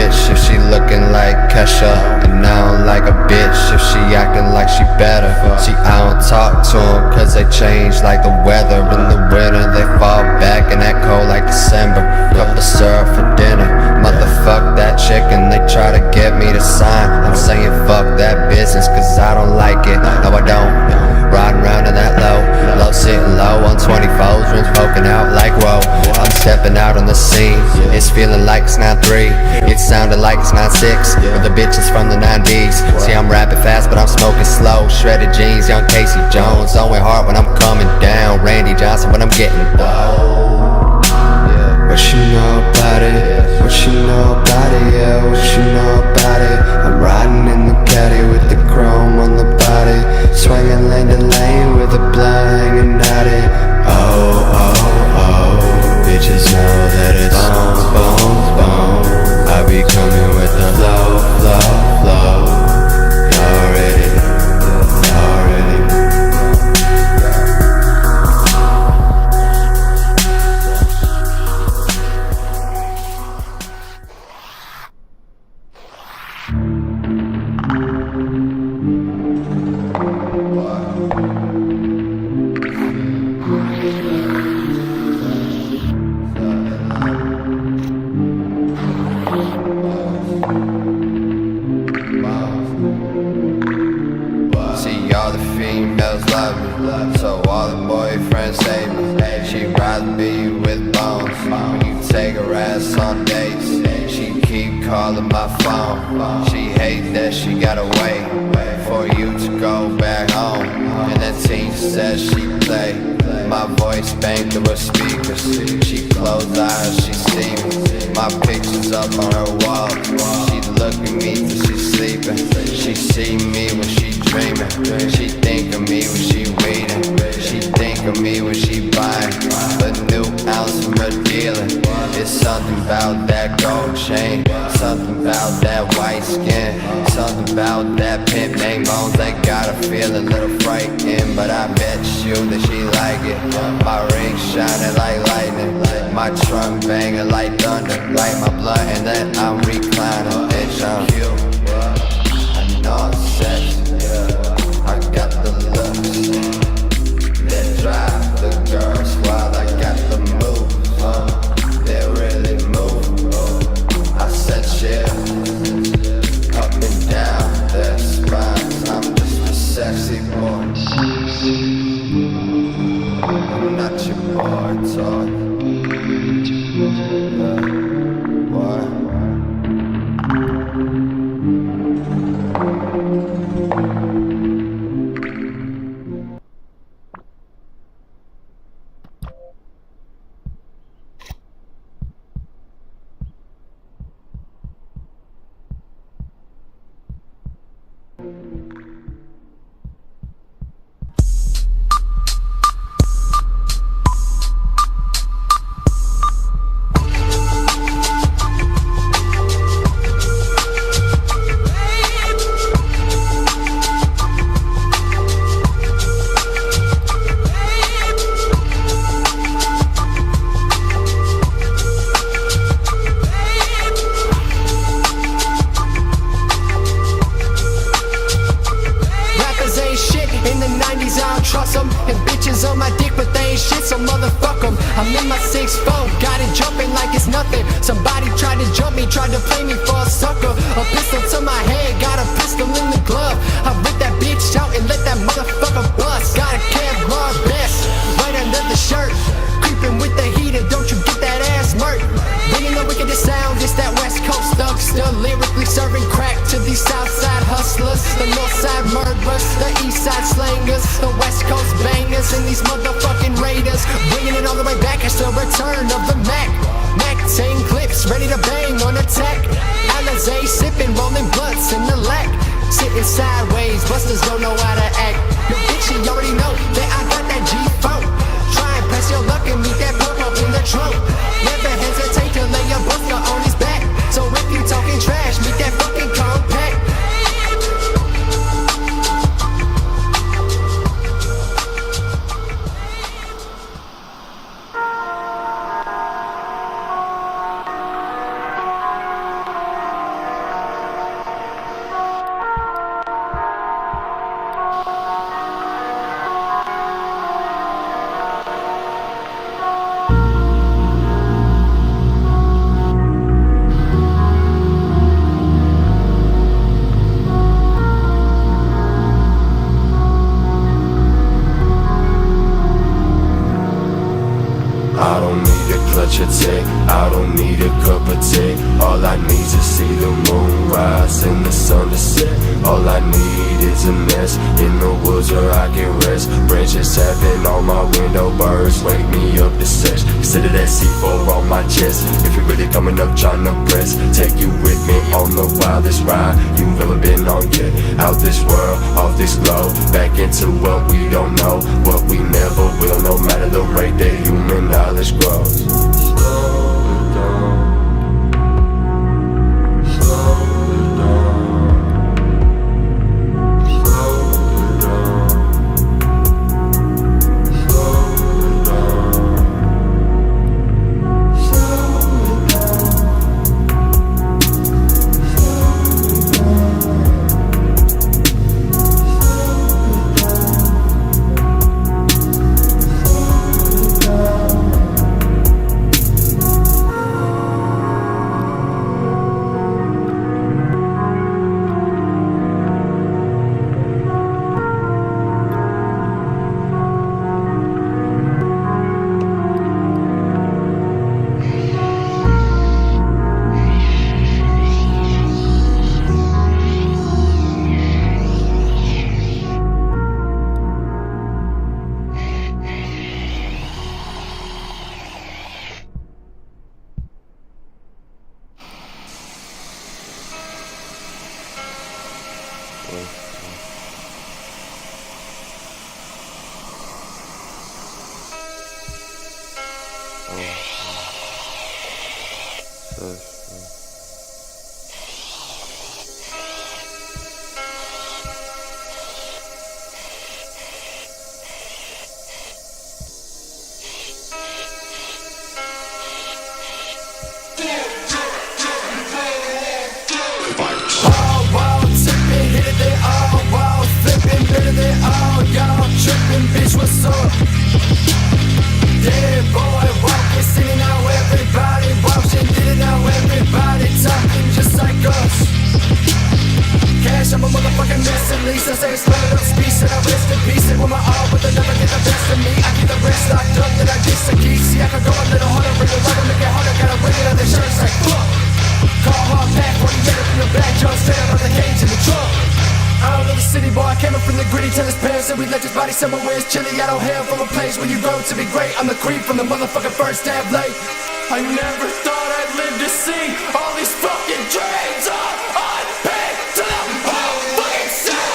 bitch if she looking like Kesha, and I don't like a bitch if she acting like she better. See, I don't talk to them cause they change like the weather. In the winter they fall back and that cold like December. Cup of syrup for dinner, motherfuck that chicken. They try to get me to sign, I'm saying fuck that business cause I don't like it. No I don't. Riding around in that low sitting low on 24s, rims poking out like whoa. I'm stepping out on the scene, it's feeling like it's 9-3, it sounded like it's 9-6, but the bitch is from the 90s. See, I'm rapping fast but I'm smoking slow, shredded jeans, young Casey Jones, only hard when I'm coming down, Randy Johnson when I'm getting low. What you know about it? What you know about it? Yeah, what you know about it? I'm riding in the caddy with the chrome on the body, swinging lane to lane with the blood hanging out it. Oh, oh, oh, bitches know that it's bones, bones, bones. I be coming with the flow, flow, flow. Y'all ready? Y'all ready? See, all the females love me, so all the boyfriends hate me. She'd rather be with bones. When you take her ass on dates, she keep calling my phone. She hate that she gotta wait for you to go back home. And the teacher says she play my voice bang through her speakers. She close eyes, she see me. My picture's up on her wall. She look at me till she's sleeping. She see me when she dreaming. She think of me when she waiting. She think of me when she buying a new ounce from her dealer. It's something about that gold chain, something about that white skin, something about that pimp named Bones that got her feel a little frightened. But I bet you that she like it. My ring shining like lightning, my trunk banging like thunder, like my blunt and then I'm reclining. Bitch, I'm cute, I know I'm sexy, I got the looks that drive the girls wild. I got the moves, they really move. I said shit up and down their spines. I'm just a sexy boy, I'm not your boy toy. What? And bitches on my dick, but they ain't shit, so motherfuck them. I'm in my 6'4", got it jumping like it's nothing. Somebody tried to jump me, tried to play me for a sucker. A pistol to my head, got a pistol in the glove. I rip that bitch out and let that motherfucker bust. Got a Kevlar vest right under the shirt, creeping with the heater, don't you get that ass murked. Bringing the wickedest sound, it's that West Coast thug, still lyrically serving crack to these Southside hustlers, the Northside murderers, the Eastside slangers, the West Coast bangers, and these motherfucking raiders. Bringing it all the way back, it's the return of the Mac. Mac 10 clips, ready to bang on attack. Alizé sipping, rolling blunts in the lack. Sitting sideways, busters don't know how to act. Yo bitch, you already know that I got that G-Funk. Try and press your luck and meet that pump up in the trunk. Never hesitate to lay your buster on his back. So if you talking trash, meet that fucking compact. I don't need a clutch or tech, I don't need a cup of tea. All I need to see the moon rise and the sun to set. All I need is a nest in the woods where I can rest. Branches tapping on my window, birds wake me up to sex. Consider that C4 on my chest. If you're really coming up trying to press, take you with me on the wildest ride you've ever been on yet. Out this world, off this globe, back into what we don't know, what we never will, no matter the rate that human knowledge grows. Slow it down. Bitch, what's up? Yeah, boy, walking, singing now everybody watching, did it now everybody talking just like us. Cash, I'm a motherfucking mess at least. I say it's split up speech and I rest in peace. And with my all, but they'll never get the best of me. I keep the rest locked up, then I get some keys. See, I can go a little harder, bring it harder, make it harder. Gotta bring it on the shirts like fuck. Call hard back, 48 up in the back, jump straight out of the cage in the truck. I don't know the city boy, I came up from the gritty. Tell his parents that we left his body somewhere where it's chilly. I don't hail from a place where you grow to be great. I'm the creep from the motherfucking first stab late. I never thought I'd live to see all these fucking dreams are unpicked to the whole fucking side.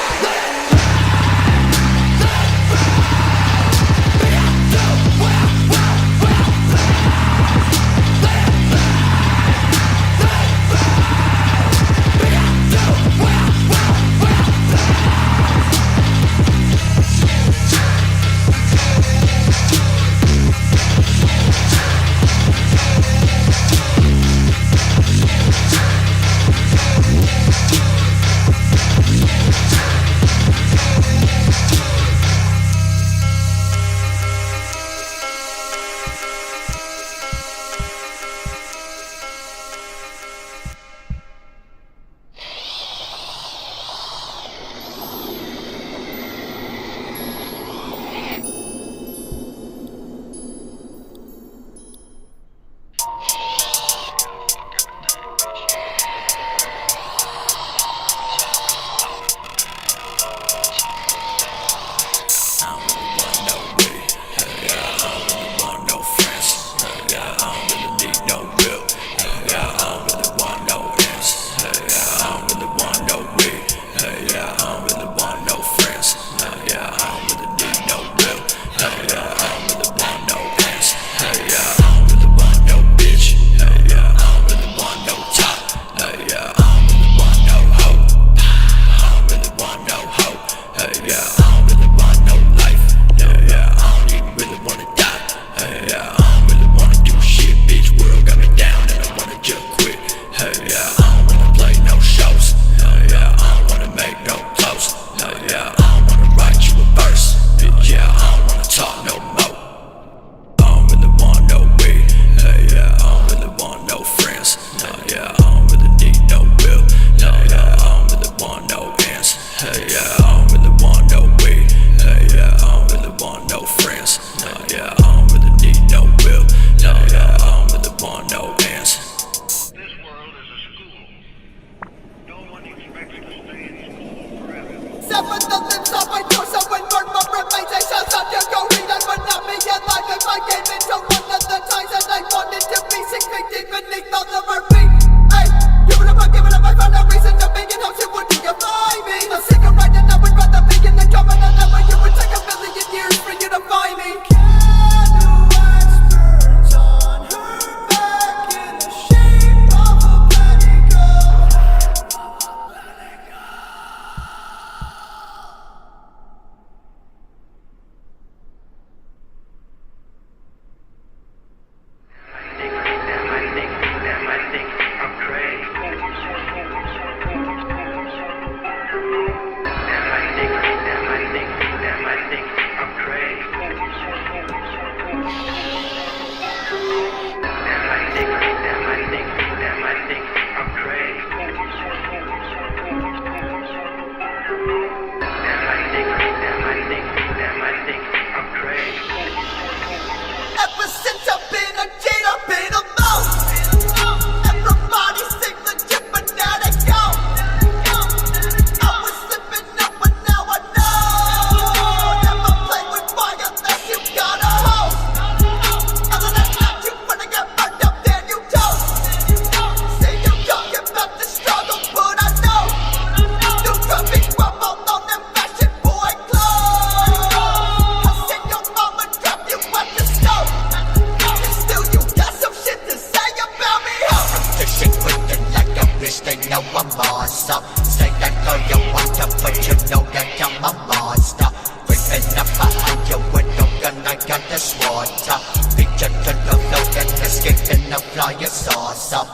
know I'm awesome. Say that girl you want to, but you know that I'm a monster. Creeping up behind you with no gun, I got this water. Reach up to the floor and escape in a flying saucer.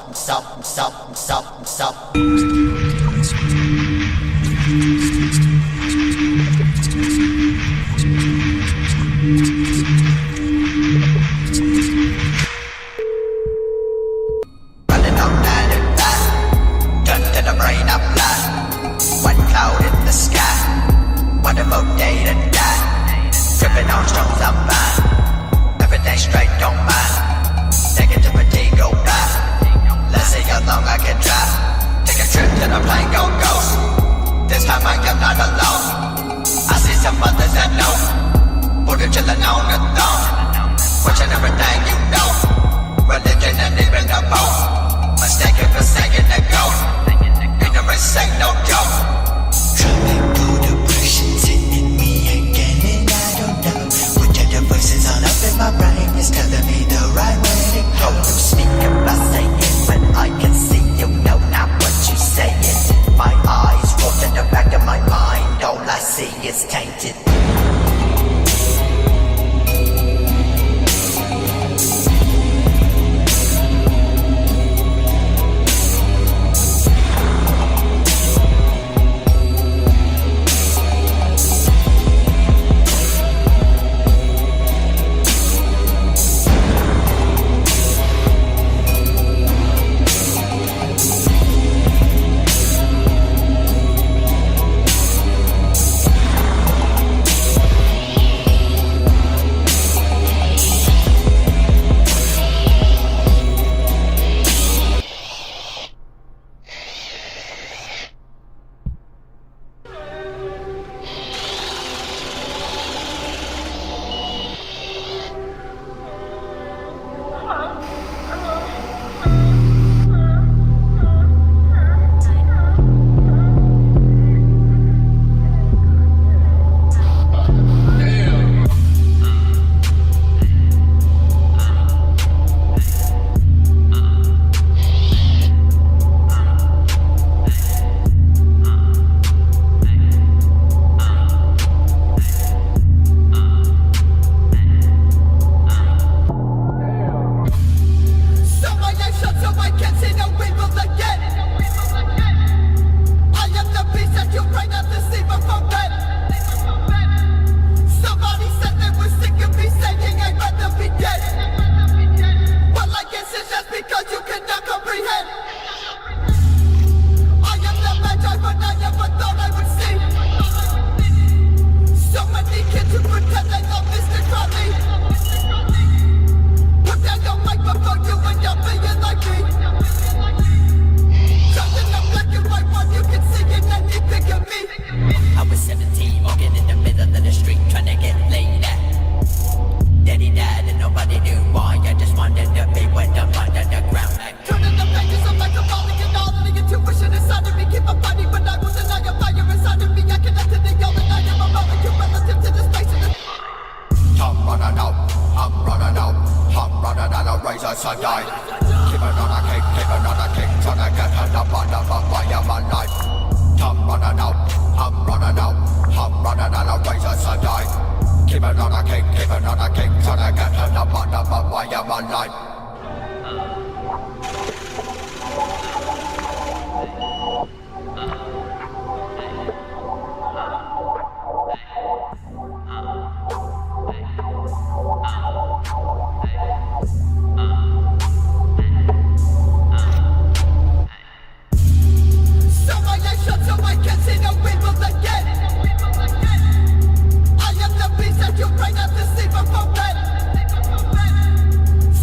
Running all night and back, gun to the brain up black. One cloud in the sky, what a more day to die. Tripping on stones I'm fine, everything straight don't mind. Negativity go by, let's see how long I can try. Take a trip to the plane go ghost, this time I am not alone. I see some others that know, Buddha chillin' on the throne, watching everything you know. Religion and even the boat, mistaken for saying the go. Ignorance ain't no joke. Drumming through depressions hitting me again and I don't know which of the voices all up in my brain is telling me the right way to go. You speak about saying when I can see you know not what you saying. My eyes roll to the back of my mind, all I see is tainted.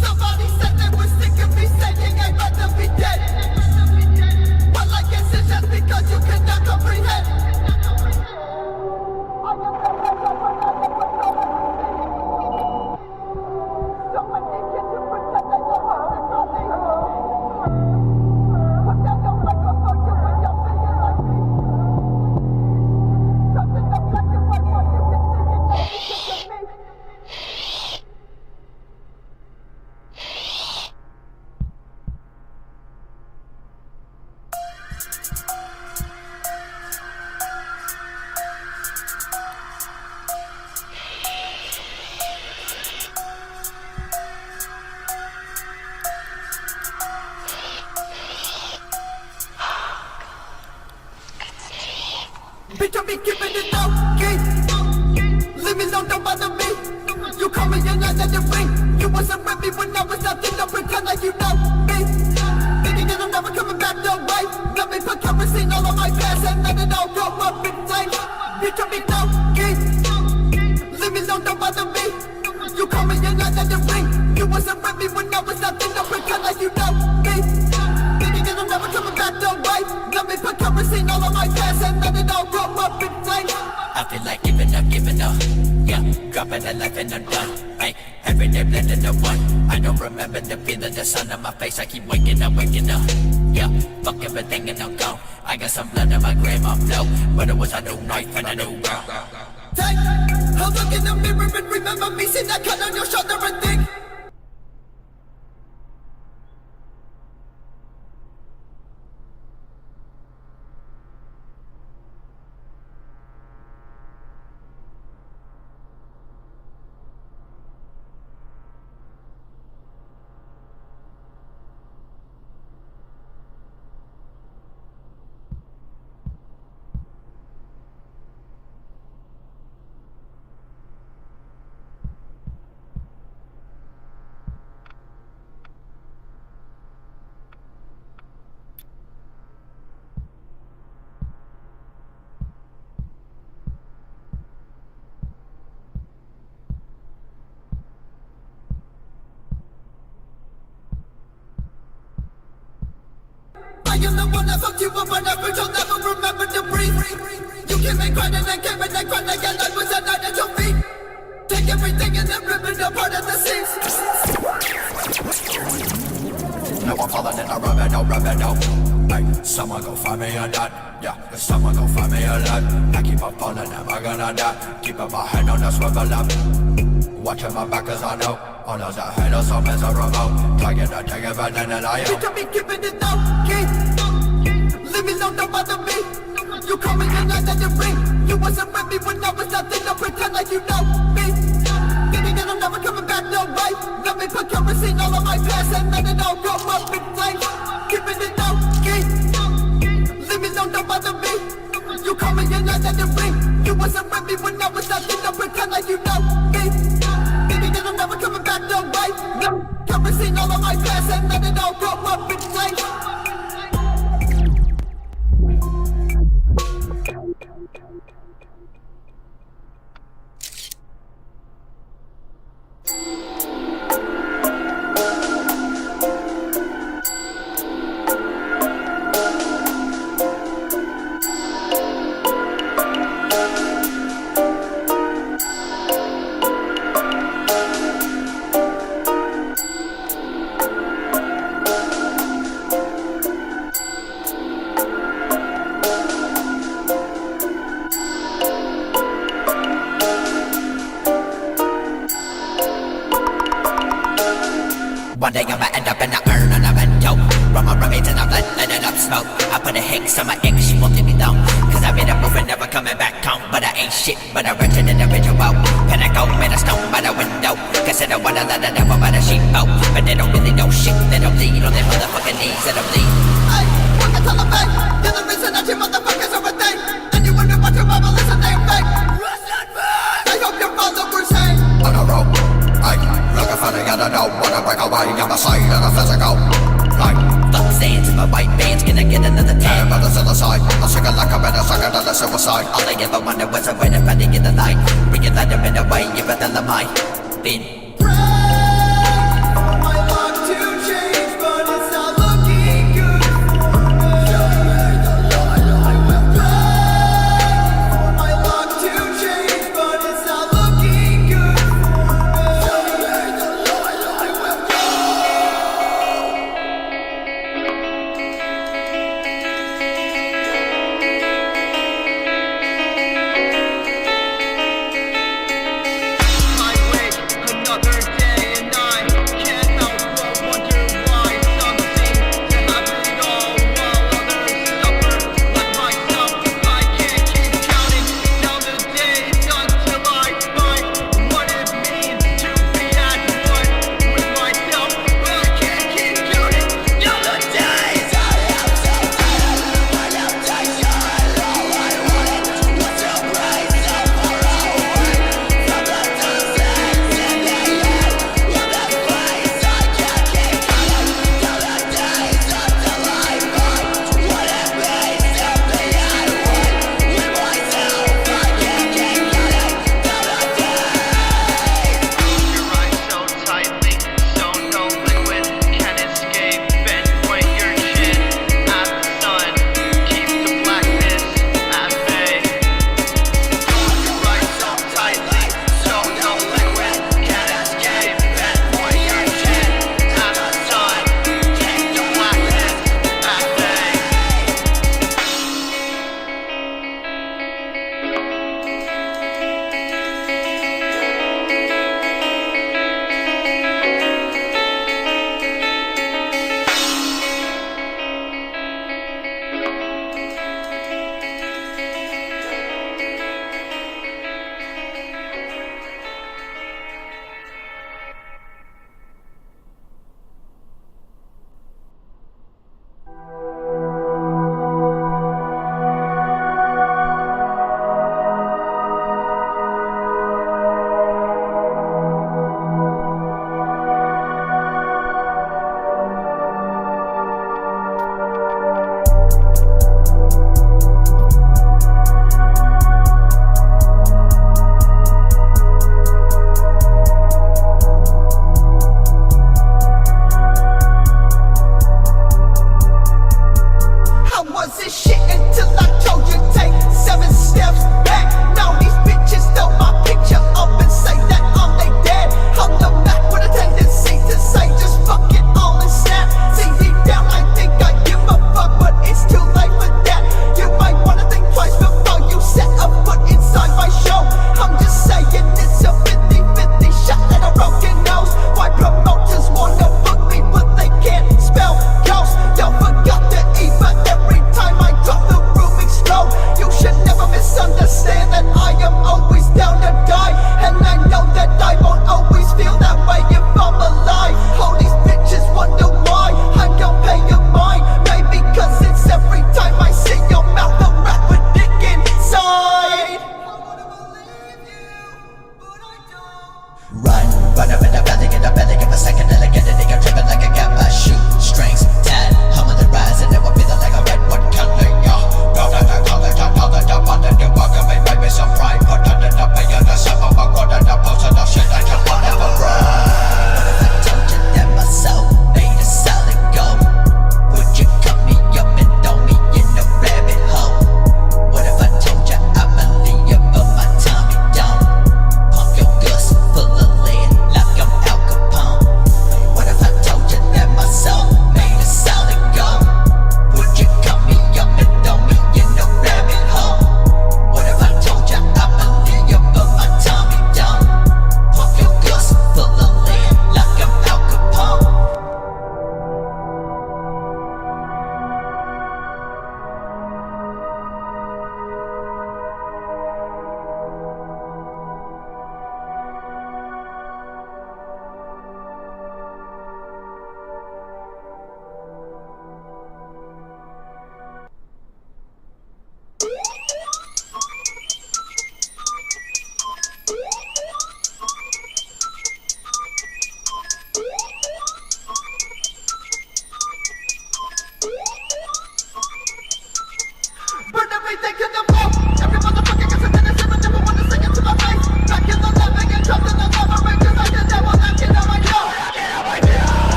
Somebody wasn't with me when I was nothing, don't pretend like you know me. Thinking that I'm never coming back, no way. Let me put kerosene all on my past and let it all go up in flames. You told me no, key. Leave me alone, don't bother me. You call me and I let it ring. You wasn't with me when I was nothing, don't pretend like you know me. Thinking that I'm never coming back, no way. Let me put kerosene all on my past and let it all go up in flames. I feel like giving up, yeah, dropping the life and I'm done, hey, every day blending the one, I don't remember the feeling, the sun on my face, I keep waking up, yeah, fuck everything and I'm gone, I got some blood in my grandma flow, but it was a new knife and a new girl. Take a look in the mirror and remember me, see that cut on your shoulder and think. I am the one that fucked you up on average, I'll never remember to breathe. You came and cried and I came and I cried again, I was a night at your feet. Take everything and then rip it apart at the seams. No, I'm falling in a rubber, no. Hey, someone go find me a nut, yeah, someone go find me a lot. I keep on falling, am I gonna die? Keeping my hand on the swivel up, watching my back cause I know all of the haters are miserable. Trying to take it better than I You am. told me keeping it low, key. Leave me alone, don't bother me. You call me and I let it ring. You wasn't with me when I was nothing, don't pretend like you know me. Thinking that I'm never coming back, no way. Let me put kerosene all on my past and let it all go up in flames. Keeping it low, key. Leave me alone, don't bother me. You call me and I let it ring. You wasn't with me when I was nothing, don't pretend like you know me. Thinking that I'm never coming back, no way. No kerosene all on my past and let it all go up in flames. One day I'ma end up in the urn and I'm in dope. Run my remains and I'm letting it up smoke. I put a hex on my ex, she won't leave me alone. Cause I made a move and never coming back home. But I ain't shit, but I wretched individual. Pinnacle, made a stone by the window. Cause I don't wanna let it ever by the sheep. Oh, but they don't really know shit. They don't bleed on their motherfucking knees and they bleed. Hey, what the Taliban? You're the reason that you motherfuckers are a thing. And you wonder what your mama listen, they fake. I hope your followers hang On a rope, ay, looking for the antidote. Wanna break away, I'm a sight and a physical. Like, fuck stands in my white bands, can I get another 10? By the other side, I'm sick of like I'm in a sucker to the suicide. All I ever wanted was a way to find in the light. Bring it lighter in a way, you better than mine. Been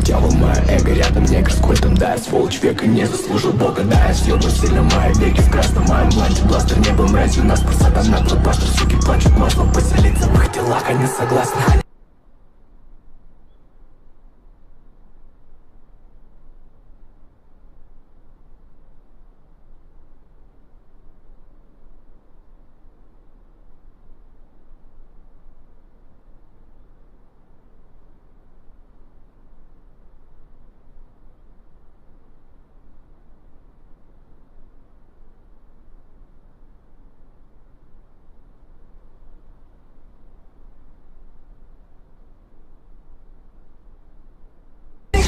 дьявол, мое эго рядом, негр с культом, да, я сволочь века не заслужил бога, да, я съебан сильно, мои веки в красном, моем бланте, бластер не был мразью, нас посада на блокбастер, суки плачут, маслом поселиться в их телах, они согласны.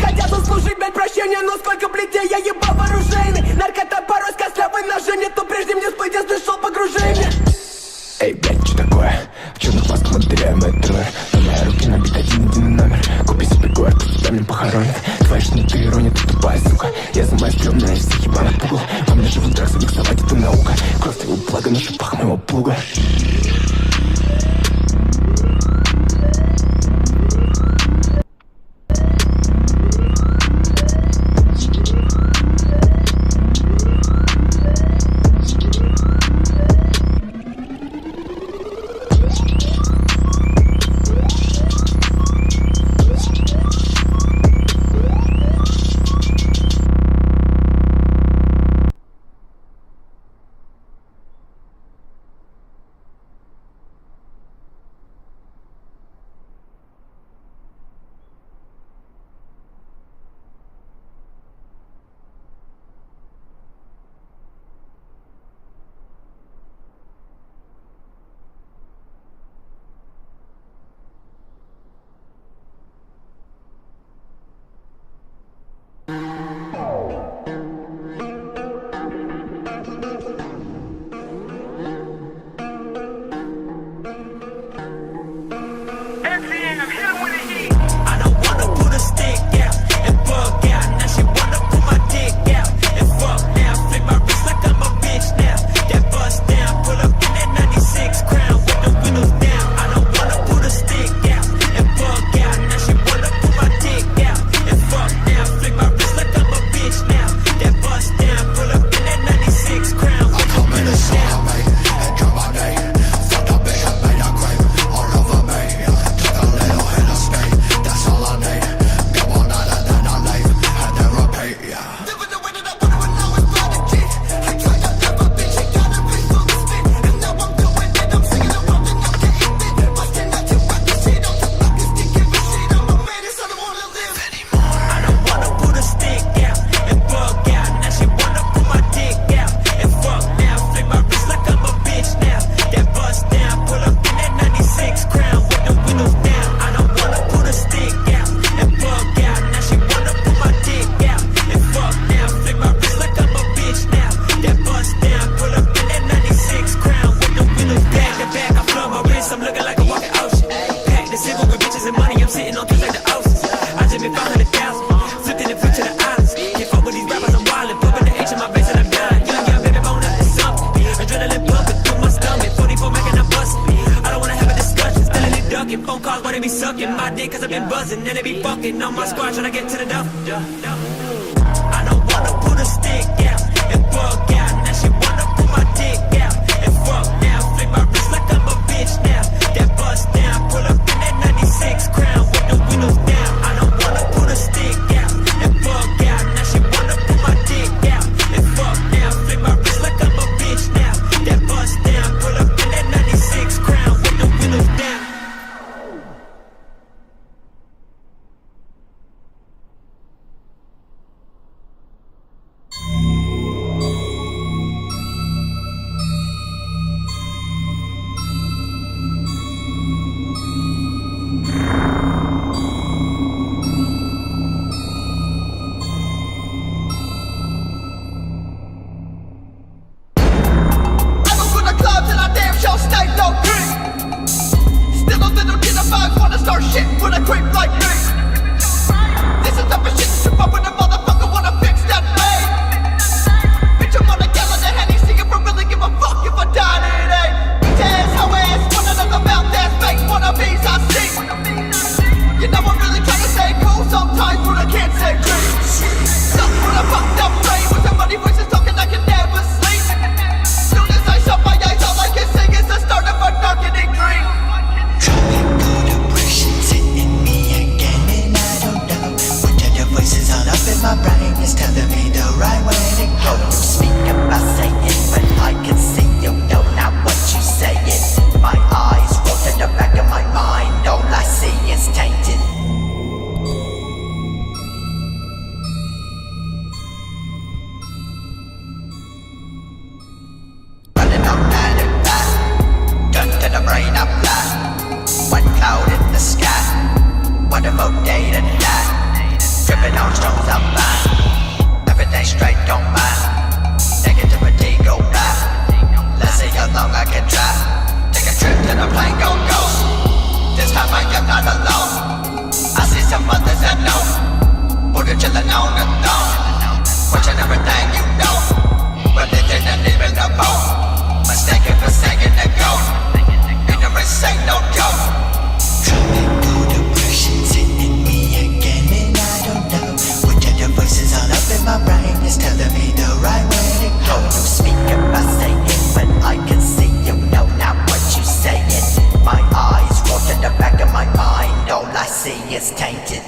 Хотят заслужить, блядь, прощения, но сколько плетей я ебал вооруженный. Наркота порой с костлявой ножи, нету прежде мне всплыть, я слышал погружение. Эй, блядь, что такое? В черных масках мы доверяем этот триллер. На мои руки набит один номер. Купи себе город, тебя мне похоронят. Твоя жизнь это ирония, ты тупая, сука. Я за моей стрёмной всех ебаных пугал. Во мне живут драксы, миксовать это наука. Кровь твоего блага на шипах моего плуга. You know I'm really trying to stay cool sometimes when I can't. harder for day to die. Dripping on stones I'm fine. Everything straight, don't mind. Negativity go by. Let's see how long I can try. Take a trip to the plane, go ghost. This time I am not alone. I see some others that know. Buddha chillin' on the throne. Watching everything you know. Religion and even the bone. Mistaken for saying to go. Ignorance ain't no joke. Tropical depression's hitting me again and I don't know which of the voices all up in my brain is telling me the right way to go. You speak about saying, but I can see you know not what you saying. My eyes roll to the back of my mind. All I see is tainted.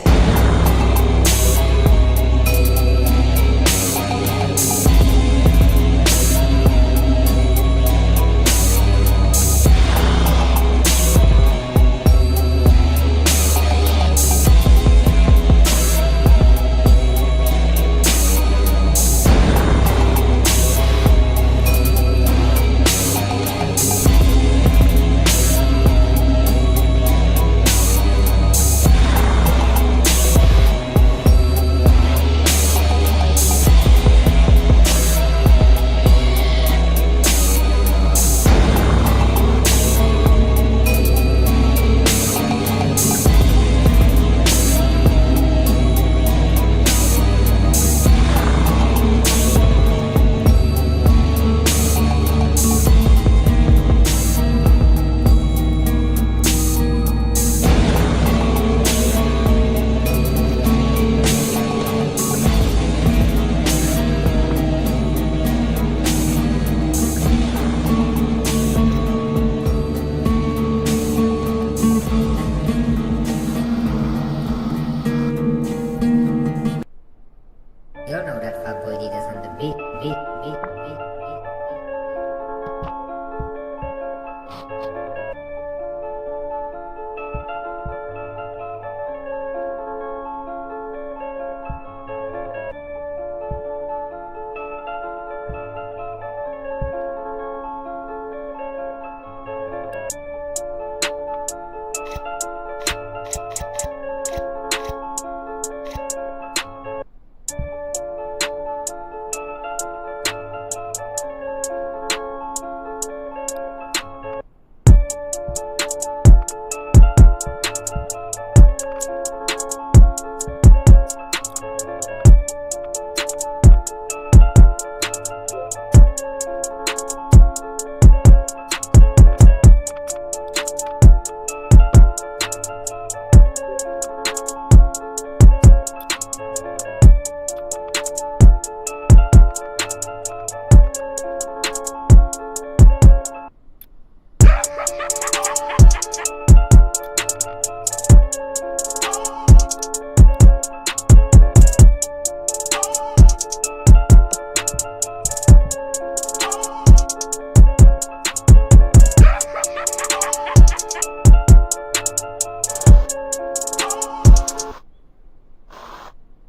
You know that fuckboy did us on the beat.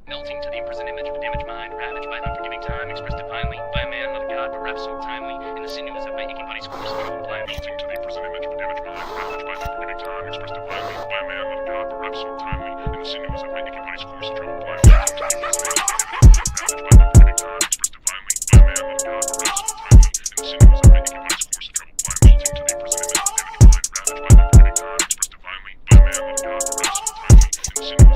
Melting to the imprisoned image of a damaged mind, ravaged by an unforgiving time, expressed divinely by a man, not a god, but wrapped so timely in the sinews of my aching body's course of troubled plan. Melting to the imprisoned image of a damaged mind, ravaged by an unforgiving time, expressed divinely by a man, not a god, but wrapped so timely in the sinews of my aching body's course of troubled plan. Melting to the imprisoned image of a damaged mind, ravaged by an unforgiving time, expressed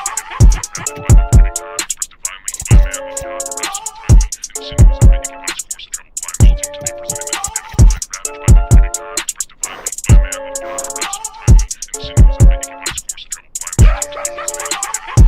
divinely by a man, not a god, but wrapped so timely in the sinews of my aching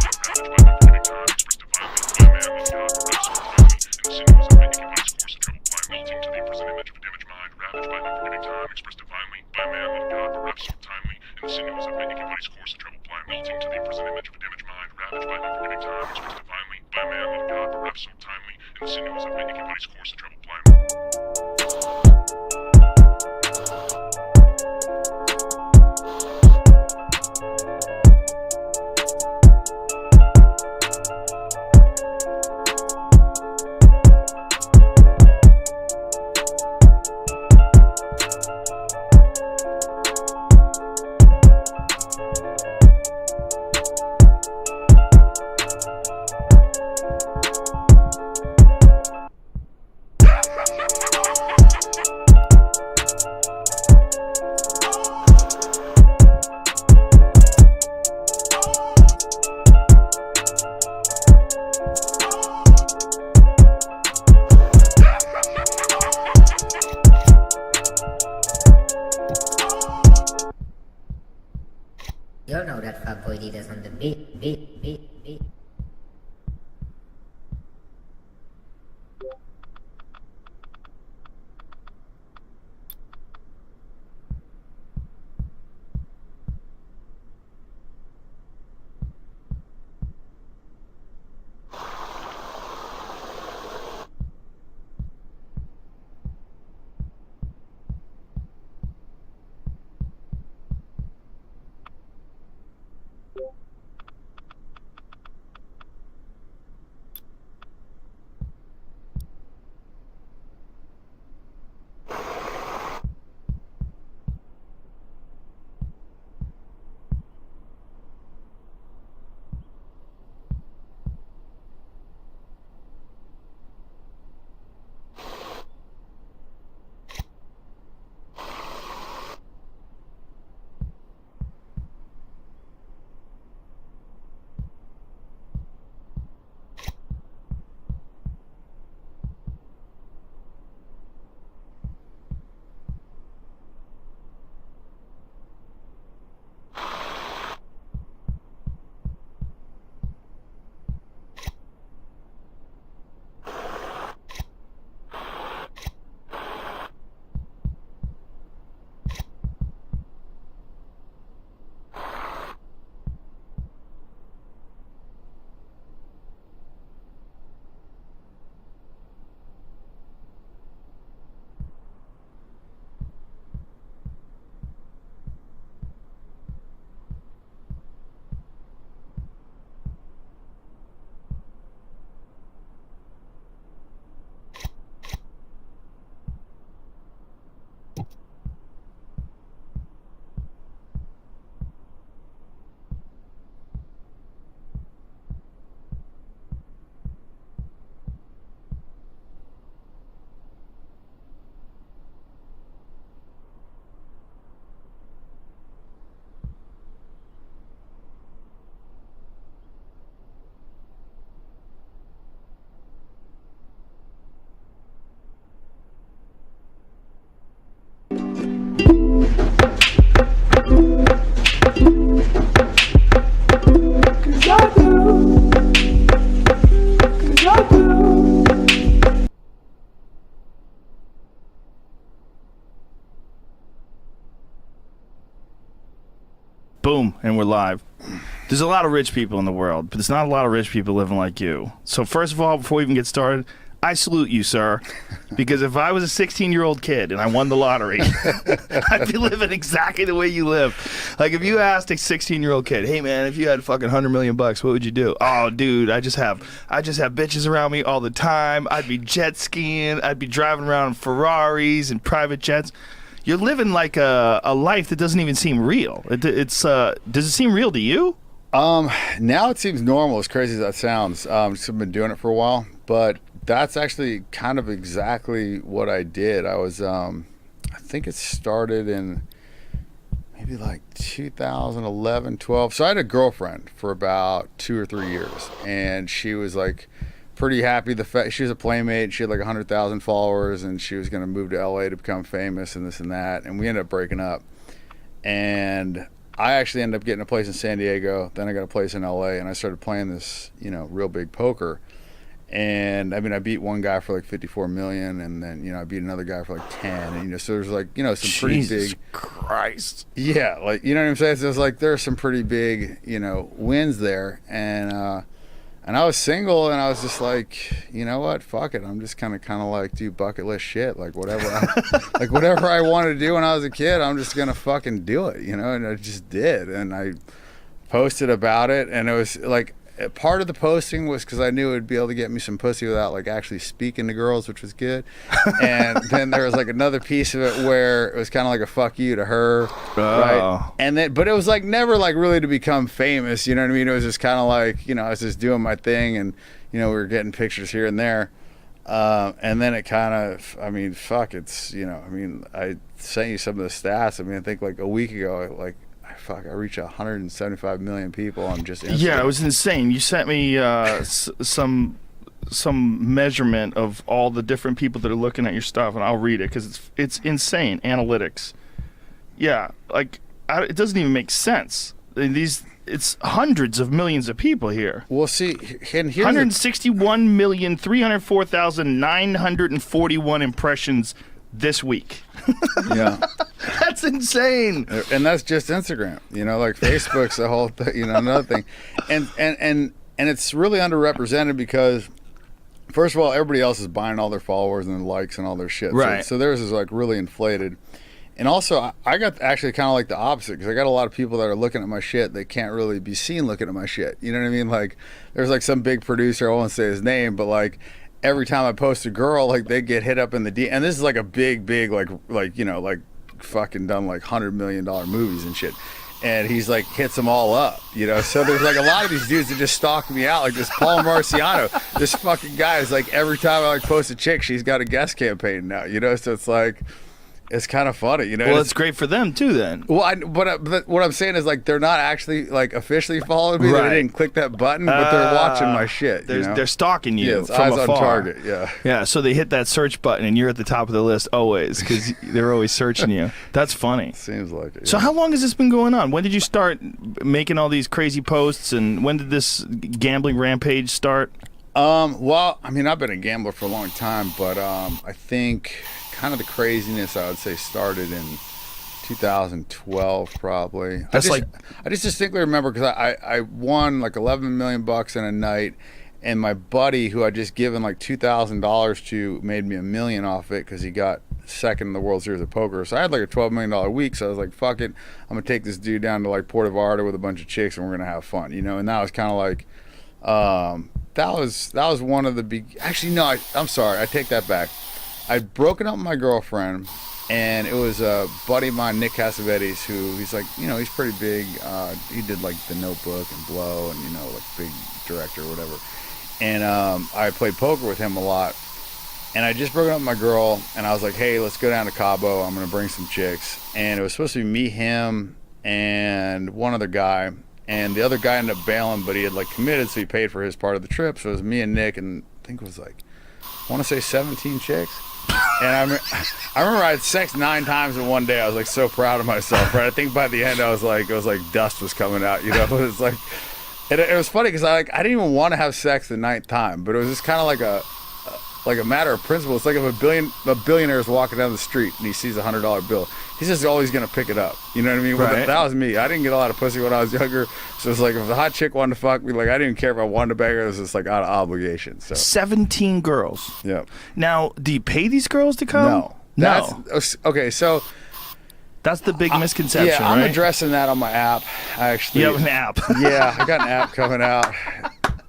body's course of troubled plan. Melting to the imprisoned image of a damaged mind, ravaged by an unforgiving time, expressed divinely by a man, not a god, but wrapped so timely in the sinews of my aching body's course of melting to the imprisoned image of a damaged mind, ravaged by an unforgiving time, expressed divinely by a man, not a god, but wrapped so timely in the sinews of my aching body's course of troubled plan. You know that fat boy did us on the beat, beat. Boom, and we're live. There's a lot of rich people in the world, but there's not a lot of rich people living like you. So first of all, before we even get started, I salute you, sir. Because if I was a 16-year-old kid and I won the lottery, I'd be living exactly the way you live. Like if you asked a 16-year-old kid, hey man, if you had fucking $100 million, what would you do? Oh, dude, I just have bitches around me all the time. I'd be jet skiing. I'd be driving around in Ferraris and private jets. You're living like a life that doesn't even seem real. Does it seem real to you? Now it seems normal, as crazy as that sounds. I've been doing it for a while, but that's actually kind of exactly what I did. I was, I think it started in maybe like 2011, 12. So I had a girlfriend for about 2 or 3 years, and she was like pretty happy. She was a playmate. She had like 100,000 followers, and she was going to move to LA to become famous and this and that. And we ended up breaking up. And I actually ended up getting a place in San Diego. Then I got a place in LA, and I started playing this, real big poker. And I mean, I beat one guy for like 54 million, and then I beat another guy for like 10. And so there's like some pretty Jesus big. Christ. Yeah, like what I'm saying. So it's like there's some pretty big wins there, and I was single, and I was just like, you know what, fuck it. I'm just kind of like do bucket list shit, like whatever, whatever I wanted to do when I was a kid, I'm just gonna fucking do it, and I just did, and I posted about it, and it was like part of the posting was because I knew it would be able to get me some pussy without like actually speaking to girls, which was good, and then there was like another piece of it where it was kind of like a fuck you to her, right? And then, but it was like never like really to become famous, you know what I mean? It was just kind of like, I was just doing my thing, and we were getting pictures here and there, and then it kind of, I mean, fuck, it's, I sent you some of the stats. I mean, I think like a week ago, like, I reached 175 million people on just Instagram. Yeah, it was insane. You sent me some measurement of all the different people that are looking at your stuff, and I'll read it because it's insane analytics. Yeah, like it doesn't even make sense. It's hundreds of millions of people here. Well, see, and here's 161,304,941 impressions this week. yeah, That's insane. and that's just Instagram. You know, like Facebook's the whole thing. You know, another thing, and it's really underrepresented because, first of all, everybody else is buying all their followers and their likes and all their shit. Right. So theirs is like really inflated. And also, I got actually kind of like the opposite because I got a lot of people that are looking at my shit. They can't really be seen looking at my shit. You know what I mean? Like, there's like some big producer, I won't say his name, but like every time I post a girl, like they get hit up in the D. And this is like a big, like you know, like fucking done like $100 million movies and shit. And he's like hits them all up, you know. So there's like a lot of these dudes that just stalk me out, like this Paul Marciano. This fucking guy is like every time I like post a chick, she's got a guest campaign now, you know. So it's like. It's kind of funny, you know. Well, it's great for them too, then. Well, but what I'm saying is like they're not actually like officially following me. Right. They didn't click that button, but they're watching my shit. You know? They're stalking you Yeah, it's from eyes afar. on target. Yeah. Yeah. So they hit that search button, and you're at the top of the list always because they're always searching you. That's funny. Seems like it. Yeah. So how long has this been going on? When did you start making all these crazy posts, and when did this gambling rampage start? Well, I mean, I've been a gambler for a long time, but I think kind of the craziness I would say started in 2012 probably. I just distinctly remember because I won like $11 million in a night, and my buddy who I'd just given like $2,000 to made me $1 million off it because he got second in the World Series of Poker. So I had like a $12 million week, so I was like, fuck it, I'm gonna take this dude down to like Puerto Vallarta with a bunch of chicks and we're gonna have fun, you know. And that was kind of like that was one of the big. Actually, no, I'm sorry, I take that back. I'd broken up with my girlfriend, and it was a buddy of mine, Nick Cassavetes, who he's like, you know, he's pretty big. He did like The Notebook and Blow, and you know, like big director or whatever. And I played poker with him a lot. And I just broken up with my girl, and I was like, hey, let's go down to Cabo. I'm gonna bring some chicks. And it was supposed to be me, him, and one other guy. And the other guy ended up bailing, but he had like committed, so he paid for his part of the trip. So it was me and Nick, and I think it was like, I want to say 17 chicks. And I remember I had sex 9 times in one day. I was like so proud of myself, right? I think by the end I was like, it was like dust was coming out, you know. It was like, it was funny because I didn't even want to have sex the 9th time, but it was just kind of like a matter of principle. It's like if a billionaire is walking down the street and he sees a $100 bill, he's just always gonna pick it up. You know what I mean? Right. Well, that was me. I didn't get a lot of pussy when I was younger, so it's like if a hot chick wanted to fuck me, like I didn't care if I wanted to bang her. It was just like out of obligation. So 17 girls. yeah. Now, do you pay these girls to come? No. No. That's, okay, so That's the big misconception, yeah, I'm right? addressing that on my app. I actually, You have an app. yeah, I got an app coming out,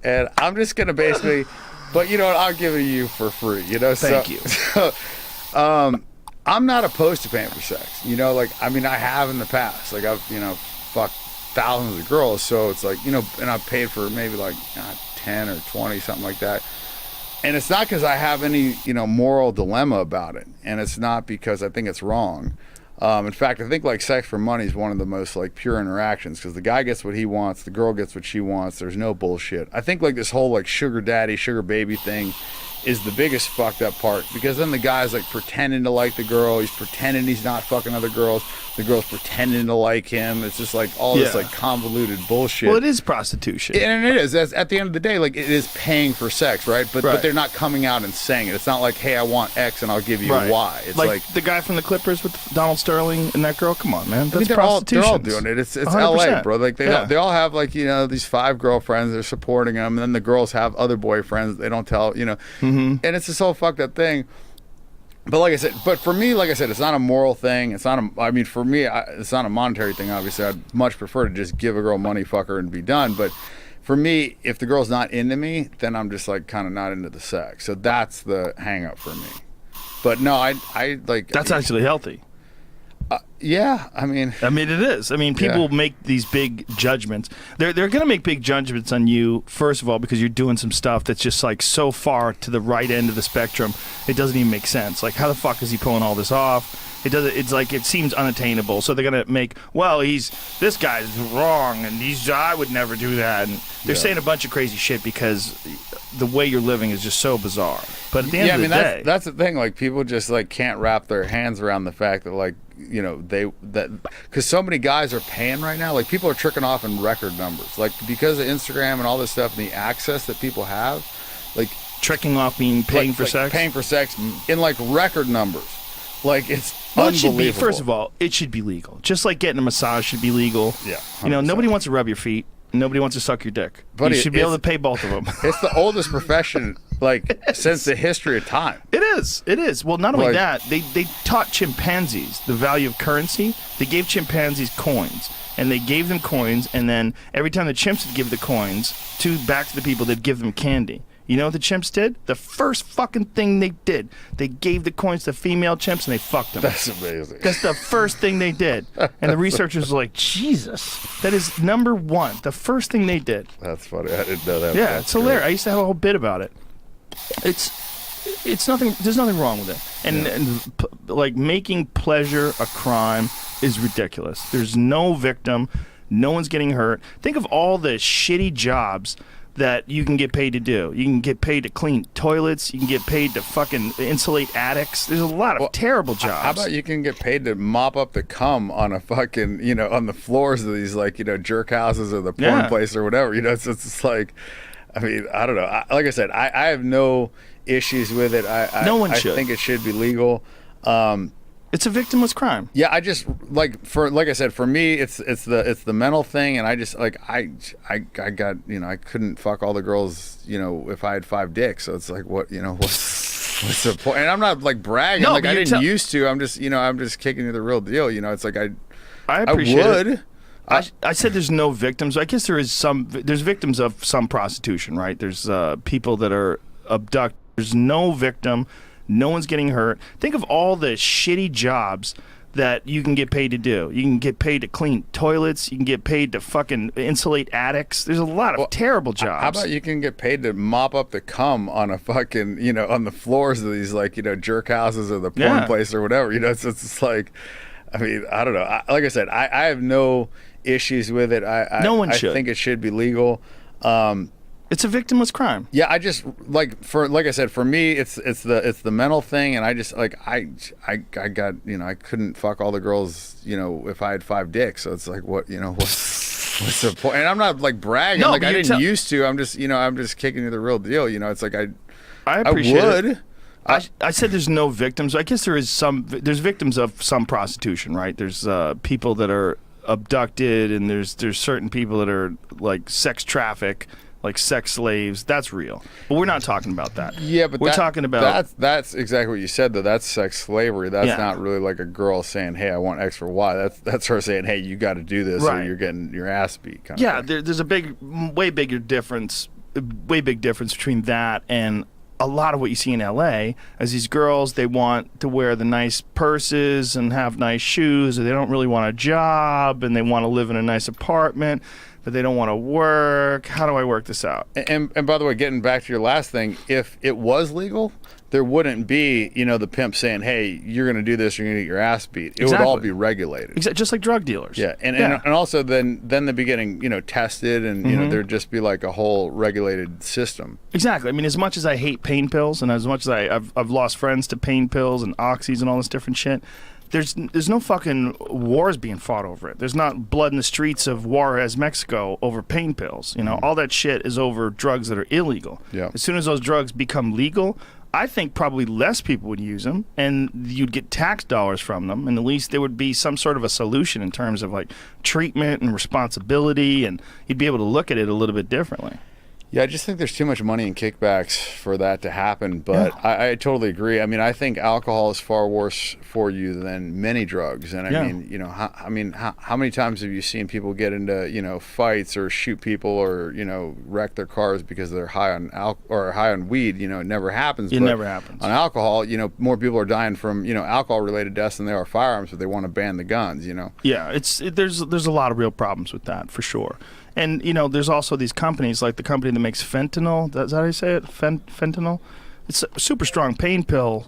and I'm just gonna basically, but you know what? I'll give it to you for free. You know, Thank you. So, I'm not opposed to paying for sex. You know, like I mean, I have in the past. Like I've fucked thousands of girls, so it's like and I've paid for maybe like 10 or 20, something like that. And it's not because I have any moral dilemma about it, and it's not because I think it's wrong. In fact, I think like sex for money is one of the most like pure interactions because the guy gets what he wants, the girl gets what she wants. There's no bullshit. I think like this whole like sugar daddy, sugar baby thing is the biggest fucked up part because then the guy's like pretending to like the girl. He's pretending he's not fucking other girls. The girl's pretending to like him. It's just like all this like convoluted bullshit. Well, it is prostitution. And it is. At the end of the day, like it is paying for sex, right? But they're not coming out and saying it. It's not like, hey, I want X and I'll give you Y. It's like the guy from the Clippers with Donald Sterling and that girl. Come on, man. That's they're prostitution. all doing it. It's 100%. LA, bro. Like they all have like these 5 girlfriends. They're supporting them, and then the girls have other boyfriends. They don't tell and it's this whole fucked up thing. But like I said, for me, like I said, it's not a moral thing. It's not I mean, for me, it's not a monetary thing. Obviously, I'd much prefer to just give a girl money, fuck her, and be done. But for me, if the girl's not into me, then I'm just like kind of not into the sex. So that's the hang up for me. But no, I like. That's actually healthy. Yeah, I mean, it is. I mean, people make these big judgments. They're going to make big judgments on you, first of all, because you're doing some stuff that's just like so far to the right end of the spectrum, it doesn't even make sense. Like, how the fuck is he pulling all this off? It's like it seems unattainable. So they're going to make, well, this guy's wrong, and I would never do that. And they're saying a bunch of crazy shit because the way you're living is just so bizarre. But at the end of the day, that's the thing. Like, people just like can't wrap their hands around the fact that, like, you know, because so many guys are paying right now. Like, people are tricking off in record numbers, like, because of Instagram and all this stuff and the access that people have, like, tricking off being paying for sex, paying for sex in like record numbers. Like, it's well, it should unbelievable. be, first of all, it should be legal. Just like getting a massage should be legal. Yeah, 100%. You know, nobody wants to rub your feet. Nobody wants to suck your dick. But you should be able to pay both of them. It's the oldest profession, like, since the history of time. It is. It is. Well, not only Like, that, they taught chimpanzees the value of currency. They gave chimpanzees coins, and they gave them coins, and then every time the chimps would give the coins back to the people, they'd give them candy. You know what the chimps did? The first fucking thing they did, they gave the coins to female chimps and they fucked them. That's amazing. That's the first thing they did. And the researchers were like, Jesus, that is number one. The first thing they did. That's funny. I didn't know that. Yeah, That's it's hilarious. great. I used to have a whole bit about it. It's nothing. There's nothing wrong with it. And like, making pleasure a crime is ridiculous. There's no victim. No one's getting hurt. Think of all the shitty jobs that you can get paid to do. You can get paid to clean toilets. You can get paid to fucking insulate attics. There's a lot of terrible jobs. How about you can get paid to mop up the cum on a fucking, you know, on the floors of these, like, you know, jerk houses or the porn place or whatever. You know, it's just like, I mean, I don't know. Like I said, I have no issues with it. No one should. I think it should be legal. It's a victimless crime. Yeah, I just like I said, for me, it's the mental thing, and I just like I got, you know, I couldn't fuck all the girls, you know, if I had 5 dicks. So it's like, what, you know, what's the point? And I'm not like bragging, No, like, but I you're didn't used to. I'm just, you know, I'm just kicking you the real deal. You know, it's like I appreciate would. it. I said there's no victims. I guess there's victims of some prostitution, right? There's people that are abducted. There's no victim. No one's getting hurt. Think of all the shitty jobs that you can get paid to do. You can get paid to clean toilets. You can get paid to fucking insulate attics. There's a lot of terrible jobs. How about you can get paid to mop up the cum on a fucking, you know, on the floors of these, like, you know, jerk houses or the porn place or whatever. You know, it's just like, I mean, I don't know. Like I said, I have no issues with it. No one should. I think it should be legal. It's a victimless crime. Yeah, I just like I said, for me, it's the mental thing, and I just like I got, you know, I couldn't fuck all the girls, you know, if I had 5 dicks. So it's like, what, you know, what's the point? And I'm not like bragging, No, like, but I you're didn't used to. I'm just, you know, I'm just kicking you the real deal. You know, it's like I appreciate would. it. I said there's no victims. I guess there's victims of some prostitution, right? There's people that are abducted, and there's certain people that are like sex traffic, like sex slaves. That's real. But we're not talking about that. Yeah, but we're talking about that's exactly what you said, though. That's sex slavery. That's not really like a girl saying, "Hey, I want X for Y." That's her saying, "Hey, you got to do this, or you're getting your ass beat." Kind of thing. There's a way big difference between that and a lot of what you see in LA. As these girls, they want to wear the nice purses and have nice shoes, or they don't really want a job, and they want to live in a nice apartment, but they don't want to work. How do I work this out? And by the way, getting back to your last thing, if it was legal, there wouldn't be, you know, the pimp saying, "Hey, you're going to do this, you're going to get your ass beat." It would all be regulated. Just like drug dealers. Yeah, and also then they'd be getting, you know, tested, and you know, there'd just be like a whole regulated system. Exactly. I mean, as much as I hate pain pills, and as much as I've lost friends to pain pills and oxys and all this different shit, there's no fucking wars being fought over it. There's not blood in the streets of Juarez, Mexico over pain pills. You know, all that shit is over drugs that are illegal. Yeah. As soon as those drugs become legal, I think probably less people would use them, and you'd get tax dollars from them, and at least there would be some sort of a solution in terms of like treatment and responsibility, and you'd be able to look at it a little bit differently. Yeah, I just think there's too much money in kickbacks for that to happen. But I totally agree. I mean, I think alcohol is far worse for you than many drugs. And I mean, you know, how many times have you seen people get into, you know, fights or shoot people or, you know, wreck their cars because they're high on high on weed? You know, it never happens. It never happens. On alcohol, you know, more people are dying from, you know, alcohol-related deaths than they are firearms, but they want to ban the guns. You know. Yeah, there's a lot of real problems with that for sure. And, you know, there's also these companies, like the company that makes fentanyl. Is that how you say it? Fentanyl? It's a super strong painkiller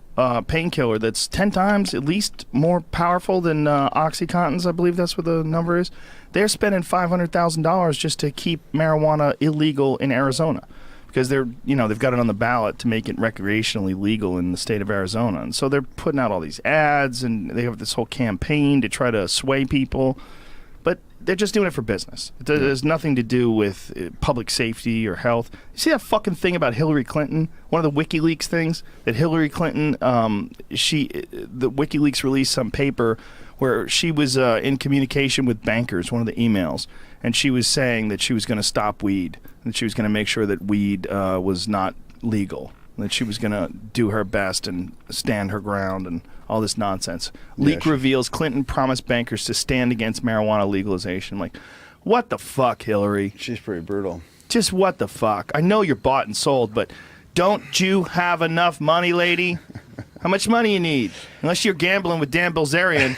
that's 10 times at least more powerful than Oxycontins. I believe that's what the number is. They're spending $500,000 just to keep marijuana illegal in Arizona. because they've got it on the ballot to make it recreationally legal in the state of Arizona. And so they're putting out all these ads, and they have this whole campaign to try to sway people. But they're just doing it for business. It has nothing to do with public safety or health. You see that fucking thing about Hillary Clinton? One of the WikiLeaks things that Hillary Clinton, the WikiLeaks released some paper where she was in communication with bankers, one of the emails, and she was saying that she was going to stop weed, that she was going to make sure that weed was not legal, that she was going to do her best and stand her ground and all this nonsense. Leak reveals Clinton promised bankers to stand against marijuana legalization. Like, what the fuck, Hillary? She's pretty brutal. Just what the fuck? I know you're bought and sold, but don't you have enough money, lady? How much money you need? Unless you're gambling with Dan Bilzerian,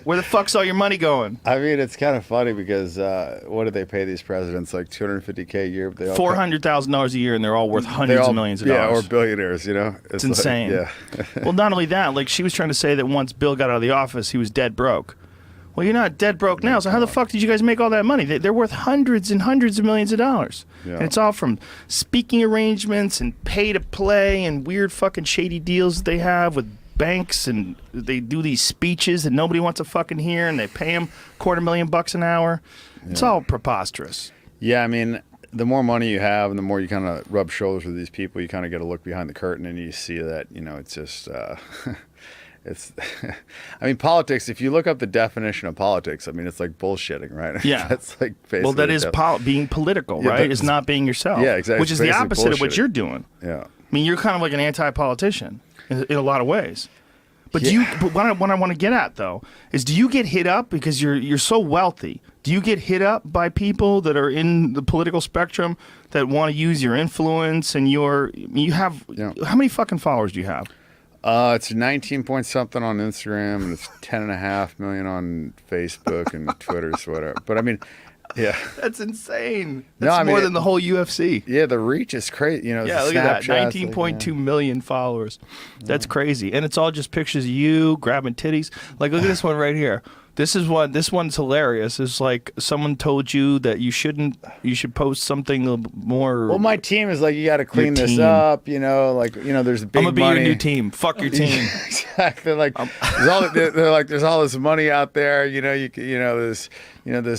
where the fuck's all your money going? I mean, it's kind of funny because what do they pay these presidents? Like $250K a year? They all $400,000 a year, and they're all worth hundreds of millions of dollars. Yeah, or billionaires, you know? It's insane. Yeah. Well, not only that, like she was trying to say that once Bill got out of the office, he was dead broke. Well, you're not dead broke now, so how the fuck did you guys make all that money? They're worth hundreds and hundreds of millions of dollars. Yeah. And it's all from speaking arrangements and pay to play and weird fucking shady deals that they have with banks, and they do these speeches that nobody wants to fucking hear, and they pay them $250,000 an hour. It's all preposterous. Yeah, I mean, the more money you have and the more you kind of rub shoulders with these people, you kind of get a look behind the curtain and you see that, you know, it's just... It's, I mean, politics, if you look up the definition of politics, I mean, it's like bullshitting, right? Yeah. That's like basically. Well, that is being political, Yeah, right? It's not being yourself. Yeah, exactly. Which is the Basically opposite of what bullshitting. you're doing. Yeah. I mean, you're kind of like an anti-politician in a lot of ways. But what I want to get at, though, is do you get hit up because you're so wealthy? Do you get hit up by people that are in the political spectrum that want to use your influence and you have how many fucking followers do you have? It's 19 point something on Instagram, and it's 10.5 million on Facebook and Twitter, so whatever. But I mean, yeah, that's insane. That's more than the whole UFC. Yeah, the reach is crazy. You know, yeah, look at that, 19.2 million followers. That's crazy, and it's all just pictures of you grabbing titties. Like, look at this one right here. This one's hilarious. It's like someone told you that you should post something more. Well, my team is like, you got to clean this up, you know, like, you know, there's big money. I'm going to be your new team. Fuck your team. Exactly. Like, they're like, there's all this money out there, this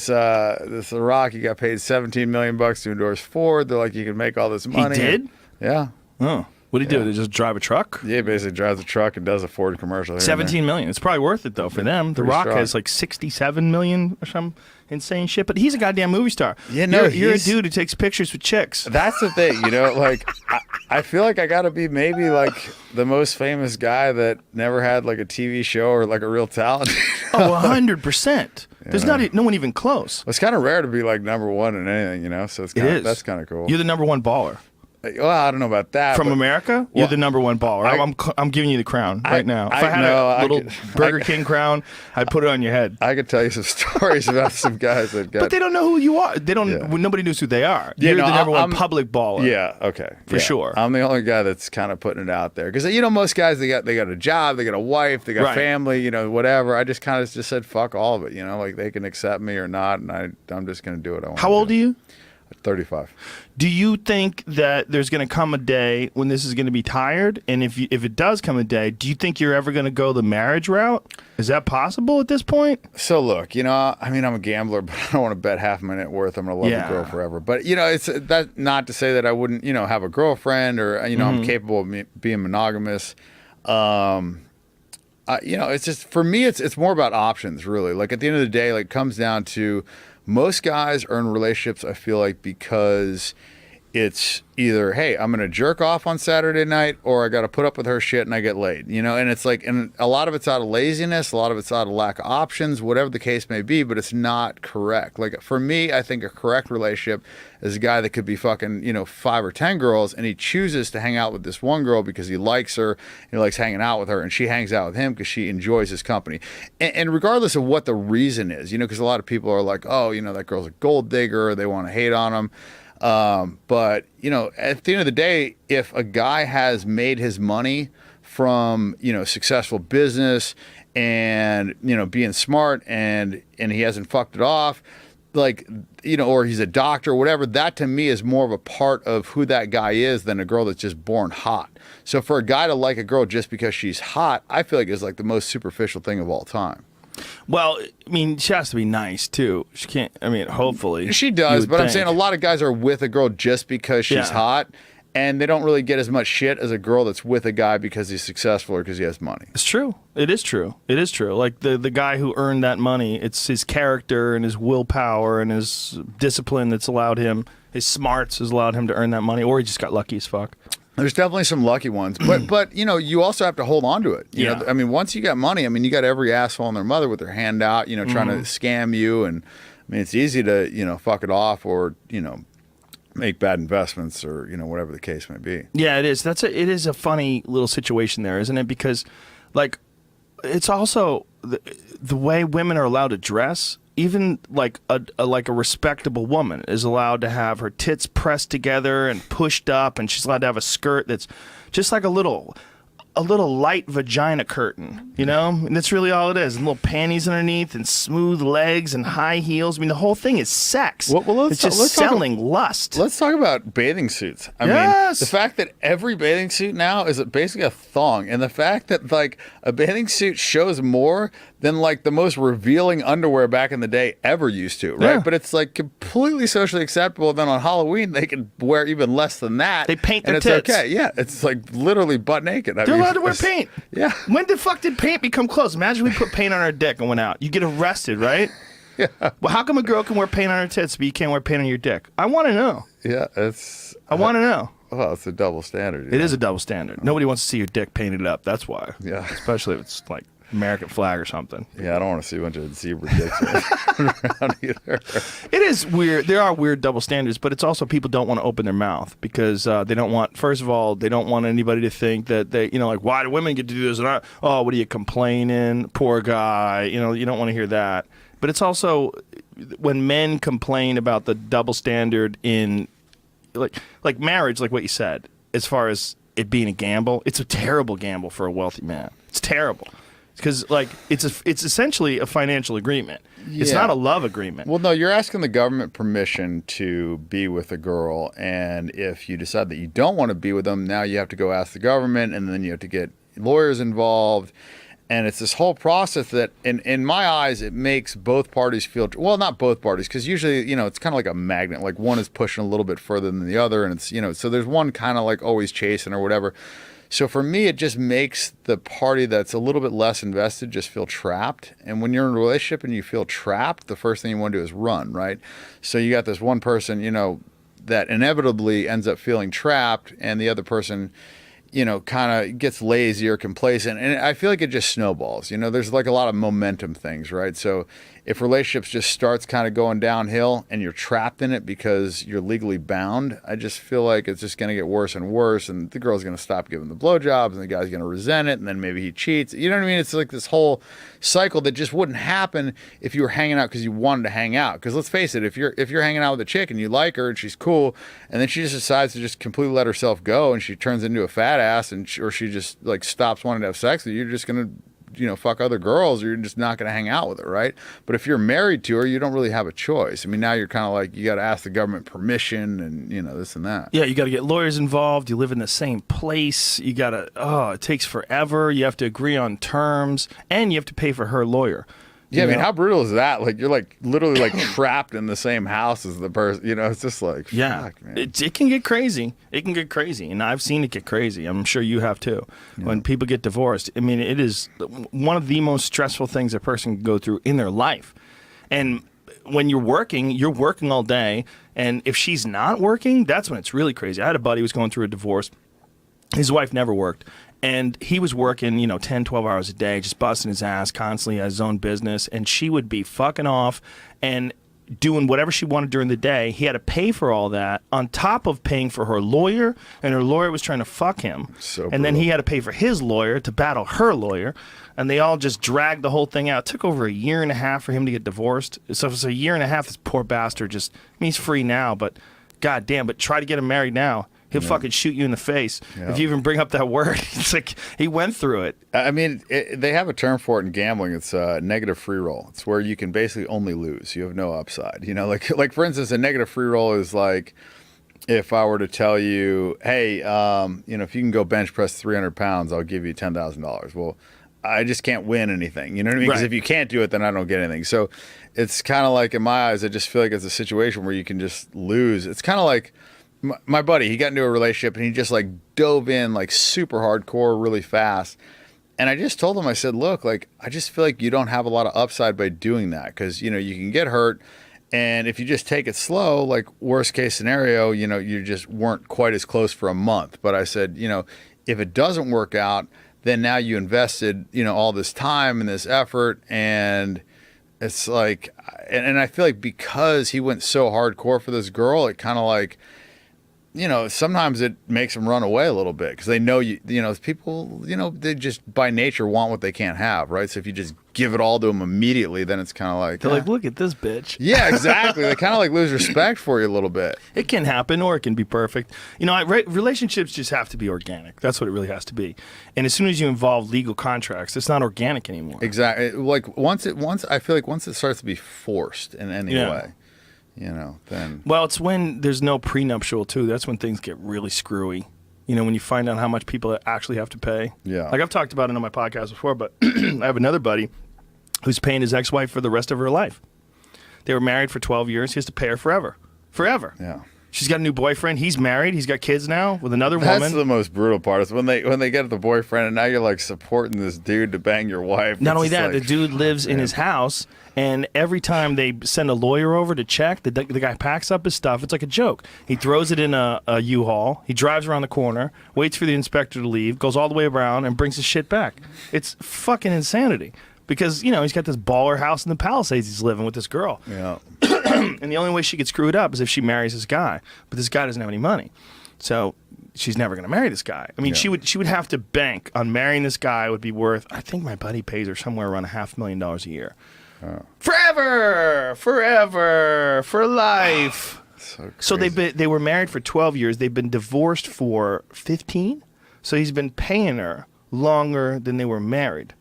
The Rock, he got paid $17 million to endorse Ford. They're like, you can make all this money. He did? Yeah. Oh. What do you do? They just drive a truck? Yeah, basically drives a truck and does a Ford commercial. 17 million. It's probably worth it though for them. The Rock has like 67 million or some insane shit, but he's a goddamn movie star. Yeah, no, you're a dude who takes pictures with chicks. That's the thing, you know. Like, I feel like I got to be maybe like the most famous guy that never had like a TV show or like a real talent. Oh, 100%. There's no one even close. It's kind of rare to be like number one in anything, you know. So it's kinda, that's kind of cool. You're the number one baller. Well, I don't know about that. From America? You're the number one baller. I'm giving you the crown right now. If I had a little Burger King crown, I'd put it on your head. I could tell you some stories about some guys that got... But they don't know who you are. They don't. Nobody knows who they are. You're the number one public baller. Yeah, okay. For sure. I'm the only guy that's kind of putting it out there. Because, you know, most guys, they got a job, they got a wife, they got family, you know, whatever. I just kind of just said, fuck all of it, you know, like they can accept me or not, and I'm just going to do what I want. How old are you? 35. Do you think that there's going to come a day when this is going to be tired? And if it does come a day, do you think you're ever going to go the marriage route? Is that possible at this point? So look, you know, I mean, I'm a gambler, but I don't want to bet half my net worth. I'm going to love the girl forever. But, you know, it's that not to say that I wouldn't, you know, have a girlfriend or, you know, I'm capable of being monogamous. You know, it's just, for me, it's more about options, really. Like, at the end of the day, like, it comes down to most guys are in relationships, I feel like, because it's either, hey, I'm going to jerk off on Saturday night, or I got to put up with her shit and I get laid, you know? And it's like, and a lot of it's out of laziness, a lot of it's out of lack of options, whatever the case may be, but it's not correct. Like, for me, I think a correct relationship is a guy that could be fucking, you know, 5 or 10 girls, and he chooses to hang out with this one girl because he likes her, he likes hanging out with her, and she hangs out with him because she enjoys his company. And regardless of what the reason is, you know, because a lot of people are like, oh, you know, that girl's a gold digger, or they want to hate on him. But, you know, at the end of the day, if a guy has made his money from, you know, successful business and, you know, being smart and he hasn't fucked it off, like, you know, or he's a doctor or whatever, that to me is more of a part of who that guy is than a girl that's just born hot. So for a guy to like a girl just because she's hot, I feel like is like the most superficial thing of all time. Well, I mean, she has to be nice too. She can't. I mean, hopefully she does. But I'm think. saying a lot of guys are with a girl just because she's Yeah. hot, and they don't really get as much shit as a girl that's with a guy because he's successful or because he has money. It's true. It is true. It is true. Like the guy who earned that money, it's his character and his willpower and his discipline that's allowed him. His smarts has allowed him to earn that money, or he just got lucky as fuck. There's definitely some lucky ones, but you know, you also have to hold on to it. You know, I mean, once you got money, I mean, you got every asshole and their mother with their hand out, you know, trying to scam you, and I mean, it's easy to, you know, fuck it off or, you know, make bad investments or, you know, whatever the case may be. Yeah, it is. It is a funny little situation there, isn't it? Because, like, it's also the way women are allowed to dress. Even like a respectable woman is allowed to have her tits pressed together and pushed up, and she's allowed to have a skirt that's just like a little light vagina curtain, you know? And that's really all it is. And little panties underneath and smooth legs and high heels. I mean, the whole thing is sex. Well, it's just selling lust. Let's talk about bathing suits. I mean, the fact that every bathing suit now is basically a thong, and the fact that like a bathing suit shows more than like the most revealing underwear back in the day ever used to, right? Yeah. But it's like completely socially acceptable. Then on Halloween they can wear even less than that. They paint their and it's tits. Okay. Yeah, it's like literally butt naked. They're allowed to wear paint. Yeah. When the fuck did paint become clothes? Imagine we put paint on our dick and went out. You get arrested, right? Yeah. Well, how come a girl can wear paint on her tits, but you can't wear paint on your dick? I want to know. Yeah, I want to know. Well, it's a double standard. It is a double standard. Nobody wants to see your dick painted up. That's why. Yeah. Especially if it's like American flag or something. Yeah, I don't want to see a bunch of zebra dicks around either. It is weird. There are weird double standards, but it's also people don't want to open their mouth because they don't want. First of all, they don't want anybody to think that they, you know, like why do women get to do this? And oh, what are you complaining? Poor guy. You know, you don't want to hear that. But it's also when men complain about the double standard in like marriage, like what you said, as far as it being a gamble, it's a terrible gamble for a wealthy man. It's terrible. Because like it's essentially a financial agreement. It's not a love agreement. Well, no, you're asking the government permission to be with a girl, and if you decide that you don't want to be with them, now you have to go ask the government, and then you have to get lawyers involved, and it's this whole process that, in my eyes, it makes both parties feel well, not both parties, because usually, you know, it's kind of like a magnet. Like one is pushing a little bit further than the other, and it's, you know, so there's one kind of like always chasing or whatever. So for me, it just makes the party that's a little bit less invested just feel trapped. And when you're in a relationship and you feel trapped, the first thing you want to do is run, right? So you got this one person, you know, that inevitably ends up feeling trapped, and the other person, you know, kind of gets lazy or complacent. And I feel like it just snowballs. You know, there's like a lot of momentum things, right? So if relationships just starts kind of going downhill and you're trapped in it because you're legally bound, I just feel like it's just going to get worse and worse, and the girl's going to stop giving the blowjobs, and the guy's going to resent it, and then maybe he cheats. You know what I mean? It's like this whole cycle that just wouldn't happen if you were hanging out because you wanted to hang out. Because let's face it, if you're hanging out with a chick and you like her and she's cool, and then she just decides to just completely let herself go and she turns into a fat ass, and or she just like stops wanting to have sex with you, you're just going to, you know, fuck other girls, or you're just not going to hang out with her, right? But if you're married to her, you don't really have a choice. I mean, now you're kind of like, you got to ask the government permission and, you know, this and that. Yeah, you got to get lawyers involved. You live in the same place. You got to, it takes forever. You have to agree on terms, and you have to pay for her lawyer. Yeah, I mean, how brutal is that? Like, you're like literally like trapped in the same house as the person. You know, it's just like, fuck, man. It can get crazy. It can get crazy, and I've seen it get crazy. I'm sure you have too. Yeah. When people get divorced, I mean, it is one of the most stressful things a person can go through in their life. And when you're working all day, and if she's not working, that's when it's really crazy. I had a buddy who was going through a divorce. His wife never worked. And he was working, 10, 12 hours a day, just busting his ass constantly, at his own business. And she would be fucking off and doing whatever she wanted during the day. He had to pay for all that on top of paying for her lawyer. And her lawyer was trying to fuck him. And then he had to pay for his lawyer to battle her lawyer. And they all just dragged the whole thing out. It took over 1.5 years for him to get divorced. So for 1.5 years, this poor bastard just, I mean, he's free now, but goddamn, but try to get him married now. He'll fucking shoot you in the face if you even bring up that word. It's like he went through it. I mean, they have a term for it in gambling. It's negative free roll. It's where you can basically only lose. You have no upside. You know, like for instance, a negative free roll is like if I were to tell you, hey, you know, if you can go bench press 300 pounds, I'll give you $10,000. Well, I just can't win anything. You know what I mean? Because if you can't do it, then I don't get anything. So it's kind of like, in my eyes, I just feel like it's a situation where you can just lose. It's kind of like my buddy, he got into a relationship and he just like dove in like super hardcore really fast. And I just told him, I said, look, like, I just feel like you don't have a lot of upside by doing that because, you know, you can get hurt. And if you just take it slow, like worst case scenario, you know, you just weren't quite as close for a month. But I said, you know, if it doesn't work out, then now you invested, you know, all this time and this effort, and it's like, and I feel like because he went so hardcore for this girl, it kind of like, you know, sometimes it makes them run away a little bit because they know you know, people, you know, they just by nature want what they can't have, right? So if you just give it all to them immediately, then it's kind of like they're like, look at this bitch. Yeah, exactly. They kind of like lose respect for you a little bit. It can happen, or it can be perfect. You know, relationships just have to be organic. That's what it really has to be. And as soon as you involve legal contracts, it's not organic anymore. Exactly. Like once I feel like once it starts to be forced in any way, you know, then. Well, it's when there's no prenuptial too. That's when things get really screwy. You know, when you find out how much people actually have to pay. Yeah. Like I've talked about it on my podcast before, but I have another buddy who's paying his ex-wife for the rest of her life. They were married for 12 years. He has to pay her forever. Forever. Yeah. She's got a new boyfriend. He's married. He's got kids now with another woman. That's the most brutal part is when they get the boyfriend and now you're like supporting this dude to bang your wife. Not only that, the dude lives in his house, and every time they send a lawyer over to check, the guy packs up his stuff. It's like a joke. He throws it in a U-Haul. He drives around the corner, waits for the inspector to leave, goes all the way around, and brings his shit back. It's fucking insanity. Because, you know, he's got this baller house in the Palisades he's living with this girl. Yeah. And the only way she could screw it up is if she marries this guy. But this guy doesn't have any money. So she's never going to marry this guy. I mean, she would have to bank on marrying this guy. It would be worth, I think my buddy pays her somewhere around $500,000 a year. Oh. Forever! For life! So they were married for 12 years. They've been divorced for 15. So he's been paying her longer than they were married.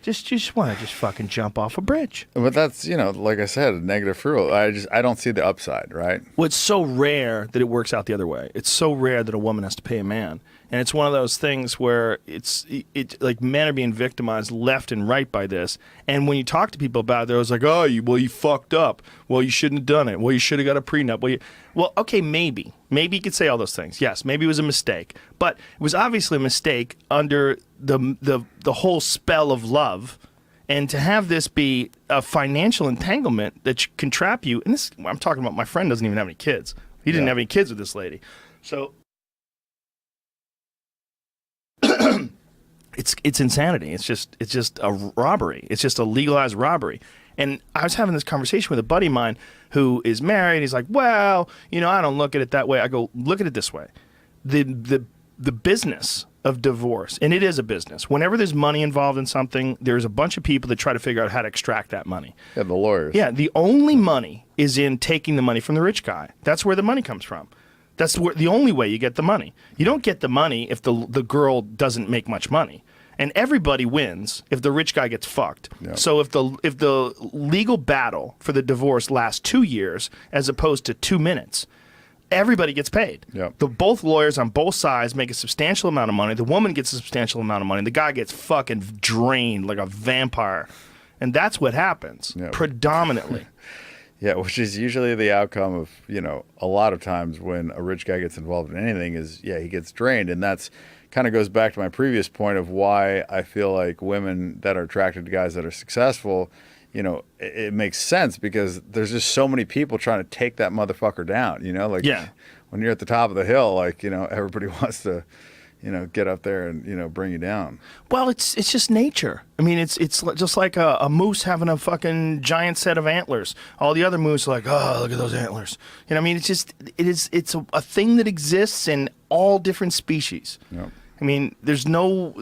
Just want to just fucking jump off a bridge. But that's, you know, like I said, a negative free roll. I don't see the upside, right? Well, it's so rare that it works out the other way. It's so rare that a woman has to pay a man. And it's one of those things where it's like men are being victimized left and right by this. And when you talk to people about it, they're always like, oh, you fucked up. Well, you shouldn't have done it. Well, you should have got a prenup. Well, okay, maybe. Maybe you could say all those things. Yes, maybe it was a mistake. But it was obviously a mistake under the whole spell of love. And to have this be a financial entanglement that can trap you, and this, I'm talking about, my friend doesn't even have any kids. He didn't have any kids with this lady. So it's insanity. It's just a robbery. It's just a legalized robbery. And I was having this conversation with a buddy of mine who is married. He's like, well, you know, I don't look at it that way. I go, look at it this way. The business of divorce, and it is a business. Whenever there's money involved in something, there's a bunch of people that try to figure out how to extract that money. Yeah, the lawyers. Yeah, the only money is in taking the money from the rich guy. That's where the money comes from. That's the only way you get the money. You don't get the money if the girl doesn't make much money. And everybody wins if the rich guy gets fucked. Yep. So if the legal battle for the divorce lasts 2 years as opposed to 2 minutes, everybody gets paid. Yep. Both lawyers on both sides make a substantial amount of money. The woman gets a substantial amount of money. The guy gets fucking drained like a vampire. And that's what happens, predominantly. Yeah, which is usually the outcome of, you know, a lot of times when a rich guy gets involved in anything is, he gets drained. And that's kind of goes back to my previous point of why I feel like women that are attracted to guys that are successful, you know, it makes sense because there's just so many people trying to take that motherfucker down, you know? Like, when you're at the top of the hill, like, you know, everybody wants to, you know, get up there and, you know, bring you down. Well, it's just nature. I mean, it's just like a moose having a fucking giant set of antlers. All the other moose are like, oh, look at those antlers. You know, I mean, it's a thing that exists in all different species. Yep. I mean, there's no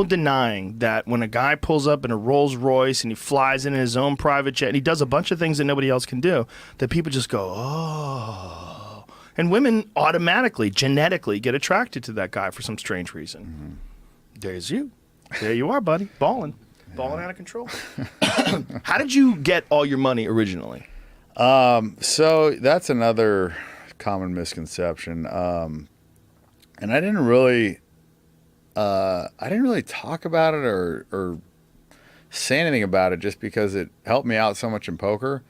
denying that when a guy pulls up in a Rolls Royce and he flies in his own private jet and he does a bunch of things that nobody else can do, that people just go, oh. And women automatically, genetically get attracted to that guy for some strange reason. There's you. There you are, buddy. Balling out of control. How did you get all your money originally? So that's another common misconception. And I didn't really talk about it or say anything about it just because it helped me out so much in poker.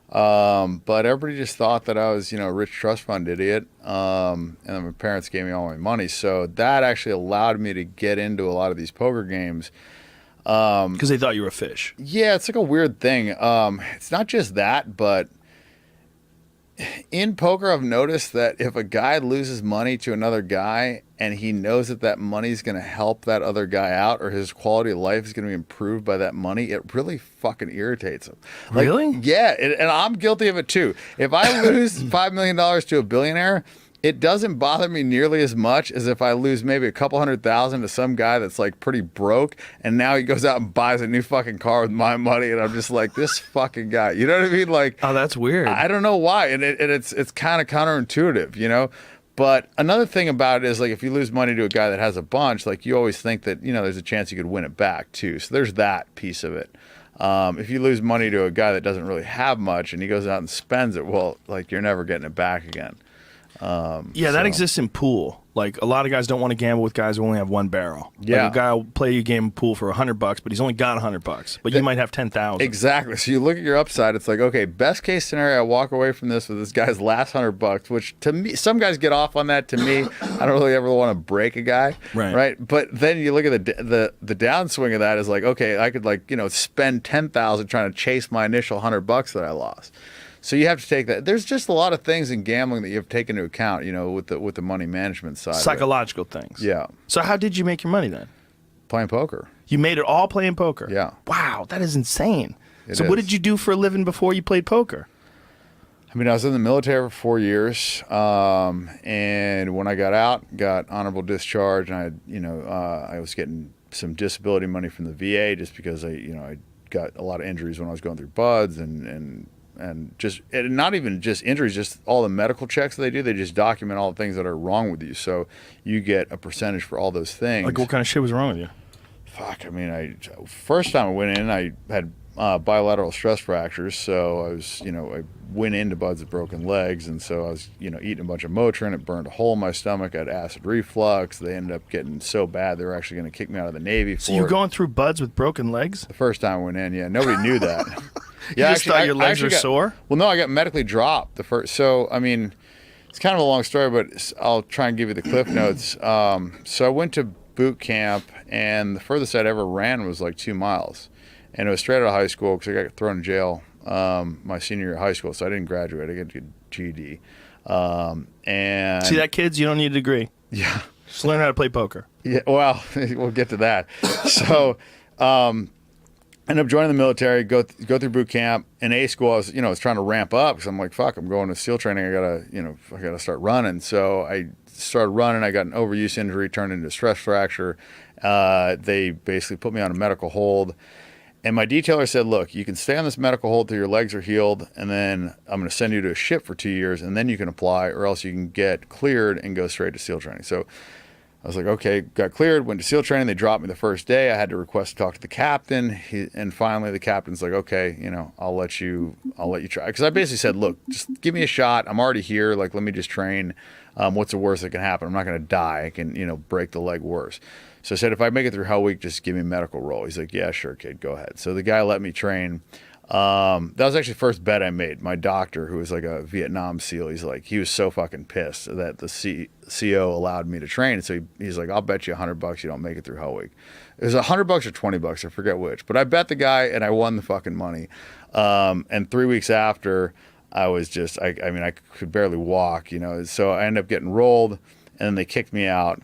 But everybody just thought that I was, a rich trust fund idiot. And then my parents gave me all my money. So that actually allowed me to get into a lot of these poker games. Because they thought you were a fish. Yeah, it's like a weird thing. It's not just that, but in poker, I've noticed that if a guy loses money to another guy and he knows that that money is going to help that other guy out or his quality of life is going to be improved by that money, it really fucking irritates him. Really? Yeah, and I'm guilty of it too. If I lose $5 million to a billionaire, it doesn't bother me nearly as much as if I lose maybe a couple $100,000 to some guy that's like pretty broke and now he goes out and buys a new fucking car with my money and I'm just like, this fucking guy. You know what I mean? Like, oh, that's weird. I don't know why. And it's kind of counterintuitive, But another thing about it is like if you lose money to a guy that has a bunch, like you always think that, there's a chance you could win it back too. So there's that piece of it. If you lose money to a guy that doesn't really have much and he goes out and spends it, well, like you're never getting it back again. That exists in pool. Like a lot of guys don't want to gamble with guys who only have one barrel. Yeah, like a guy will play a game of pool for $100, but he's only got $100. But you might have 10,000. Exactly. So you look at your upside. It's like, okay, best case scenario, I walk away from this with this guy's last $100, which to me, some guys get off on that. To me, I don't really ever want to break a guy, right? But then you look at the downswing of that is like, okay, I could spend 10,000 trying to chase my initial $100 that I lost. So you have to take that. There's just a lot of things in gambling that you have to take into account, with the money management side. Psychological things. Yeah. So how did you make your money then? Playing poker. You made it all playing poker? Yeah. Wow, that is insane. It what is. did you do for a living before you played poker? I mean, I was in the military for 4 years, and when I got out, got honorable discharge, and I was getting some disability money from the VA just because I got a lot of injuries when I was going through BUDS and not even just injuries, just all the medical checks that they do. They just document all the things that are wrong with you. So you get a percentage for all those things. Like what kind of shit was wrong with you? Fuck, I mean, first time I went in, I had bilateral stress fractures. So I was, I went into BUDS with broken legs. And so I was, eating a bunch of Motrin. It burned a hole in my stomach. I had acid reflux. They ended up getting so bad, they were actually going to kick me out of the Navy for it. So you're going through BUDS with broken legs? The first time I went in, yeah. Nobody knew that. You just thought your legs were sore? Well, no, I got medically dropped the first. So, I mean, it's kind of a long story, but I'll try and give you the cliff notes. So I went to boot camp, and the furthest I'd ever ran was like 2 miles. And it was straight out of high school because I got thrown in jail my senior year of high school. So I didn't graduate. I got a GED. And see that, kids? You don't need a degree. Yeah. Just learn how to play poker. Yeah, well, we'll get to that. So, ended up joining the military, go through boot camp. In A school, I was trying to ramp up because I'm like, fuck, I'm going to SEAL training. I gotta start running. So I started running. I got an overuse injury, turned into a stress fracture. They basically put me on a medical hold. And my detailer said, look, you can stay on this medical hold till your legs are healed, and then I'm going to send you to a ship for 2 years, and then you can apply, or else you can get cleared and go straight to SEAL training. So I was like, okay, got cleared, went to SEAL training. They dropped me the first day. I had to request to talk to the captain. And finally the captain's like, okay, I'll let you try. Because I basically said, look, just give me a shot. I'm already here. Like, let me just train. What's the worst that can happen? I'm not going to die. I can, break the leg worse. So I said, if I make it through Hell Week, just give me a medical roll. He's like, yeah, sure, kid, go ahead. So the guy let me train. That was actually the first bet I made. My doctor, who was like a Vietnam SEAL, he was so fucking pissed that the CO allowed me to train. So he's like, I'll bet you $100 you don't make it through Hell Week. It was $100 or $20, I forget which. But I bet the guy, and I won the fucking money. And 3 weeks after, I was just, I could barely walk, So I ended up getting rolled, and then they kicked me out.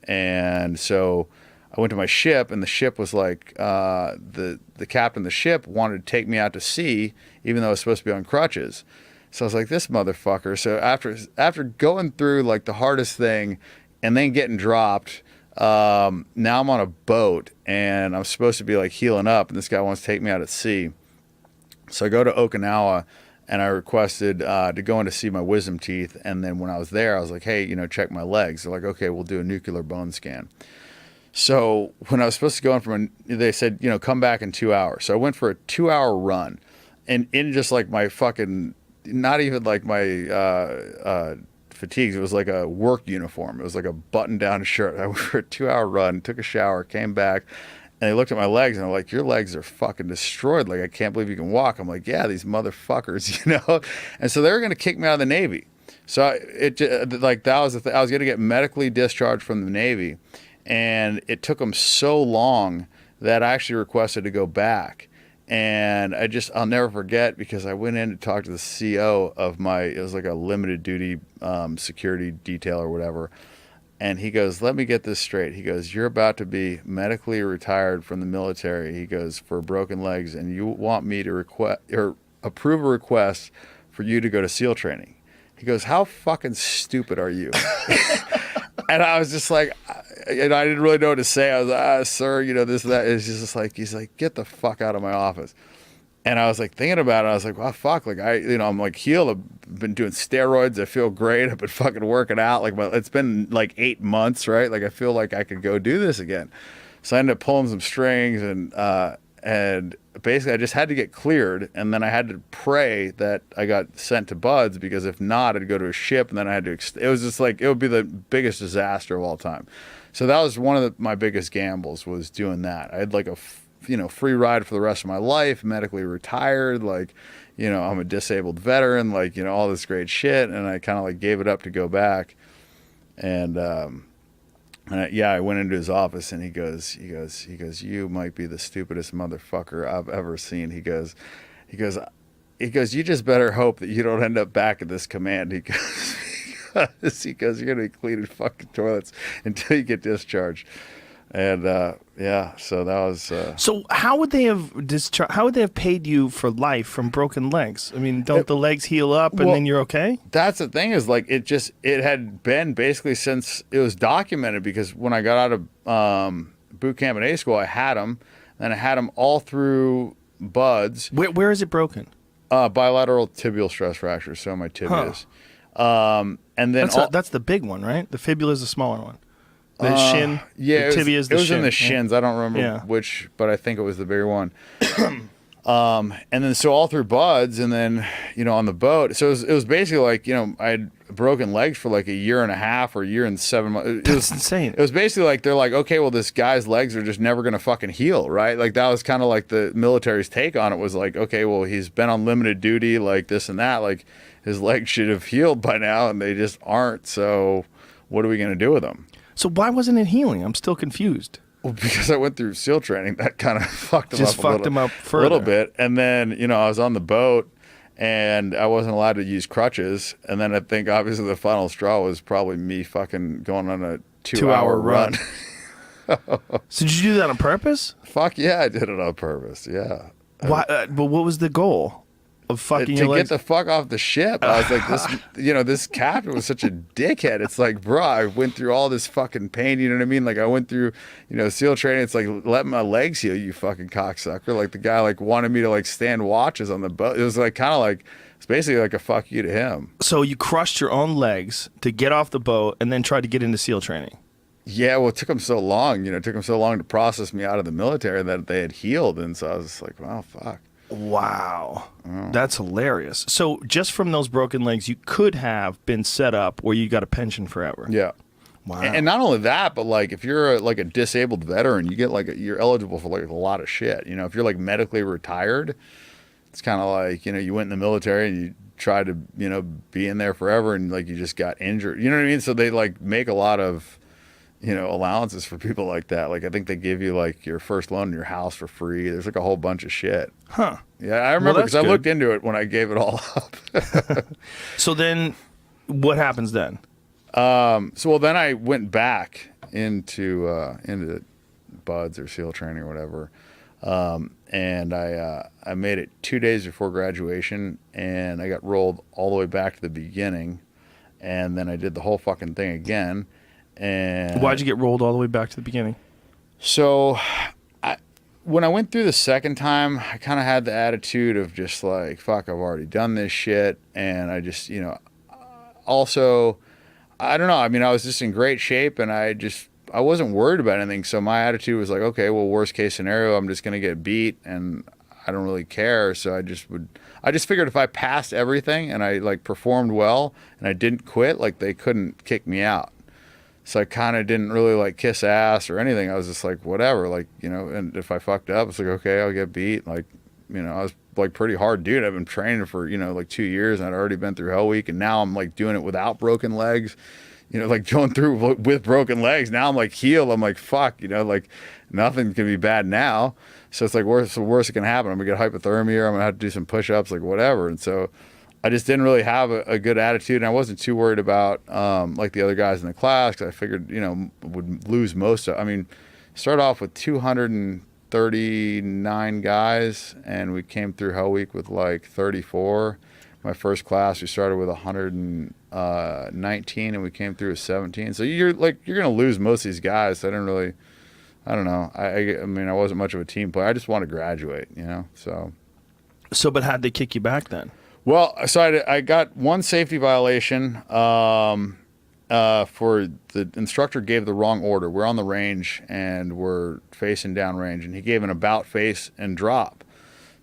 And so I went to my ship, and the ship was like, the captain of the ship wanted to take me out to sea, even though I was supposed to be on crutches. So I was like, this motherfucker. So after going through like the hardest thing and then getting dropped, now I'm on a boat, and I'm supposed to be like healing up, and this guy wants to take me out at sea. So I go to Okinawa, and I requested to go in to see my wisdom teeth. And then when I was there, I was like, hey, check my legs. They're like, okay, we'll do a nuclear bone scan. So when I was supposed to go in they said, come back in 2 hours. So I went for a 2-hour run, and in just like my fucking, not even like my fatigues, it was like a work uniform. It was like a button-down shirt. I went for a 2-hour run, took a shower, came back, and they looked at my legs, and they're like, your legs are fucking destroyed. Like, I can't believe you can walk. I'm like, yeah, these motherfuckers, And so they were going to kick me out of the Navy. So that was the thing. I was going to get medically discharged from the Navy. And it took them so long that I actually requested to go back. And I'll never forget, because I went in to talk to the CO of it was like a limited duty security detail or whatever. And he goes, let me get this straight. He goes, you're about to be medically retired from the military. He goes, for broken legs. And you want me to approve a request for you to go to SEAL training. He goes, how fucking stupid are you? And I was just like, I didn't really know what to say. I was like, sir, this, that. It's just like, he's like, get the fuck out of my office. And I was like thinking about it. I was like, well, fuck. Like I'm like healed. I've been doing steroids. I feel great. I've been fucking working out. Like it's been like 8 months, right? Like I feel like I could go do this again. So I ended up pulling some strings and basically I just had to get cleared, and then I had to pray that I got sent to Buds, because if not, I'd go to a ship, and then I had to. It was just like, it would be the biggest disaster of all time. So that was one of my biggest gambles, was doing that. I had like a free ride for the rest of my life, medically retired, like I'm a disabled veteran, like all this great shit, and I kind of like gave it up to go back, and I went into his office, and he goes, you might be the stupidest motherfucker I've ever seen. He goes, you just better hope that you don't end up back at this command. He goes, you're going to be cleaning fucking toilets until you get discharged. And so that was. So how would they have paid you for life from broken legs? I mean, don't the legs heal up and then you're okay? That's the thing, is like it had been basically since it was documented, because when I got out of boot camp and A school, I had them, and I had them all through Buds. Where is it broken? Bilateral tibial stress fracture, so my tibias. And then that's the big one, right? The fibula is the smaller one. The shin, yeah, the tibia is the shin. It was in the shins. I don't remember which, but I think it was the bigger one. And then so all through Buds, and then on the boat. So it was basically like I had broken legs for like a year and a half or a year and 7 months. That's insane. It was basically like they're like, okay, well, this guy's legs are just never gonna fucking heal, right? Like that was kind of like the military's take on it, was like, okay, well, he's been on limited duty, like this and that, like his legs should have healed by now, and they just aren't. So what are we gonna do with them? So why wasn't it healing? I'm still confused. Well, because I went through SEAL training, that kind of fucked him Just up fucked him up further. a little bit. And then, I was on the boat, and I wasn't allowed to use crutches. And then I think obviously the final straw was probably me fucking going on a 2-hour run. So did you do that on purpose? Fuck yeah, I did it on purpose. Yeah. Why? But what was the goal? Of fucking to get the fuck off the ship. I was like, this captain was such a dickhead. It's like, bro, I went through all this fucking pain. You know what I mean? Like I went through, SEAL training. It's like, let my legs heal, you fucking cocksucker. Like the guy like wanted me to like stand watches on the boat. It was like kind of like, it's basically like a fuck you to him. So you crushed your own legs to get off the boat and then tried to get into SEAL training. Yeah, well, it took them so long. It took them so long to process me out of the military that they had healed. And so I was just like, wow, fuck. Wow. That's hilarious. So just from those broken legs, you could have been set up where you got a pension forever. Yeah. Wow. And not only that, but like if you're a disabled veteran, you get you're eligible for like a lot of shit. If you're like medically retired, it's kind of like, you went in the military and you tried to, be in there forever, and like you just got injured. You know what I mean? So they like make a lot of allowances for people like that. Like I think they give you like your first loan in your house for free. There's like a whole bunch of shit. Huh. Yeah, I remember because I looked into it when I gave it all up. So then what happens then? Then I went back into Buds or SEAL training or whatever. And I made it 2 days before graduation, and I got rolled all the way back to the beginning, and then I did the whole fucking thing again. And why'd you get rolled all the way back to the beginning? So when I went through the second time, I kind of had the attitude of just like, fuck, I've already done this shit. And I just, also, I don't know. I mean, I was just in great shape and I wasn't worried about anything. So my attitude was like, okay, well, worst case scenario, I'm just going to get beat and I don't really care. So I just figured if I passed everything and I like performed well and I didn't quit, like they couldn't kick me out. So I kind of didn't really like kiss ass or anything. I was just like, whatever, like, and if I fucked up, it's like, okay, I'll get beat. Like, I was like pretty hard dude. I've been training for, like 2 years and I'd already been through Hell Week and now I'm like doing it without broken legs, like going through with broken legs. Now I'm like healed. I'm like, fuck, like nothing can be bad now. So it's like, what's the worst that can happen? I'm gonna get hypothermia, I'm gonna have to do some push-ups, like whatever. And so I just didn't really have a good attitude, and I wasn't too worried about like the other guys in the class because I figured would lose most of. I mean, start off with 239 guys, and we came through Hell Week with like 34. My first class, we started with 119, and we came through with 17. So you're gonna lose most of these guys. So I don't know. I mean, I wasn't much of a team player. I just want to graduate, So but how'd they kick you back then? Well, so I got one safety violation for the instructor gave the wrong order. We're on the range and we're facing down range, and he gave an about face and drop.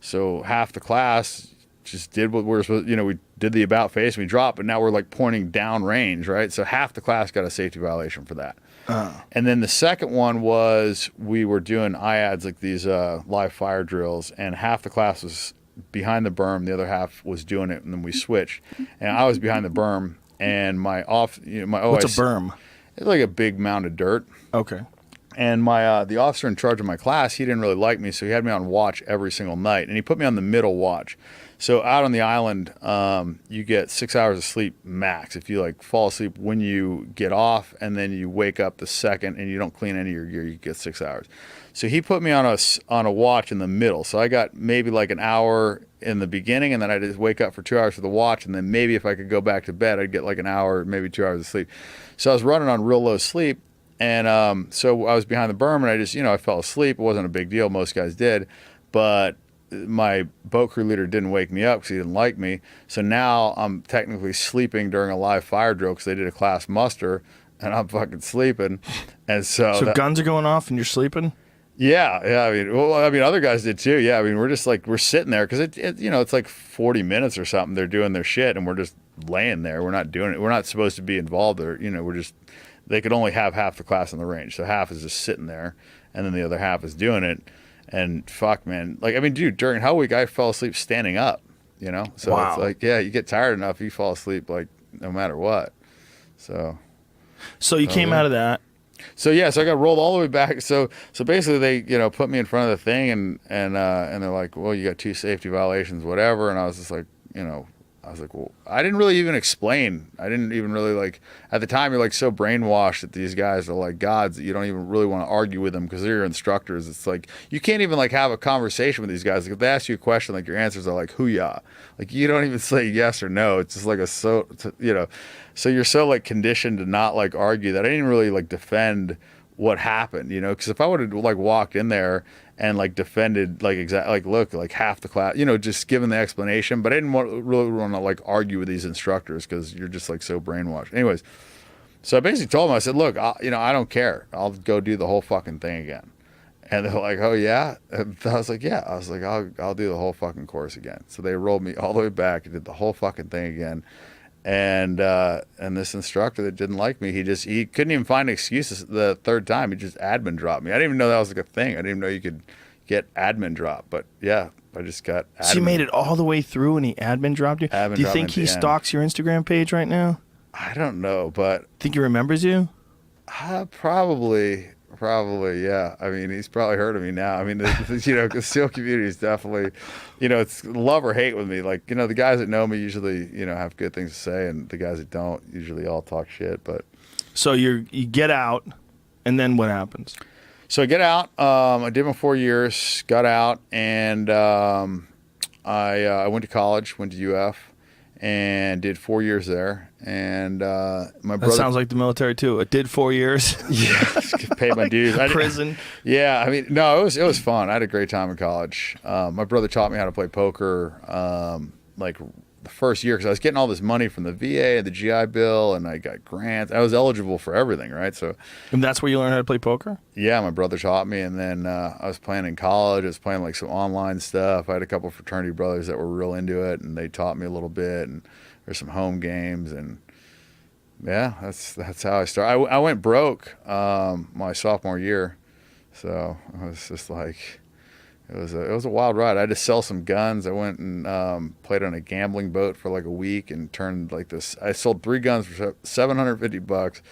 So half the class just did what we're supposed. We did the about face and we dropped, but now we're like pointing down range, right? So half the class got a safety violation for that. And then the second one was we were doing IADs, like these live fire drills, and half the class was behind the berm, the other half was doing it, and then we switched. And I was behind the berm, and my OIC. What's a berm? It's like a big mound of dirt. Okay. And the officer in charge of my class, he didn't really like me, so he had me on watch every single night, and he put me on the middle watch. So out on the island, you get 6 hours of sleep max. If you like fall asleep when you get off, and then you wake up the second, and you don't clean any of your gear, you get 6 hours. So he put me on a watch in the middle. So I got maybe like an hour in the beginning, and then I just wake up for 2 hours for the watch, and then maybe if I could go back to bed, I'd get like an hour, maybe 2 hours of sleep. So I was running on real low sleep, and so I was behind the berm, and I just I fell asleep. It wasn't a big deal. Most guys did, but my boat crew leader didn't wake me up because he didn't like me. So now I'm technically sleeping during a live fire drill because they did a class muster, and I'm fucking sleeping. And so guns are going off and you're sleeping? Yeah. I mean, other guys did too. Yeah, I mean, we're sitting there because it's like 40 minutes or something. They're doing their shit, and we're just laying there. We're not doing it. We're not supposed to be involved, or they could only have half the class on the range, so half is just sitting there, and then the other half is doing it. And fuck, man, like I mean, dude, during Hell Week, I fell asleep standing up. So wow. It's like, yeah, you get tired enough, you fall asleep like no matter what. So you came out of that. So I got rolled all the way back. So basically they, put me in front of the thing and they're like, well, you got 2 safety violations, whatever. And I was just like, well, I didn't really even explain. I didn't even really like, at the time you're like so brainwashed that these guys are like gods that you don't even really want to argue with them because they're your instructors. It's like, you can't even like have a conversation with these guys. Like if they ask you a question, like your answers are like, hoo-yah. Like you don't even say yes or no. It's just like so you're so like conditioned to not like argue that I didn't really like defend what happened, because if I would have like walked in there and like defended like exactly like look like half the class, just given the explanation, but I didn't really want to like argue with these instructors because you're just like so brainwashed. Anyways, so I basically told them, I said, look, I don't care, I'll go do the whole fucking thing again. And they're like, oh yeah? And I was like, yeah. I was like, I'll do the whole fucking course again. So they rolled me all the way back and did the whole fucking thing again. And this instructor that didn't like me, he couldn't even find excuses the third time. He just admin dropped me. I didn't even know that was like a thing. I didn't even know you could get admin drop. But yeah, I just got admin. So you made it all the way through and he admin dropped you? Do you think he stalks your Instagram page right now? I don't know, but... Think he remembers you? Probably, yeah. I mean, he's probably heard of me now. I mean, the SEAL community is definitely, it's love or hate with me. Like, the guys that know me usually, have good things to say, and the guys that don't usually all talk shit. But so you get out, and then what happens? So I get out. I did my 4 years, got out, and I went to college, went to UF, and did 4 years there. And my That brother sounds like the military too. It did 4 years. yeah, paid my dues. Prison. Yeah, I mean, no, it was fun. I had a great time in college. My brother taught me how to play poker, like the first year, because I was getting all this money from the VA and the GI Bill, and I got grants. I was eligible for everything, right? So, And that's where you learned how to play poker? yeah, my brother taught me, and then I was playing in college. I was playing like some online stuff. I had a couple fraternity brothers that were real into it, and they taught me a little bit. And there's some home games, and yeah, that's how I started. I went broke my sophomore year, so I was just like. It was a wild ride. I had to sell some guns. I went and played on a gambling boat for like a week and turned like this. I sold 3 guns for $750.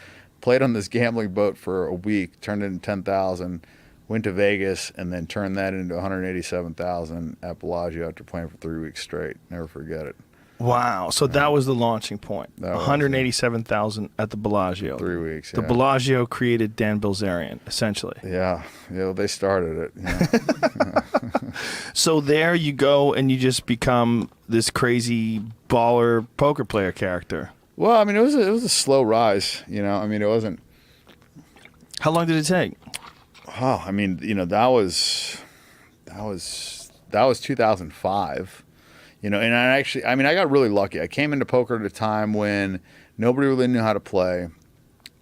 Played on this gambling boat for a week, turned it into 10,000. Went to Vegas and then turned that into 187,000 at Bellagio after playing for 3 weeks straight. Never forget it. Wow. So that was the launching point. That was, 187,000 at the Bellagio. 3 weeks. The Yeah. Bellagio created Dan Bilzerian, essentially. Yeah, they started it. Yeah. So there you go, and you just become this crazy baller poker player character. Well, I mean, it was a slow rise. I mean, it wasn't. How long did it take? Oh, I mean, that was 2005. And I got really lucky. I came into poker at a time when nobody really knew how to play.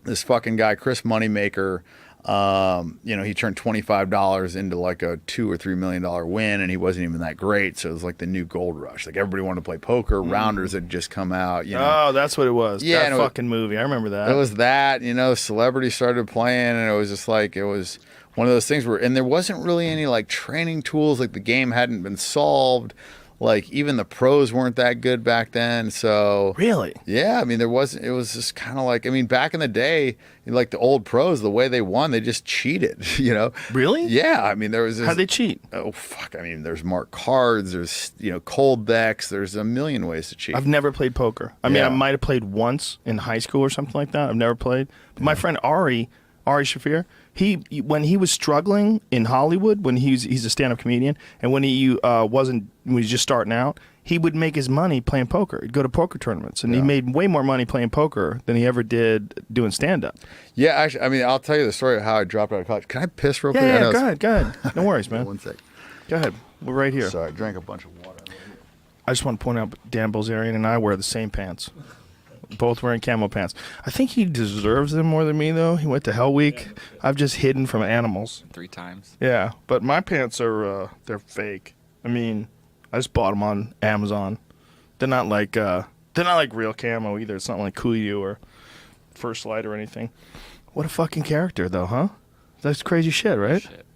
This fucking guy, Chris Moneymaker, he turned $25 into like a $2 or $3 million win, and he wasn't even that great. So it was like the new gold rush. Like everybody wanted to play poker. Rounders had just come out. Oh, that's what it was. Yeah, that fucking movie. I remember that. It was that. Celebrities started playing, and it was just like it was one of those things where, and there wasn't really any like training tools. Like the game hadn't been solved. Like even the pros weren't that good back then. So really, yeah. I mean, it was just kind of like, I mean, back in the day, like the old pros, the way they won, they just cheated. Really? Yeah. I mean, there was this, how'd they cheat? Oh fuck. I mean, there's marked cards. There's cold decks. There's a million ways to cheat. I've never played poker. I mean, I might have played once in high school or something like that. I've never played. But my friend Ari Shafir, when he was struggling in Hollywood, he's a stand-up comedian, and when he was just starting out, he would make his money playing poker. He'd go to poker tournaments, and he made way more money playing poker than he ever did doing stand-up. Yeah, actually, I mean, I'll tell you the story of how I dropped out of college. Can I piss real quick? Yeah, go ahead. No worries, man. 1 sec. Go ahead. We're right here. Sorry, I drank a bunch of water. I just want to point out Dan Bilzerian and I wear the same pants. Both wearing camo pants. I think he deserves them more than me, though. He went to Hell Week. I've just hidden from animals 3 times. Yeah, but my pants are they're fake. I mean, I just bought them on Amazon. They're not like real camo either. It's not like Kuyu or First Light or anything. What a fucking character, though, huh? That's crazy shit, right? Shit.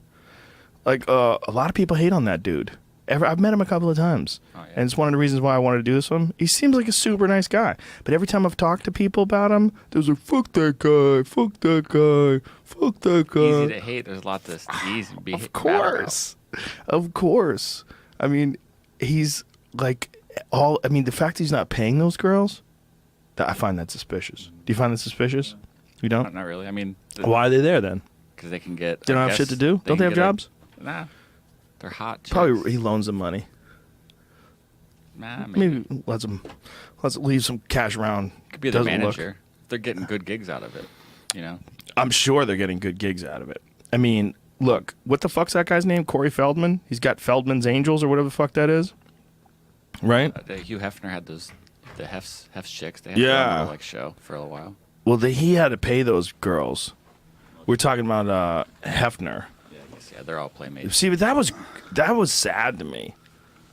Like a lot of people hate on that dude. I've met him a couple of times, and it's one of the reasons why I wanted to do this one. He seems like a super nice guy, but every time I've talked to people about him, there's like, fuck that guy, fuck that guy, fuck that guy. Easy to hate. There's a lot to ease and be. Of course. I mean, he's like I mean, the fact he's not paying those girls, I find that suspicious. Do you find that suspicious? You don't? Not really. I mean, why are they there then? Because they can get. They don't have shit to do? Don't they have jobs? Nah. They're hot. Chicks. Probably he loans them money. Nah, maybe let's leave some cash around. Could be their manager. They're getting good gigs out of it, I'm sure they're getting good gigs out of it. I mean, look, what the fuck's that guy's name? Corey Feldman? He's got Feldman's Angels or whatever the fuck that is. Right? Hugh Hefner had the Hef's chicks. They had their own, show for a while. Well, he had to pay those girls. We're talking about Hefner. Yeah, they're all playmates. See, but that was sad to me.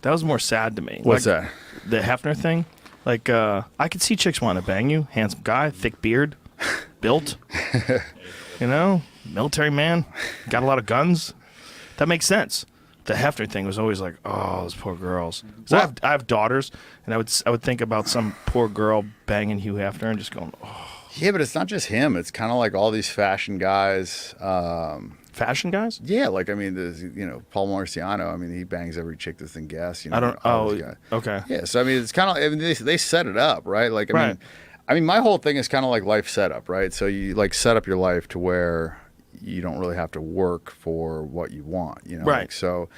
That was more sad to me. What's that? The Hefner thing. Like, I could see chicks want to bang you. Handsome guy, thick beard, built. Military man, got a lot of guns. That makes sense. The Hefner thing was always like, oh, those poor girls. 'Cause I have daughters, and I would think about some poor girl banging Hugh Hefner and just going, oh. Yeah, but it's not just him. It's kind of like all these fashion guys. Fashion guys? Yeah, like I mean, there's Paul Marciano. I mean, he bangs every chick that's in Guess. I don't. Oh, okay. Yeah, so I mean, it's kind of. I mean, they set it up, right? Like I mean, my whole thing is kind of like life setup, right? So you like set up your life to where you don't really have to work for what you want, Right. Like, so,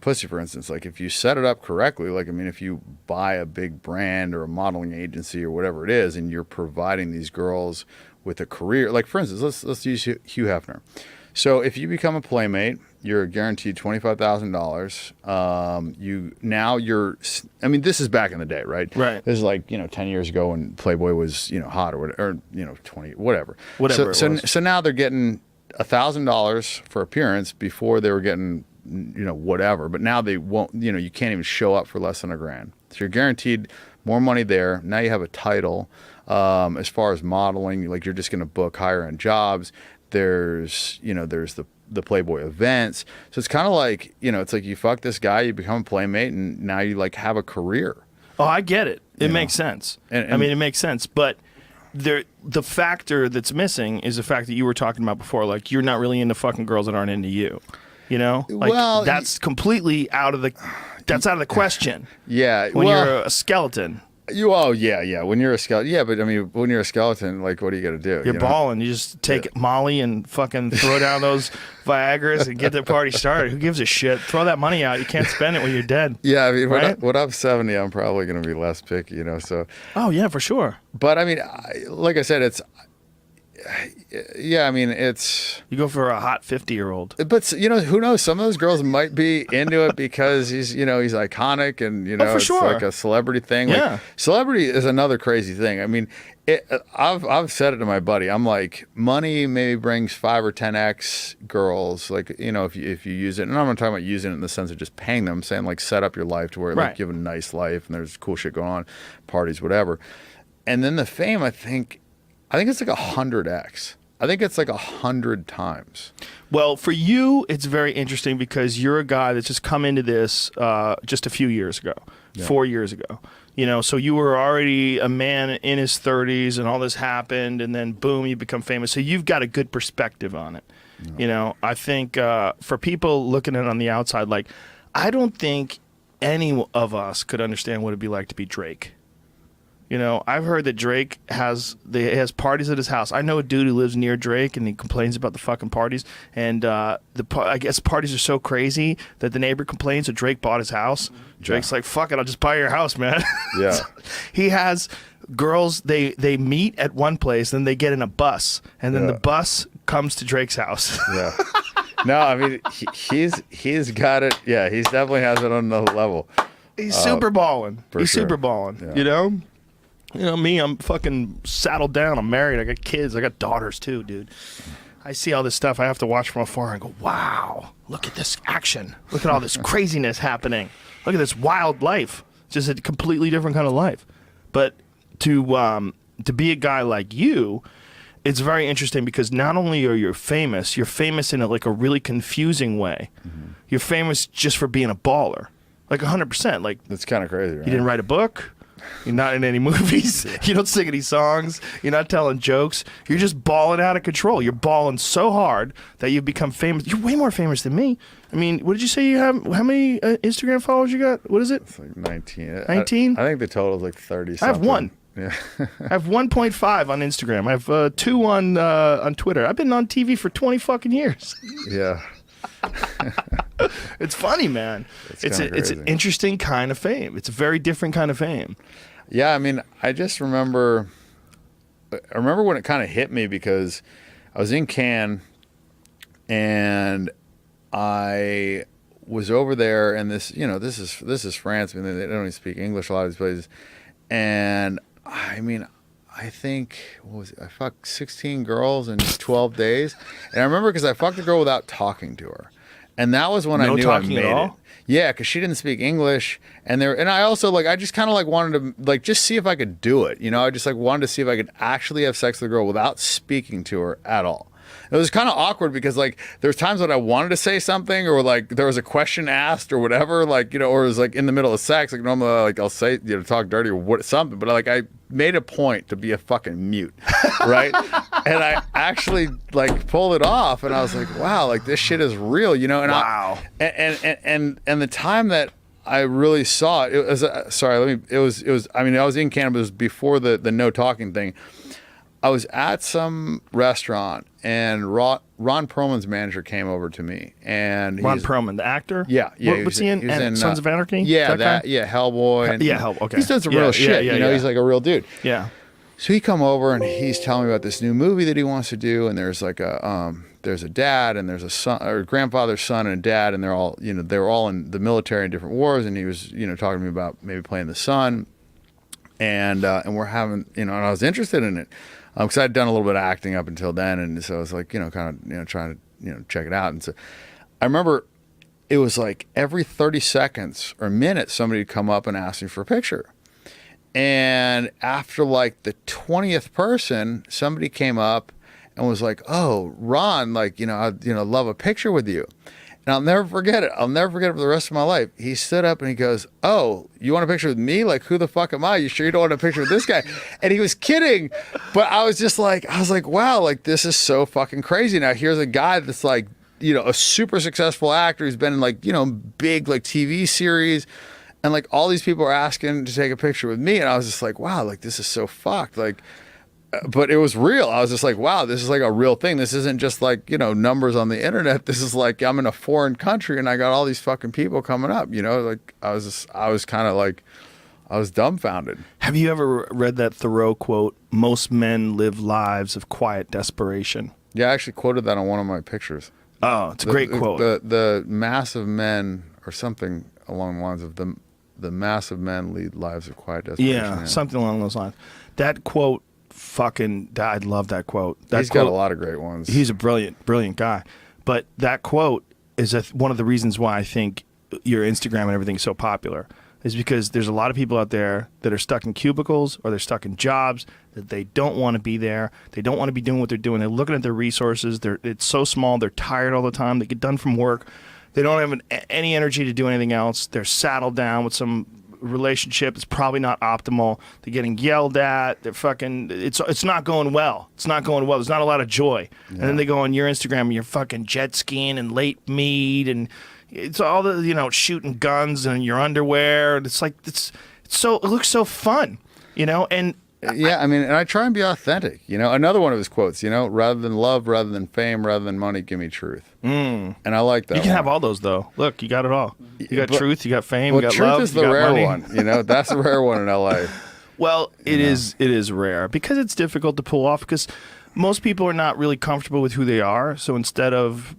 pussy, for instance, like if you set it up correctly, like I mean, if you buy a big brand or a modeling agency or whatever it is, and you're providing these girls with a career. Like, for instance, let's use Hugh Hefner. So if you become a Playmate, you're guaranteed $25,000. I mean, this is back in the day, right? Right. This is like 10 years ago when Playboy was hot or whatever, or 20, whatever. So now they're getting $1,000 for appearance. Before they were getting whatever, but now they won't. You can't even show up for less than $1,000. So you're guaranteed more money there. Now you have a title. As far as modeling, like, you're just going to book higher end jobs. There's the Playboy events. So it's kind of like, it's like you fuck this guy, you become a Playmate, and now you like have a career. Oh, I get it. It makes sense. I mean, it makes sense. But the factor that's missing is the fact that you were talking about before. Like, you're not really into fucking girls that aren't into you. Like, well, that's completely out of the question. Yeah. When you're a skeleton. Yeah. When you're a skeleton, yeah, but I mean, when you're a skeleton, like, what are you gonna do? You're balling. You just take Molly and fucking throw down those Viagras and get the party started. Who gives a shit? Throw that money out. You can't spend it when you're dead. Yeah, I mean, right? when I'm 70, I'm probably gonna be less picky, So. Oh yeah, for sure. But I mean, like I said, it's. Yeah, I mean, it's. You go for a hot 50-year-old. But who knows? Some of those girls might be into it because he's iconic, and for it's sure. like a celebrity thing. Yeah. Like, celebrity is another crazy thing. I mean, I've said it to my buddy. I'm like, money maybe brings 5 or 10x girls. Like, if you use it, and I'm not talking about using it in the sense of just paying them. I'm saying, like, set up your life to where like you have a nice life and there's cool shit going on, parties, whatever. And then the fame, I think it's like 100x. I think it's like 100 times. Well, for you, it's very interesting because you're a guy that's just come into this just a few years ago, 4 years ago. So you were already a man in his 30s and all this happened, and then boom, you become famous. So you've got a good perspective on it. I think for people looking at it on the outside, like, I don't think any of us could understand what it'd be like to be Drake. I've heard that Drake has parties at his house. I know a dude who lives near Drake, and he complains about the fucking parties. And I guess parties are so crazy that the neighbor complains, so Drake bought his house. Drake's like, fuck it, I'll just buy your house, man. Yeah. He has girls, they meet at one place, then they get in a bus, and then the bus comes to Drake's house. Yeah. No, I mean, he's got it. Yeah, he definitely has it on another level. He's super balling. He's super balling, Yeah. Me, I'm fucking saddled down. I'm married. I got kids. I got daughters too, dude. I see all this stuff. I have to watch from afar and go, wow, look at this action. Look at all this craziness happening. Look at this wild life. Just a completely different kind of life. But to be a guy like you, it's very interesting because not only are you famous, you're famous in a really confusing way. Mm-hmm. You're famous just for being a baller. Like 100%. Like, that's kind of crazy, right? You didn't write a book. You're not in any movies. You don't sing any songs. You're not telling jokes. You're just balling out of control. You're balling so hard that you've become famous. You're way more famous than me. I mean, what did you say you have? How many Instagram followers you got? What is it? It's like 19. 19? I think the total is like 30 something. I have 1. Yeah. I have 1.5 on Instagram. I have 2 on Twitter. I've been on TV for 20 fucking years. Yeah. It's funny, man. It's an interesting kind of fame. It's a very different kind of fame. Yeah, I mean, I just remember when it kind of hit me because I was in Cannes and I was over there, and this is France. I mean, they don't even speak English a lot of these places, and I mean, I think I fucked 16 girls in 12 days, and I remember because I fucked a girl without talking to her. And that was when I knew I made it. Yeah, because she didn't speak English, and I also I just kind of wanted to just see if I could do it. I just wanted to see if I could actually have sex with a girl without speaking to her at all. It was kind of awkward because there was times when I wanted to say something, or there was a question asked or whatever, or it was in the middle of sex. Normally I'll say talk dirty or something, but I made a point to be a fucking mute, right? And I actually pulled it off, and I was like, wow, this shit is real, and wow. And the time that I really saw it, I was in Canada, but it was before the no talking thing. I was at some restaurant, and Ron Perlman's manager came over to me, and Ron Perlman, the actor. Yeah. What's he in? Sons of Anarchy. Yeah, that guy? yeah, Hellboy. And, Hellboy. Okay, he's done some real shit. You know, he's like a real dude. Yeah. So he come over and he's telling me about this new movie that he wants to do, and there's like there's a dad and there's a son, or a grandfather's son and a dad, and they're all, you know, they were all in the military in different wars, and he was, you know, talking to me about maybe playing the son, and we're having, you know, and I was interested in it because I'd done a little bit of acting up until then, and so I was like, you know, kind of, you know, trying to, you know, check it out, and so I remember it was like every 30 seconds or minute somebody would come up and ask me for a picture. And after like the 20th person, somebody came up and was like, "Oh, Ron, like, you know, I, you know, love a picture with you." And I'll never forget it. I'll never forget it for the rest of my life. He stood up and he goes, "Oh, you want a picture with me? Like, who the fuck am I? You sure you don't want a picture with this guy?" And he was kidding, but I was like, wow, like, this is so fucking crazy. Now here's a guy that's like, you know, a super successful actor who's been in like, you know, big like TV series. And like all these people are asking to take a picture with me, and I was just like, wow, like this is so fucked. Like, but it was real. I was just like, wow, this is like a real thing. This isn't just like, you know, numbers on the internet. This is like, I'm in a foreign country and I got all these fucking people coming up. You know, like I was kind of like, I was dumbfounded. Have you ever read that Thoreau quote? Most men live lives of quiet desperation. Yeah, I actually quoted that on one of my pictures. Oh, it's a great quote. The massive men, or something along the lines of the massive men lead lives of quiet desperation. Yeah, something along those lines. That quote, I love that quote. He's got a lot of great ones. He's a brilliant guy. But that quote is one of the reasons why I think your Instagram and everything is so popular, is because there's a lot of people out there that are stuck in cubicles or they're stuck in jobs that they don't want to be there. They don't want to be doing what they're doing. They're looking at their resources. It's so small. They're tired all the time. They get done from work. They don't have any energy to do anything else. They're saddled down with some relationship that's probably not optimal. They're getting yelled at. They're fucking. It's not going well. It's not going well. There's not a lot of joy. Yeah. And then they go on your Instagram and you're fucking jet skiing and late meat and it's all the, you know, shooting guns and your underwear. And it's like it looks so fun, you know. And yeah, I mean, and I try and be authentic. You know, another one of his quotes, you know, rather than love, rather than fame, rather than money, give me truth. And I like that. You can one. have all those though. Look, you got it all. You got truth, you got fame, well, you got truth love. Is the you got rare money. one. You know, that's the rare one in LA. Well, it is rare because it's difficult to pull off because most people are not really comfortable with who they are. So instead of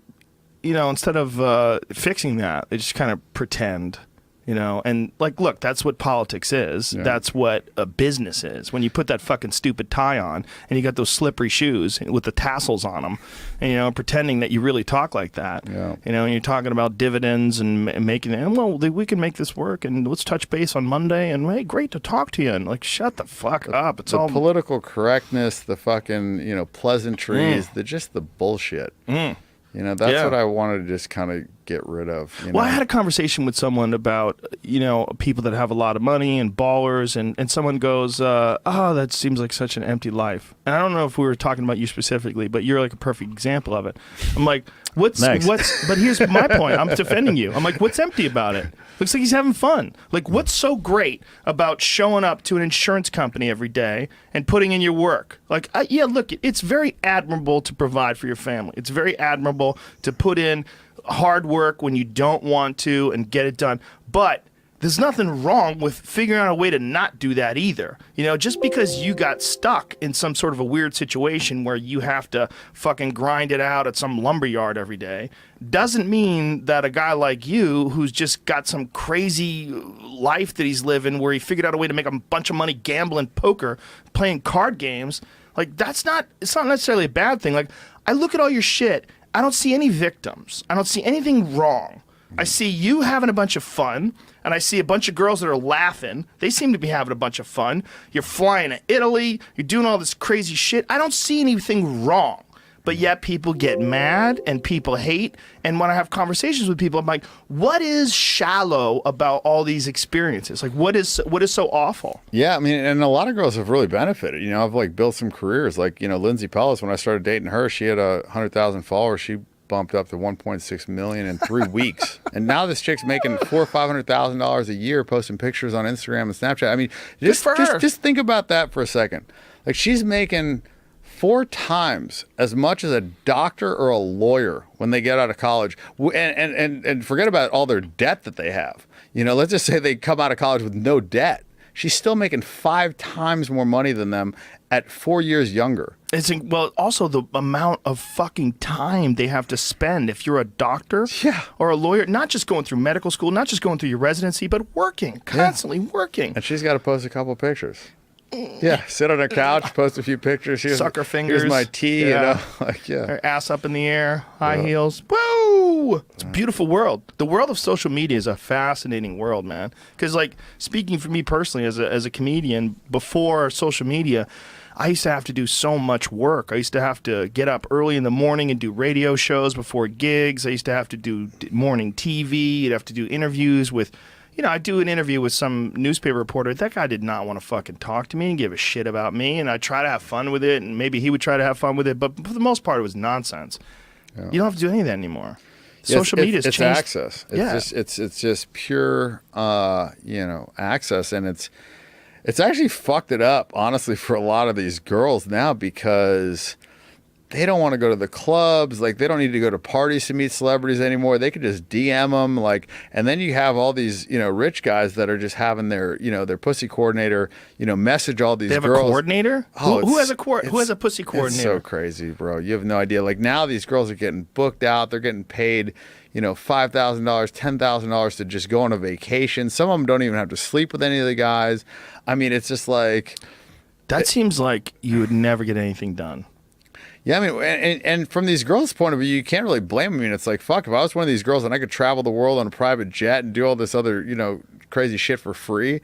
fixing that, they just kind of pretend. You know, and like, look, that's what politics is. Yeah. That's what a business is. When you put that fucking stupid tie on and you got those slippery shoes with the tassels on them, and, you know, pretending that you really talk like that. Yeah. You know, and you're talking about dividends and making it, well, we can make this work and let's touch base on Monday and, hey, great to talk to you. And like, shut the fuck up. It's the all political correctness, the fucking, you know, pleasantries, the bullshit. You know, that's what I wanted to just kind of get rid of. You know? Well, I had a conversation with someone about, you know, people that have a lot of money and ballers, and someone goes, oh, that seems like such an empty life. And I don't know if we were talking about you specifically, but you're like a perfect example of it. I'm like, but here's my point. I'm defending you. I'm like, what's empty about it? Looks like he's having fun. Like, what's so great about showing up to an insurance company every day and putting in your work? Like, yeah, look, it's very admirable to provide for your family. It's very admirable to put in hard work when you don't want to and get it done. But there's nothing wrong with figuring out a way to not do that either. You know, just because you got stuck in some sort of a weird situation where you have to fucking grind it out at some lumberyard every day doesn't mean that a guy like you who's just got some crazy life that he's living where he figured out a way to make a bunch of money gambling poker, playing card games, like it's not necessarily a bad thing. Like, I look at all your shit, I don't see any victims. I don't see anything wrong. I see you having a bunch of fun, and I see a bunch of girls that are laughing. They seem to be having a bunch of fun. You're flying to Italy. You're doing all this crazy shit. I don't see anything wrong. But yet people get mad and people hate. And when I have conversations with people, I'm like, what is shallow about all these experiences? Like, what is so awful? Yeah, I mean, and a lot of girls have really benefited. You know, I've like built some careers. Like, you know, Lindsay Pellis, when I started dating her, she had 100,000 followers. She bumped up to 1.6 million in 3 weeks, and now this chick's making $400,000 or $500,000 a year posting pictures on Instagram and Snapchat. I mean, just think about that for a second. Like, she's making 4 times as much as a doctor or a lawyer when they get out of college. And forget about all their debt that they have. You know, let's just say they come out of college with no debt. She's still making 5 times more money than them at 4 years younger. Well, also the amount of fucking time they have to spend if you're a doctor or a lawyer, not just going through medical school, not just going through your residency, but working, constantly working. And she's got to post a couple pictures. Yeah, sit on a couch, post a few pictures. Suck her fingers. Here's my tea, you know. Like, her ass up in the air, high heels. Woo! It's a beautiful world. The world of social media is a fascinating world, man. Because, like, speaking for me personally as a comedian, before social media, I used to have to do so much work. I used to have to get up early in the morning and do radio shows before gigs. I used to have to do morning TV. You'd have to do interviews with... You know, I'd do an interview with some newspaper reporter. That guy did not want to fucking talk to me and give a shit about me. And I'd try to have fun with it, and maybe he would try to have fun with it. But for the most part, it was nonsense. Yeah. You don't have to do any of that anymore. Social media's changed. It's access. It's just pure, you know, access. And it's actually fucked it up, honestly, for a lot of these girls now because... they don't want to go to the clubs. Like, they don't need to go to parties to meet celebrities anymore. They could just DM them. Like, and then you have all these, you know, rich guys that are just having their, you know, their pussy coordinator, you know, message all these girls. They have a coordinator? Oh, who has a pussy coordinator? It's so crazy, bro. You have no idea. Like, now these girls are getting booked out. They're getting paid, you know, $5,000, $10,000 to just go on a vacation. Some of them don't even have to sleep with any of the guys. I mean, it's just like... That seems like you would never get anything done. Yeah, I mean, and from these girls' point of view, you can't really blame them. I mean, it's like, fuck, if I was one of these girls and I could travel the world on a private jet and do all this other, you know, crazy shit for free,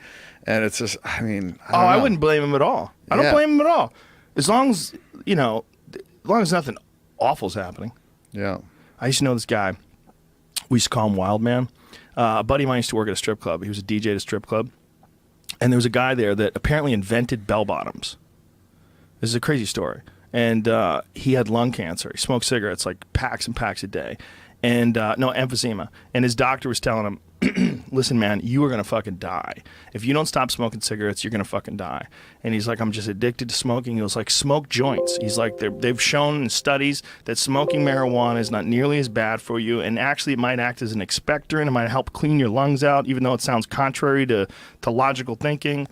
and it's just, I mean, I wouldn't blame him at all. I don't blame him at all. As long as, you know, as long as nothing awful's happening. Yeah. I used to know this guy. We used to call him Wild Man. A buddy of mine used to work at a strip club. He was a DJ at a strip club. And there was a guy there that apparently invented bell bottoms. This is a crazy story. And he had lung cancer. He smoked cigarettes like packs and packs a day. And no, emphysema. And his doctor was telling him, listen, man, you are going to fucking die. If you don't stop smoking cigarettes, you're going to fucking die. And he's like, I'm just addicted to smoking. He was like, smoke joints. He's like, they've shown in studies that smoking marijuana is not nearly as bad for you. And actually, it might act as an expectorant. It might help clean your lungs out, even though it sounds contrary to logical thinking.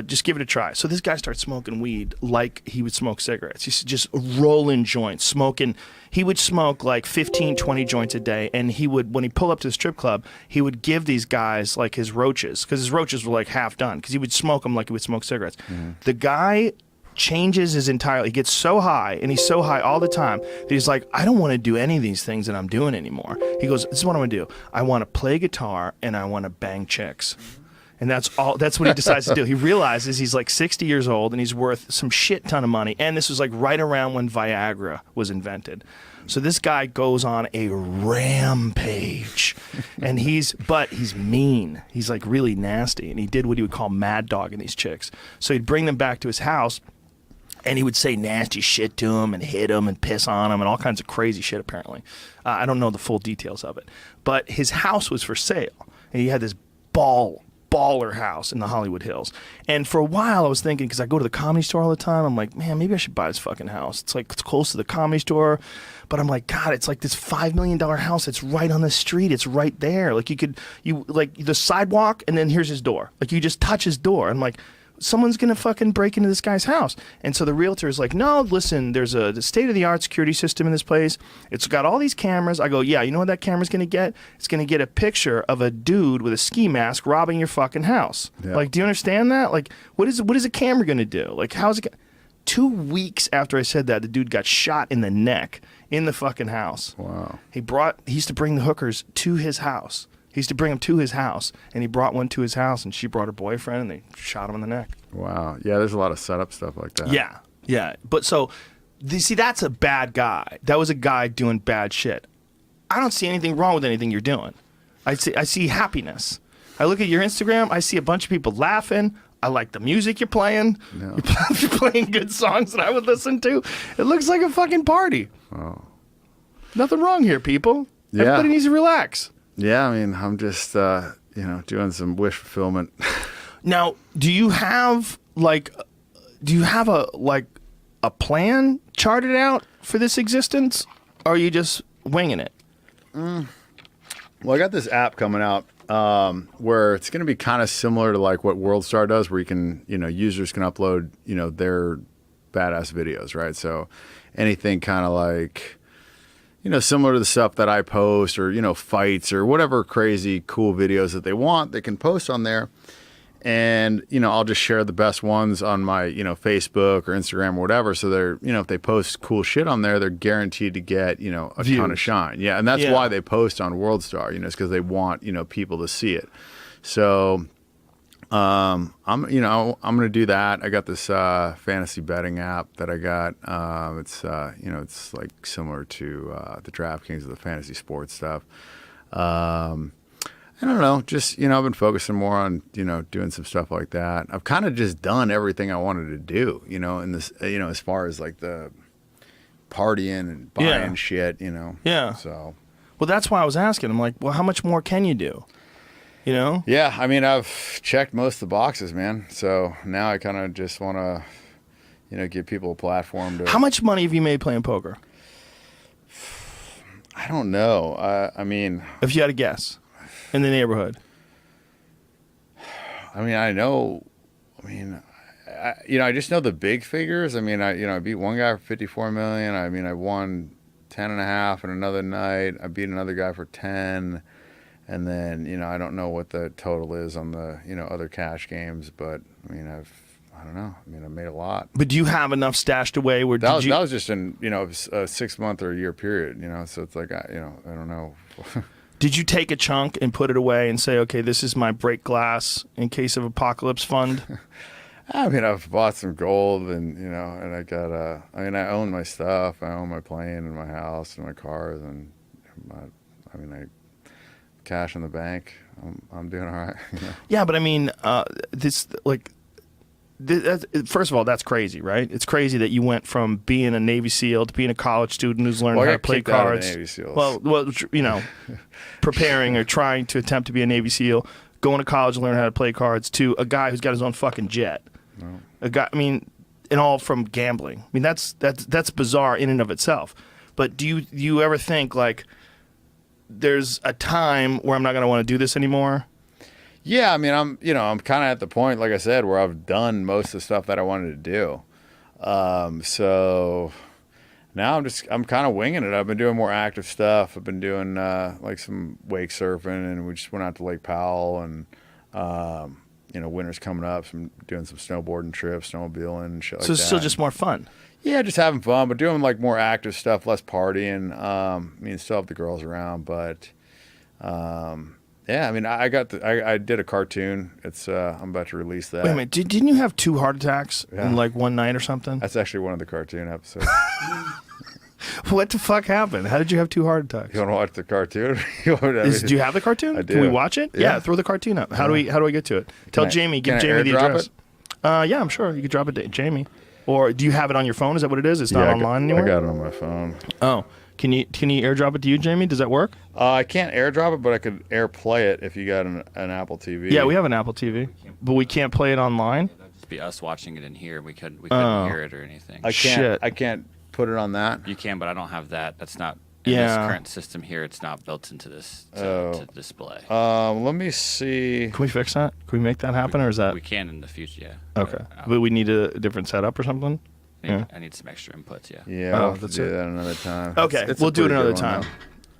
Just give it a try. So this guy starts smoking weed like he would smoke cigarettes. He's just rolling joints, smoking. He would smoke like 15, 20 joints a day. And he would, when he pulled up to the strip club, he would give these guys like his roaches, because his roaches were like half done, because he would smoke them like he would smoke cigarettes. The guy changes his entire, he gets so high, and he's so high all the time that he's like, I don't want to do any of these things that I'm doing anymore. He goes, this is what I'm going to do. I want to play guitar and I want to bang chicks. And that's what he decides to do. He realizes he's like 60 years old and he's worth some shit ton of money. And this was like right around when Viagra was invented. So this guy goes on a rampage, and he's mean. He's like really nasty, and he did what he would call mad dogging these chicks. So he'd bring them back to his house, and he would say nasty shit to them and hit them and piss on them and all kinds of crazy shit, apparently. I don't know the full details of it. But his house was for sale, and he had this baller house in the Hollywood Hills. And for a while I was thinking, because I go to the Comedy Store all the time, I'm like, man, maybe I should buy this fucking house. It's like, it's close to the Comedy Store, but I'm like, God, it's like this $5 million house. It's right on the street. It's right there. Like you like the sidewalk, and then here's his door. Like you just touch his door. I'm like, someone's gonna fucking break into this guy's house. And so the realtor is like, no, listen, there's a state-of-the-art security system in this place. It's got all these cameras. I go, yeah, you know what that camera's gonna get? It's gonna get a picture of a dude with a ski mask robbing your fucking house. Yeah. Like, do you understand that? Like, what is a camera gonna do? Like, how's it 2 weeks after I said that, the dude got shot in the neck in the fucking house. Wow. He used to bring the hookers to his house. He used to bring them to his house, and he brought one to his house, and she brought her boyfriend, and they shot him in the neck. Wow. Yeah, there's a lot of setup stuff like that. Yeah, yeah. But so, see, that's a bad guy. That was a guy doing bad shit. I don't see anything wrong with anything you're doing. I see happiness. I look at your Instagram, I see a bunch of people laughing. I like the music you're playing. No. You're playing good songs that I would listen to. It looks like a fucking party. Oh. Nothing wrong here, people. Yeah. Everybody needs to relax. Yeah, I mean, I'm just, doing some wish fulfillment. Now, do you have a a plan charted out for this existence, or are you just winging it? Well, I got this app coming out where it's going to be kind of similar to like what WorldStar does, where you can, users can upload, their badass videos, right? So anything kind of like, similar to the stuff that I post, or, fights or whatever crazy cool videos that they want, they can post on there. And, I'll just share the best ones on my, Facebook or Instagram or whatever. So they're, if they post cool shit on there, they're guaranteed to get, a Views. ton of shine. Yeah. And that's why they post on WorldStar, it's because they want, people to see it. So, I'm going to do that. I got this, fantasy betting app that I got. It's, it's like similar to, the DraftKings of the fantasy sports stuff. I don't know, just, I've been focusing more on, doing some stuff like that. I've kind of just done everything I wanted to do, in this, as far as like the partying and buying shit, Yeah. So. Well, that's why I was asking. I'm like, well, how much more can you do? Yeah, I mean, I've checked most of the boxes, man. So now I kind of just want to, give people a platform to. How much money have you made playing poker? I don't know. I mean. If you had a guess. In the neighborhood. I mean, I know. I mean, I just know the big figures. I mean, I beat one guy for $54 million. I mean, I won 10.5 in another night. I beat another guy for 10, and then I don't know what the total is on the other cash games, but I mean, I don't know. I mean, I made a lot. But do you have enough stashed away where that was just in a 6 month or a year period. So it's like I don't know. Did you take a chunk and put it away and say, okay, this is my break glass in case of apocalypse fund? I mean, I've bought some gold and, and I got, I own my stuff. I own my plane and my house and my cars and, I cash in the bank. I'm doing all right. Yeah, but I mean, first of all, that's crazy, right? It's crazy that you went from being a Navy SEAL to being a college student who's learning how to play cards. Navy SEALs. Well, preparing or trying to attempt to be a Navy SEAL, going to college and learn how to play cards, to a guy who's got his own fucking jet. No. A guy, and all from gambling. I mean, that's bizarre in and of itself. But do you ever think like there's a time where I'm not going to want to do this anymore? Yeah, I mean, I'm kind of at the point, like I said, where I've done most of the stuff that I wanted to do. So now I'm kind of winging it. I've been doing more active stuff. I've been doing like some wake surfing, and we just went out to Lake Powell, and winter's coming up, so I'm doing some snowboarding trips, snowmobiling, and shit like that. So it's still just more fun. Yeah, just having fun, but doing like more active stuff, less partying. Still have the girls around, but. Yeah, I mean, I did a cartoon. It's I'm about to release that. Wait a minute, didn't you have 2 heart attacks in like one night or something? That's actually one of the cartoon episodes. What the fuck happened? How did you have 2 heart attacks? You want to watch the cartoon? Do you have the cartoon? I do. Can we watch it? Yeah, throw the cartoon up. How do I get to it? Tell Jamie. Give Jamie the address. Yeah, I'm sure you could drop it to Jamie. Or do you have it on your phone? Is that what it is? It's not online anymore. I got it on my phone. Oh. Can you airdrop it to you, Jamie? Does that work? I can't airdrop it, but I could AirPlay it if you got an Apple TV. Yeah, we have an Apple TV, but we can't play it online. That'd just be us watching it in here. We couldn't hear it or anything. I can't put it on that. You can, but I don't have that. That's not in this current system here. It's not built into this to display. Let me see. Can we fix that? Can we make that happen, or is that? We can in the future. Yeah. Okay, but we need a different setup or something. I need some extra inputs, yeah. Yeah, we'll do that another time. Okay, we'll do it another time.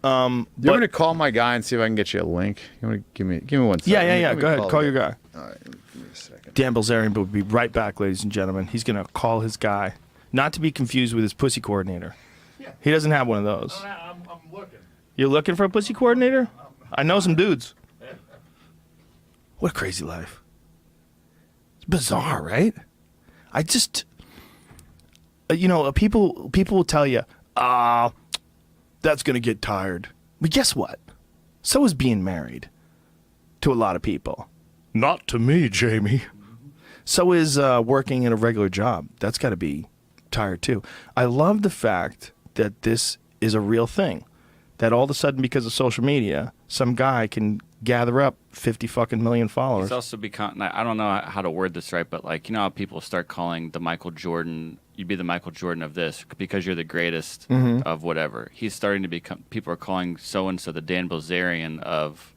You want me to call my guy and see if I can get you a link? You want to give me 1 second? Yeah. Go ahead. Call your guy. All right, give me a second. Dan Bilzerian will be right back, ladies and gentlemen. He's going to call his guy, not to be confused with his pussy coordinator. Yeah. He doesn't have one of those. I'm looking. You're looking for a pussy coordinator? I know some dudes. What a crazy life. It's bizarre, right? I just... people will tell you, that's going to get tired. But guess what? So is being married to a lot of people. Not to me, Jamie. So is working in a regular job. That's got to be tired too. I love the fact that this is a real thing. That all of a sudden, because of social media, some guy can gather up 50 fucking million followers. He's also become, I don't know how to word this right, but like, you know how people start calling the Michael Jordan, you'd be the Michael Jordan of this because you're the greatest of whatever. He's starting to become, people are calling so-and-so the Dan Bilzerian of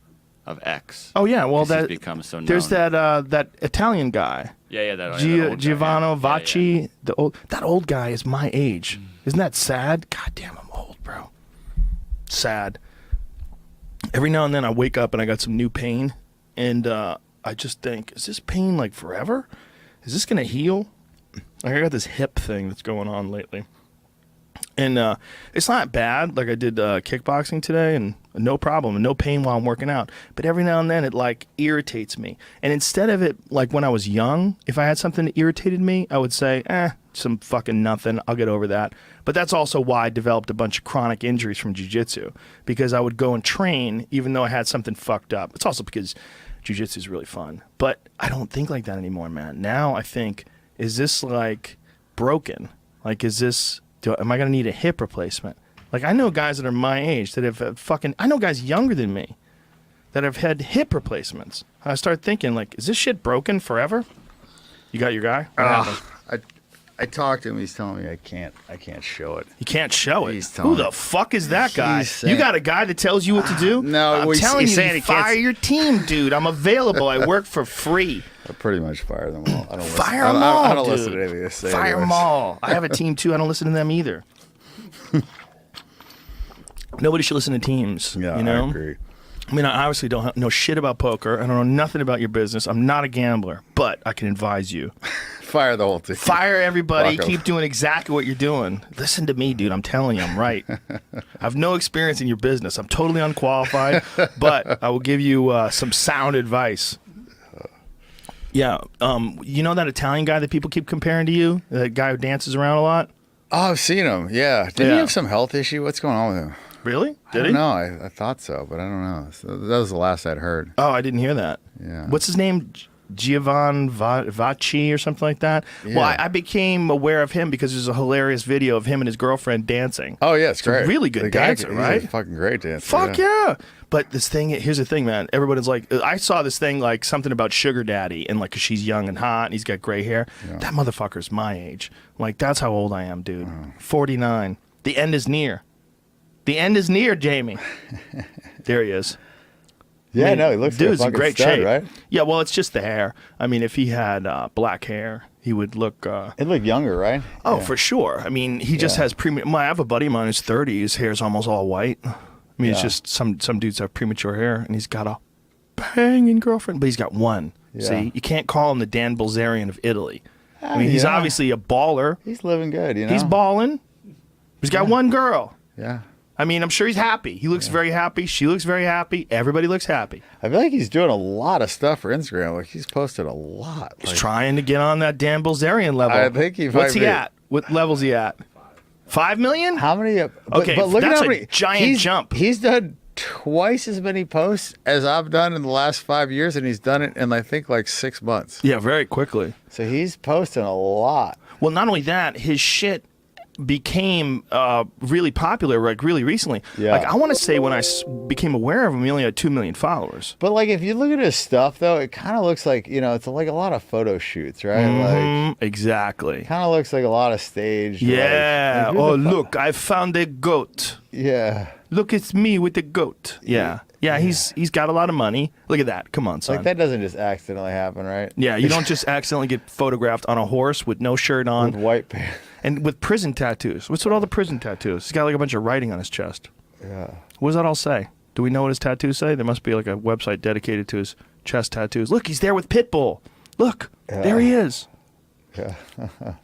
X. Oh yeah, well he's become so known. There's that Italian guy. Yeah, that Giovanni Vacci. Yeah. That old guy is my age. Isn't that sad? God damn, I'm old, bro. Sad. Every now and then I wake up and I got some new pain, and I just think, is this pain like forever? Is this gonna heal? Like I got this hip thing that's going on lately, and it's not bad. Like I did kickboxing today, and no problem, and no pain while I'm working out. But every now and then it like irritates me. And instead of it, like when I was young, if I had something that irritated me, I would say, some fucking nothing, I'll get over that. But that's also why I developed a bunch of chronic injuries from jiu-jitsu, because I would go and train even though I had something fucked up. It's also because jiu-jitsu is really fun. But I don't think like that anymore, man. Now I think, is this like broken? Like, is this, am I going to need a hip replacement? Like, I know guys that are my age that have I know guys younger than me that have had hip replacements. I start thinking, like, is this shit broken forever? You got your guy? I talked to him. He's telling me I can't show it. You can't show it? He's telling Who the fuck is that guy? saying, You got a guy that tells you what to do? No, I'm telling he's saying you, he can't fire your team, dude. I'm available. I work for free. I pretty much fire them all. I don't Fire them all, I don't dude. listen to anything they say. Fire them all. I have a team, too. I don't listen to them either. Nobody should listen to teams. Yeah, you know? I agree. I mean, I obviously don't know shit about poker. I don't know nothing about your business. I'm not a gambler, but I can advise you. Fire the whole team. Fire everybody. Fuck 'em. Keep doing exactly what you're doing. Listen to me, dude. I'm telling you, I'm right. I have no experience in your business. I'm totally unqualified, but I will give you some sound advice. Yeah. You know that Italian guy that people keep comparing to you? That guy who dances around a lot? Oh, I've seen him. Yeah. Did he have some health issue? What's going on with him? Really? I don't know. I thought so, but I don't know. So that was the last I'd heard. Oh, I didn't hear that. Yeah. What's his name? Giovanni Vacci or something like that? Yeah. Well, I became aware of him because there's a hilarious video of him and his girlfriend dancing. Oh, yeah, it's He's great. a really good dancer, he's right? a fucking great dancer. Fuck yeah. But this thing, here's the thing, man. Everybody's like, I saw this thing like something about sugar daddy and like 'cause she's young and hot and he's got gray hair. Yeah. That motherfucker's my age. Like, that's how old I am, dude. 49. The end is near. The end is near, Jamie. There he is. Yeah, I mean, no, he looks dude's like a in fucking great stud, shape, right? Yeah, well, it's just the hair. I mean, if he had black hair, he would look. He'd look younger, right? Oh, Yeah. for sure. I mean, he just has I have a buddy of mine who's 30. His hair's almost all white. I mean, it's just some dudes have premature hair, and he's got a banging girlfriend, but he's got one. Yeah. See, you can't call him the Dan Bilzerian of Italy. I mean, he's obviously a baller. He's living good, you know? He's balling. He's got one girl. Yeah. I mean, I'm sure he's happy. He looks very happy. She looks very happy. Everybody looks happy. I feel like he's doing a lot of stuff for Instagram. Like, he's posted a lot. He's trying to get on that Dan Bilzerian level. I think he might What's he be. at? What level's he at? 5 million? How many? Okay, but look that's at how a many. giant jump. He's done twice as many posts as I've done in the last 5 years, and he's done it in, I think, like 6 months. Yeah, very quickly. So he's posting a lot. Well, not only that, his shit became really popular like really recently. Yeah. Like I want to say when I became aware of him, he only had 2 million followers. But like if you look at his stuff though, it kind of looks like, you know, it's like a lot of photo shoots, right? Like exactly. Kind of looks like a lot of staged. Yeah. Like, oh, look, I found a goat. Yeah. Look, it's me with the goat. Yeah. Yeah, he's got a lot of money. Look at that. Come on, son. Like that doesn't just accidentally happen, right? Yeah, you don't just accidentally get photographed on a horse with no shirt on. With white pants. And with prison tattoos. What's with all the prison tattoos? He's got like a bunch of writing on his chest. Yeah. What does that all say? Do we know what his tattoos say? There must be like a website dedicated to his chest tattoos. Look, he's there with Pitbull. Look, there he is. Yeah.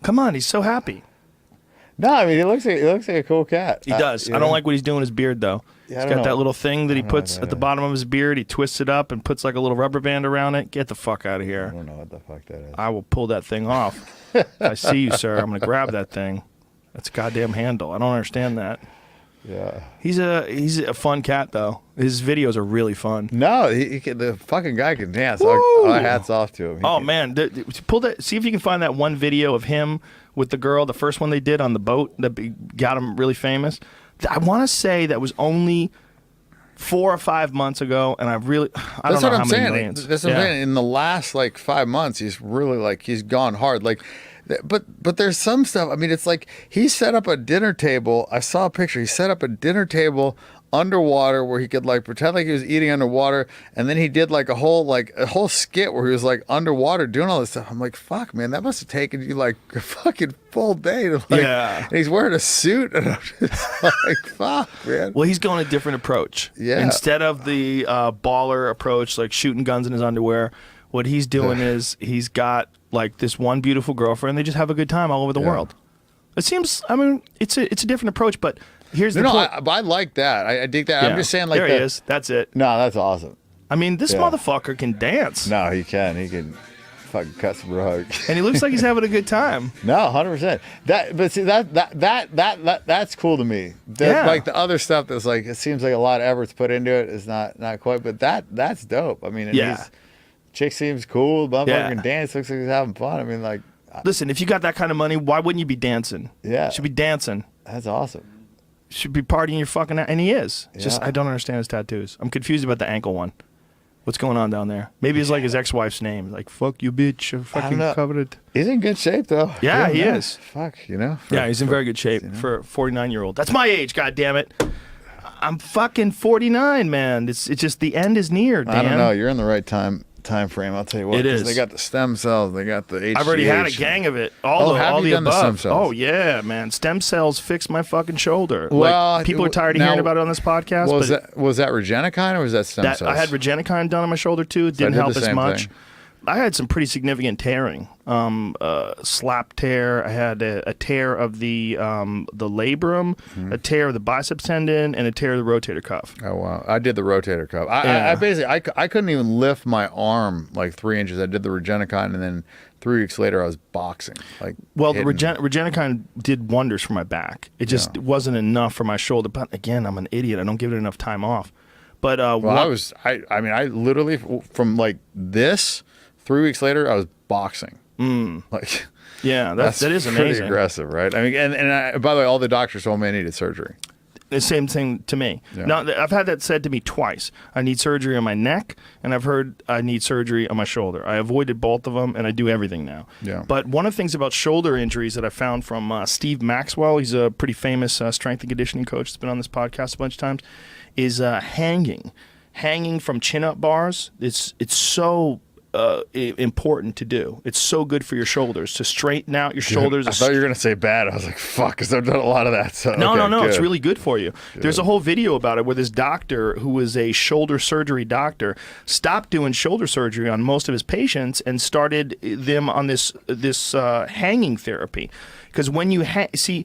Come on, he's so happy. No, I mean he looks like a cool cat. He does. I don't like what he's doing with his beard though. Yeah, He's got that little thing that he puts at the bottom of his beard. He twists it up and puts like a little rubber band around it. Get the fuck out of here. I don't know what the fuck that is. I will pull that thing off. I see you, sir. I'm going to grab that thing. That's a goddamn handle. I don't understand that. Yeah. He's a fun cat, though. His videos are really fun. No, the fucking guy can dance. Hats off to him. Oh, man. Pull that. See if you can find that one video of him with the girl, the first one they did on the boat that got him really famous. I want to say that was only 4 or 5 months ago, and I don't know That's what how I'm many saying. millions. That's what I'm saying. In the last like 5 months, he's really like he's gone hard. Like, but there's some stuff. I mean, it's like he set up a dinner table. I saw a picture. He set up a dinner table underwater where he could like pretend like he was eating underwater, and then he did like a whole skit where he was like underwater doing all this stuff. I'm like, fuck, man, that must have taken you like a fucking full day to like. Yeah. And he's wearing a suit, and I'm just like, fuck, man. Well, he's going a different approach. Yeah. Instead of the baller approach, like shooting guns in his underwear, what he's doing is he's got like this one beautiful girlfriend. And they just have a good time all over the world. It seems. I mean, it's a different approach, but here's the point. I like that. I dig that. Yeah. I'm just saying, like, there he is. That's it. No, that's awesome. I mean, this motherfucker can dance. No, he can. He can fucking cut some rug. And he looks like he's having a good time. No, 100%. But see, that's cool to me. Like the other stuff that's like, it seems like a lot of effort's put into it is not quite. But that's dope. I mean, and chick seems cool. Motherfucker can dance. Looks like he's having fun. I mean, like. Listen, if you got that kind of money, why wouldn't you be dancing? Yeah. You should be dancing. That's awesome. Should be partying your fucking, and he is. Yeah. Just I don't understand his tattoos. I'm confused about the ankle one. What's going on down there? Maybe it's like his ex-wife's name. Like, fuck you, bitch. I fucking covered it. He's in good shape, though. Yeah, he is. Fuck, you know? Yeah, he's in very good shape for a 49-year-old. That's my age, God damn it. I'm fucking 49, man. It's just the end is near, Dan. I don't know. You're in the right time frame. I'll tell you what. It is. They got the stem cells. They got the HGH. I've already had a gang of it. All the done above. the stem cells? Oh yeah, man. Stem cells fix my fucking shoulder. Well, like, people are tired of now, hearing about it on this podcast. Was that Regenikine or was that stem cells? I had Regenikine done on my shoulder too. It didn't help as much. Thing. I had some pretty significant tearing. Slap tear. I had a tear of the labrum, a tear of the biceps tendon, and a tear of the rotator cuff. Oh wow! I did the rotator cuff. I basically I couldn't even lift my arm like 3 inches. I did the Regenikine, and then 3 weeks later I was boxing. Like, well, the Regenikine did wonders for my back. It just wasn't enough for my shoulder. But again, I'm an idiot. I don't give it enough time off. But I literally from like this. 3 weeks later, I was boxing. Like, yeah, that is amazing. Pretty aggressive, right? I mean, and by the way, all the doctors told me I needed surgery. The same thing to me. Yeah. Now, I've had that said to me twice. I need surgery on my neck, and I've heard I need surgery on my shoulder. I avoided both of them, and I do everything now. Yeah. But one of the things about shoulder injuries that I found from Steve Maxwell, he's a pretty famous strength and conditioning coach that's been on this podcast a bunch of times, is hanging. Hanging from chin-up bars. It's so important to do. It's so good for your shoulders to straighten out your shoulders. I thought you were going to say bad. I was like, fuck, because I've done a lot of that. So, no, good. it's really good for you. Good. There's a whole video about it where this doctor, who was a shoulder surgery doctor, stopped doing shoulder surgery on most of his patients and started them on this hanging therapy. Because when you see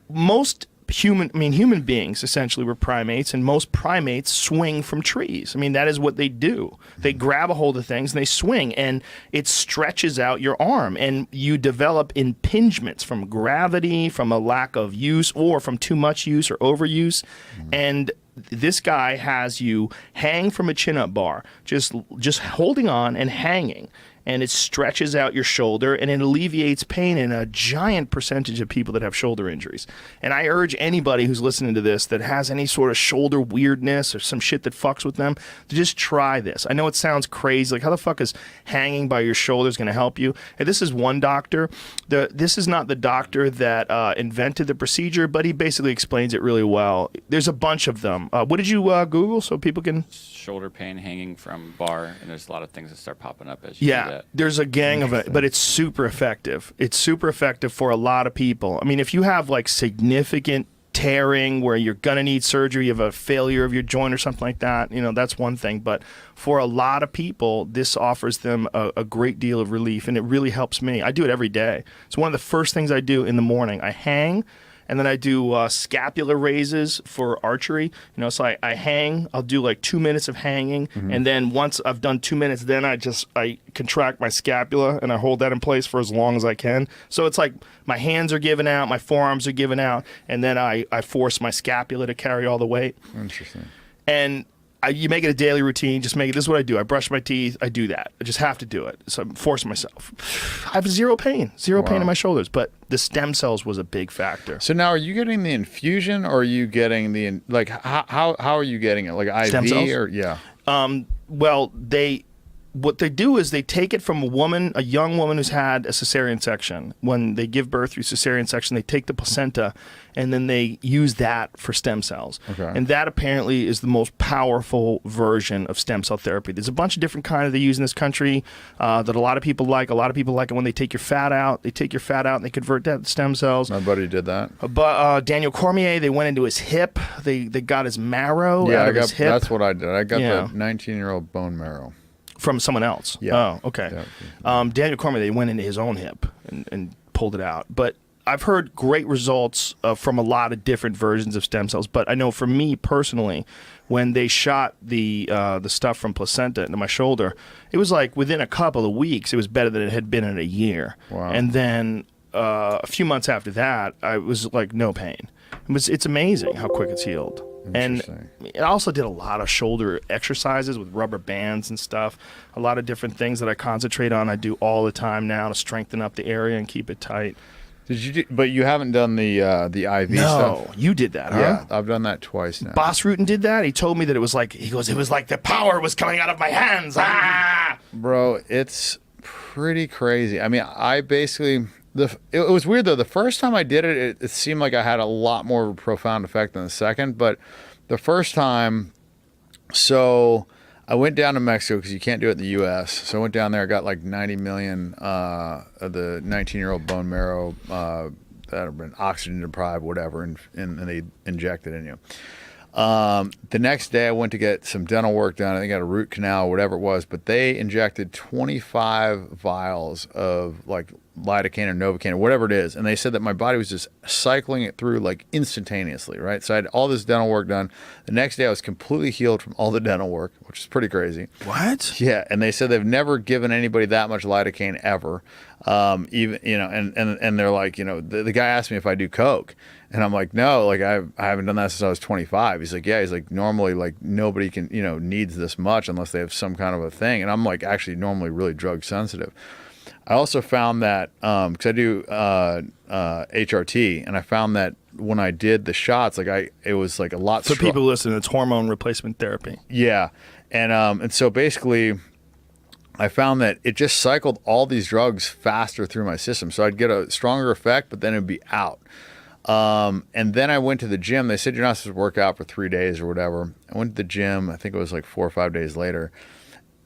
most human beings essentially were primates, and most primates swing from trees. I mean, that is what they do. They grab a hold of things and they swing, and it stretches out your arm, and you develop impingements from gravity, from a lack of use, or from too much use or overuse. And this guy has you hang from a chin-up bar, just holding on and hanging. And it stretches out your shoulder, and it alleviates pain in a giant percentage of people that have shoulder injuries. And I urge anybody who's listening to this that has any sort of shoulder weirdness or some shit that fucks with them to just try this. I know it sounds crazy. Like, how the fuck is hanging by your shoulders going to help you? And this is one doctor. This is not the doctor that invented the procedure, but he basically explains it really well. There's a bunch of them. What did you Google so people can... Shoulder pain hanging from bar, and there's a lot of things that start popping up as you do that. There's a gang of it, but it's super effective. It's super effective for a lot of people. I mean, if you have like significant tearing where you're going to need surgery, you have a failure of your joint or something like that, that's one thing. But for a lot of people, this offers them a great deal of relief, and it really helps me. I do it every day. It's one of the first things I do in the morning. I hang. And then I do scapular raises for archery. So I hang. I'll do like 2 minutes of hanging, and then once I've done 2 minutes, then I contract my scapula and I hold that in place for as long as I can. So it's like my hands are given out, my forearms are given out, and then I force my scapula to carry all the weight. Interesting. And you make it a daily routine. Just make it. This is what I do. I brush my teeth. I do that. I just have to do it. So I'm forcing myself. I have zero pain in my shoulders. But the stem cells was a big factor. So now, are you getting the infusion, or are you getting the like? How are you getting it? Like IV Stem cells? or yeah? Well, what they do is they take it from a young woman who's had a cesarean section. When they give birth through cesarean section, they take the placenta and then they use that for stem cells. Okay. And that apparently is the most powerful version of stem cell therapy. There's a bunch of different kinds they use in this country that a lot of people like. A lot of people like it when they take your fat out. They take your fat out and they convert that to stem cells. My buddy did that. But Daniel Cormier, they went into his hip. They got his marrow out of his hip. That's what I did. I got the 19-year-old bone marrow. From someone else. Yeah. Oh, okay. Yeah. Daniel Cormier, they went into his own hip and pulled it out. But I've heard great results from a lot of different versions of stem cells. But I know for me personally, when they shot the stuff from placenta into my shoulder, it was like within a couple of weeks, it was better than it had been in a year. Wow. And then a few months after that, I was like no pain. It's amazing how quick it's healed. And I also did a lot of shoulder exercises with rubber bands and stuff. A lot of different things that I concentrate on. I do all the time now to strengthen up the area and keep it tight. But you haven't done the IV stuff? No, you did that, huh? Yeah, I've done that twice now. Boss Rutan did that. He told me that it was like the power was coming out of my hands. Ah! Bro, it's pretty crazy. I mean, I basically... It was weird though. The first time I did it, it seemed like I had a lot more of a profound effect than the second. But the first time, so I went down to Mexico because you can't do it in the U.S. So I went down there. I got like 90 million of the 19-year-old bone marrow that have been oxygen deprived, whatever, and they inject it in you. The next day I went to get some dental work done. I think I got a root canal, whatever it was, but they injected 25 vials of like lidocaine or novocaine or whatever it is. And they said that my body was just cycling it through like instantaneously, right? So I had all this dental work done. The next day I was completely healed from all the dental work, which is pretty crazy. What? Yeah. And they said they've never given anybody that much lidocaine ever. Even, you know, and they're like, you know, the guy asked me if I do coke. And I'm like, no, like I haven't done that since I was 25. He's like, yeah. He's like, normally, like nobody can, you know, needs this much unless they have some kind of a thing. And I'm like, actually, normally really drug sensitive. I also found that because I do HRT, and I found that when I did the shots, like it was like a lot. For people listening, it's hormone replacement therapy. Yeah, and so basically, I found that it just cycled all these drugs faster through my system. So I'd get a stronger effect, but then it'd be out. And then I went to the gym. They said you're not supposed to work out for 3 days or whatever. I went to the gym. I think it was like 4 or 5 days later,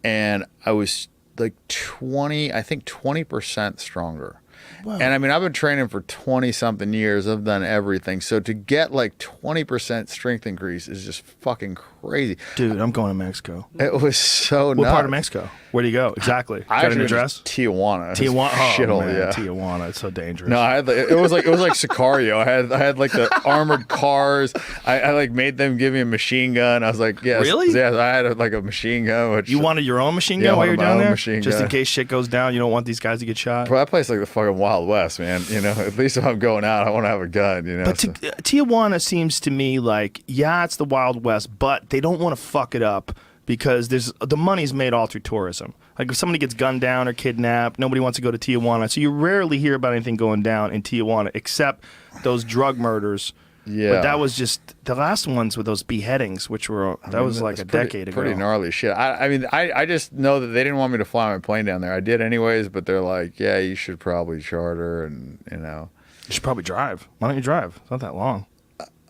and I was like 20% stronger. Wow. And I mean, I've been training for 20 something years. I've done everything. So to get like 20% strength increase is just fucking crazy. Dude, I'm going to Mexico. It was so nuts. What part of Mexico? Where do you go? Exactly. Got an address? Tijuana. Tijuana. Oh, shithole, man, yeah. Tijuana. It's so dangerous. No, I had it was like Sicario. I had like the armored cars. I like made them give me a machine gun. I was like, yes, really? Yeah, I had like a machine gun. Which, you wanted your own machine gun while you're down there? Just gun. in case shit goes down, you don't want these guys to get shot. Bro, that place like the fucking Wild West, man. You know, at least if I'm going out, I want to have a gun. You know. But Tijuana seems to me like, yeah, it's the Wild West, but they don't want to fuck it up because the money's made all through tourism. Like if somebody gets gunned down or kidnapped, nobody wants to go to Tijuana. So you rarely hear about anything going down in Tijuana except those drug murders. Yeah. But that was just the last ones with those beheadings, which were was like a decade ago. Pretty gnarly shit. I mean, I just know that they didn't want me to fly my plane down there. I did anyways, but they're like, yeah, you should probably charter, and you know, you should probably drive. Why don't you drive? It's not that long.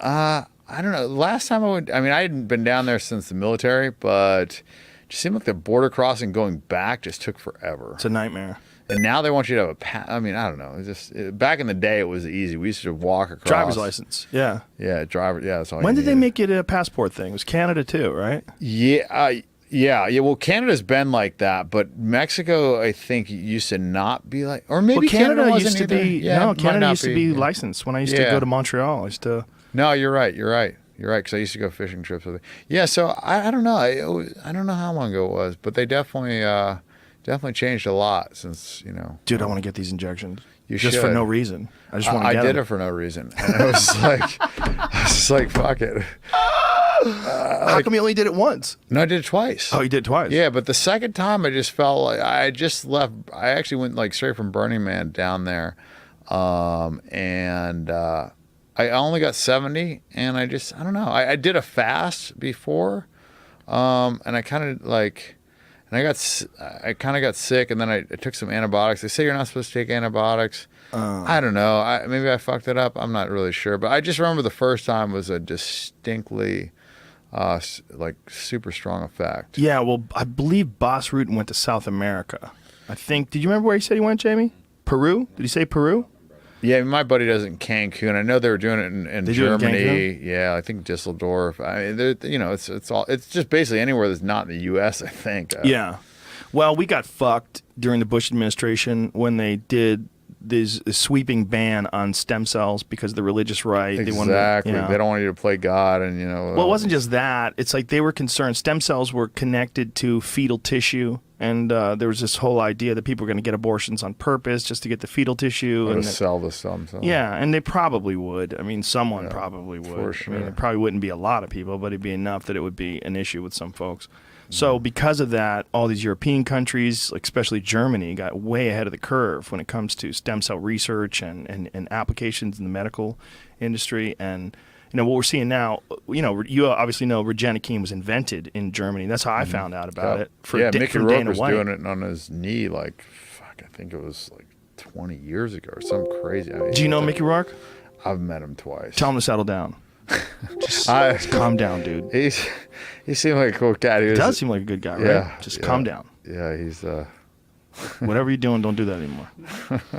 I don't know. Last time I went, I mean, I hadn't been down there since the military, but it just seemed like the border crossing going back just took forever. It's a nightmare. And now they want you to have I mean, I don't know. It's just back in the day, it was easy. We used to walk across. Driver's license. Yeah. Yeah, driver. Yeah, that's all. When did they make it a passport thing? It was Canada too, right? Yeah. Yeah. Well, Canada's been like that, but Mexico, I think, used to not be like, or maybe Canada wasn't used to either. be. Yeah, no, Canada used to be licensed. When I used to go to Montreal, I used to. No, you're right. You're right. Because I used to go fishing trips with it. Yeah. So I don't know. I don't know how long ago it was, but they definitely changed a lot since, you know. Dude, I want to get these injections. You just should. For no reason. I just want to get I did them. it for no reason. And I was like, fuck it. How come you only did it once? No, I did it twice. Oh, you did it twice? Yeah, but the second time I just felt like I just left. I actually went like straight from Burning Man down there. And I only got 70, and I don't know. I did a fast before, and I kind of like, and I kind of got sick, and then I took some antibiotics. They say you're not supposed to take antibiotics. I don't know. Maybe I fucked it up. I'm not really sure, but I just remember the first time was a distinctly like super strong effect. Yeah, well, I believe Boss Rutan went to South America. I think. Did you remember where he said he went, Jamie? Peru? Did he say Peru? Yeah, my buddy does it in Cancun. I know they were doing it in They do it in Germany. Yeah, I think Düsseldorf. I mean, it's just basically anywhere that's not in the U.S. I think. Yeah. Well, we got fucked during the Bush administration when they did this sweeping ban on stem cells because of the religious right. Exactly. They don't want you to play God, and Well, it wasn't just that. It's like they were concerned. Stem cells were connected to fetal tissue, and there was this whole idea that people were going to get abortions on purpose just to get the fetal tissue and sell the stem cells. Yeah, and they probably would. I mean, someone probably would. For sure. I mean, it probably wouldn't be a lot of people, but it'd be enough that it would be an issue with some folks. So because of that, all these European countries, like especially Germany, got way ahead of the curve when it comes to stem cell research and applications in the medical industry. And what we're seeing now, you obviously know Regenikine was invented in Germany. That's how I found out about it. Mickey Rourke was doing it on his knee, like I think it was like 20 years ago or something crazy. I mean, do you know Mickey Rourke? I've met him twice. Tell him to settle down. Just calm down, dude. He seemed like a cool cat. He does seem like a good guy, right? Yeah, just calm down. Yeah, he's whatever you're doing, don't do that anymore.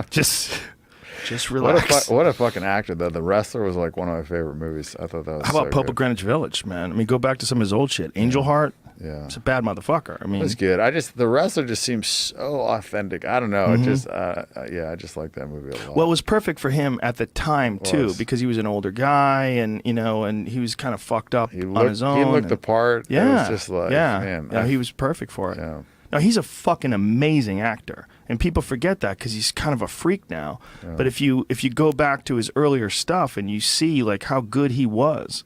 Just relax. What a fucking actor though. The Wrestler was like one of my favorite movies. I thought that was. How about Pope of Greenwich Village, man? I mean, go back to some of his old shit. Angel Heart. Yeah, it's a bad motherfucker. I mean, it's good. The Wrestler just seems so authentic. I don't know. It just, I just like that movie a lot. Well, it was perfect for him at the time too, because he was an older guy, and and he was kind of fucked up on his own. He looked the part. Yeah, it was just like, man, he was perfect for it. Yeah. Now, he's a fucking amazing actor, and people forget that because he's kind of a freak now. Yeah. But if you go back to his earlier stuff and you see like how good he was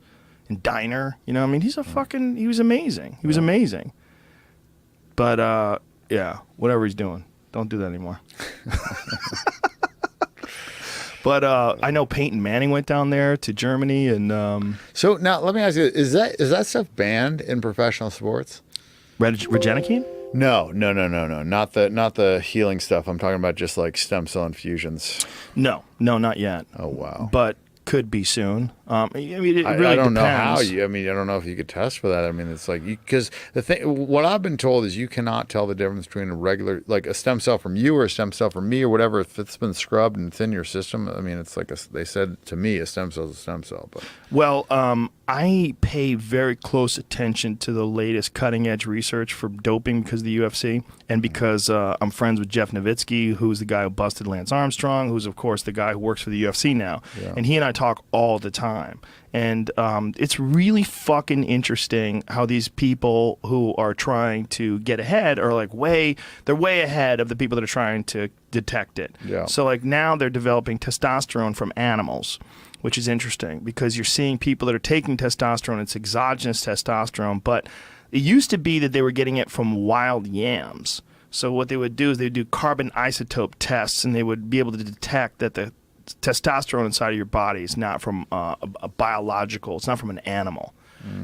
in Diner, I mean, he was amazing. He was amazing. But whatever he's doing, don't do that anymore. But I know Peyton Manning went down there to Germany, and so now let me ask you: is that stuff banned in professional sports? Regenikine? No. Not the healing stuff. I'm talking about just like stem cell infusions. No, not yet. Oh wow. But could be soon. I mean, it really I don't depends. know how you. I mean, I don't know if you could test for that. I mean, it's like because what I've been told is you cannot tell the difference between a regular, like a stem cell from you or a stem cell from me or whatever. If it's been scrubbed and it's in your system, I mean, it's like they said to me, a stem cell is a stem cell. But well, I pay very close attention to the latest cutting edge research for doping because of the UFC and because I'm friends with Jeff Nowitzki, who's the guy who busted Lance Armstrong, who's of course the guy who works for the UFC now, and he and I talk all the time. And it's really fucking interesting how these people who are trying to get ahead are like they're way ahead of the people that are trying to detect it. Yeah. So like now they're developing testosterone from animals, which is interesting because you're seeing people that are taking testosterone, it's exogenous testosterone, but it used to be that they were getting it from wild yams. So what they would do is they would do carbon isotope tests and they would be able to detect that the testosterone inside of your body is not from a biological, it's not from an animal.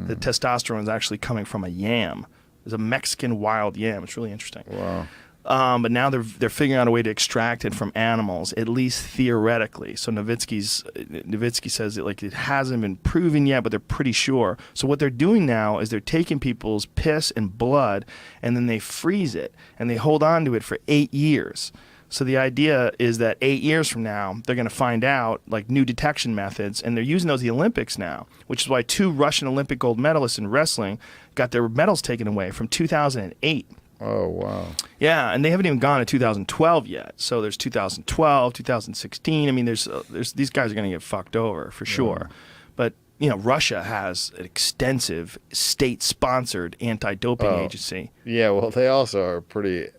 The testosterone is actually coming from a yam. There's a Mexican wild yam. It's really interesting. wow. But now they're figuring out a way to extract it from animals, at least theoretically. So Nowitzki says it hasn't been proven yet, but they're pretty sure. So what they're doing now is they're taking people's piss and blood, and then they freeze it, and they hold on to it for 8 years. So the idea is that 8 years from now, they're going to find out like new detection methods, and they're using those at the Olympics now, which is why 2 Russian Olympic gold medalists in wrestling got their medals taken away from 2008. Oh, wow. Yeah, and they haven't even gone to 2012 yet. So there's 2012, 2016. I mean, there's these guys are going to get fucked over for sure. But, Russia has an extensive state-sponsored anti-doping agency. Yeah, well, they also are pretty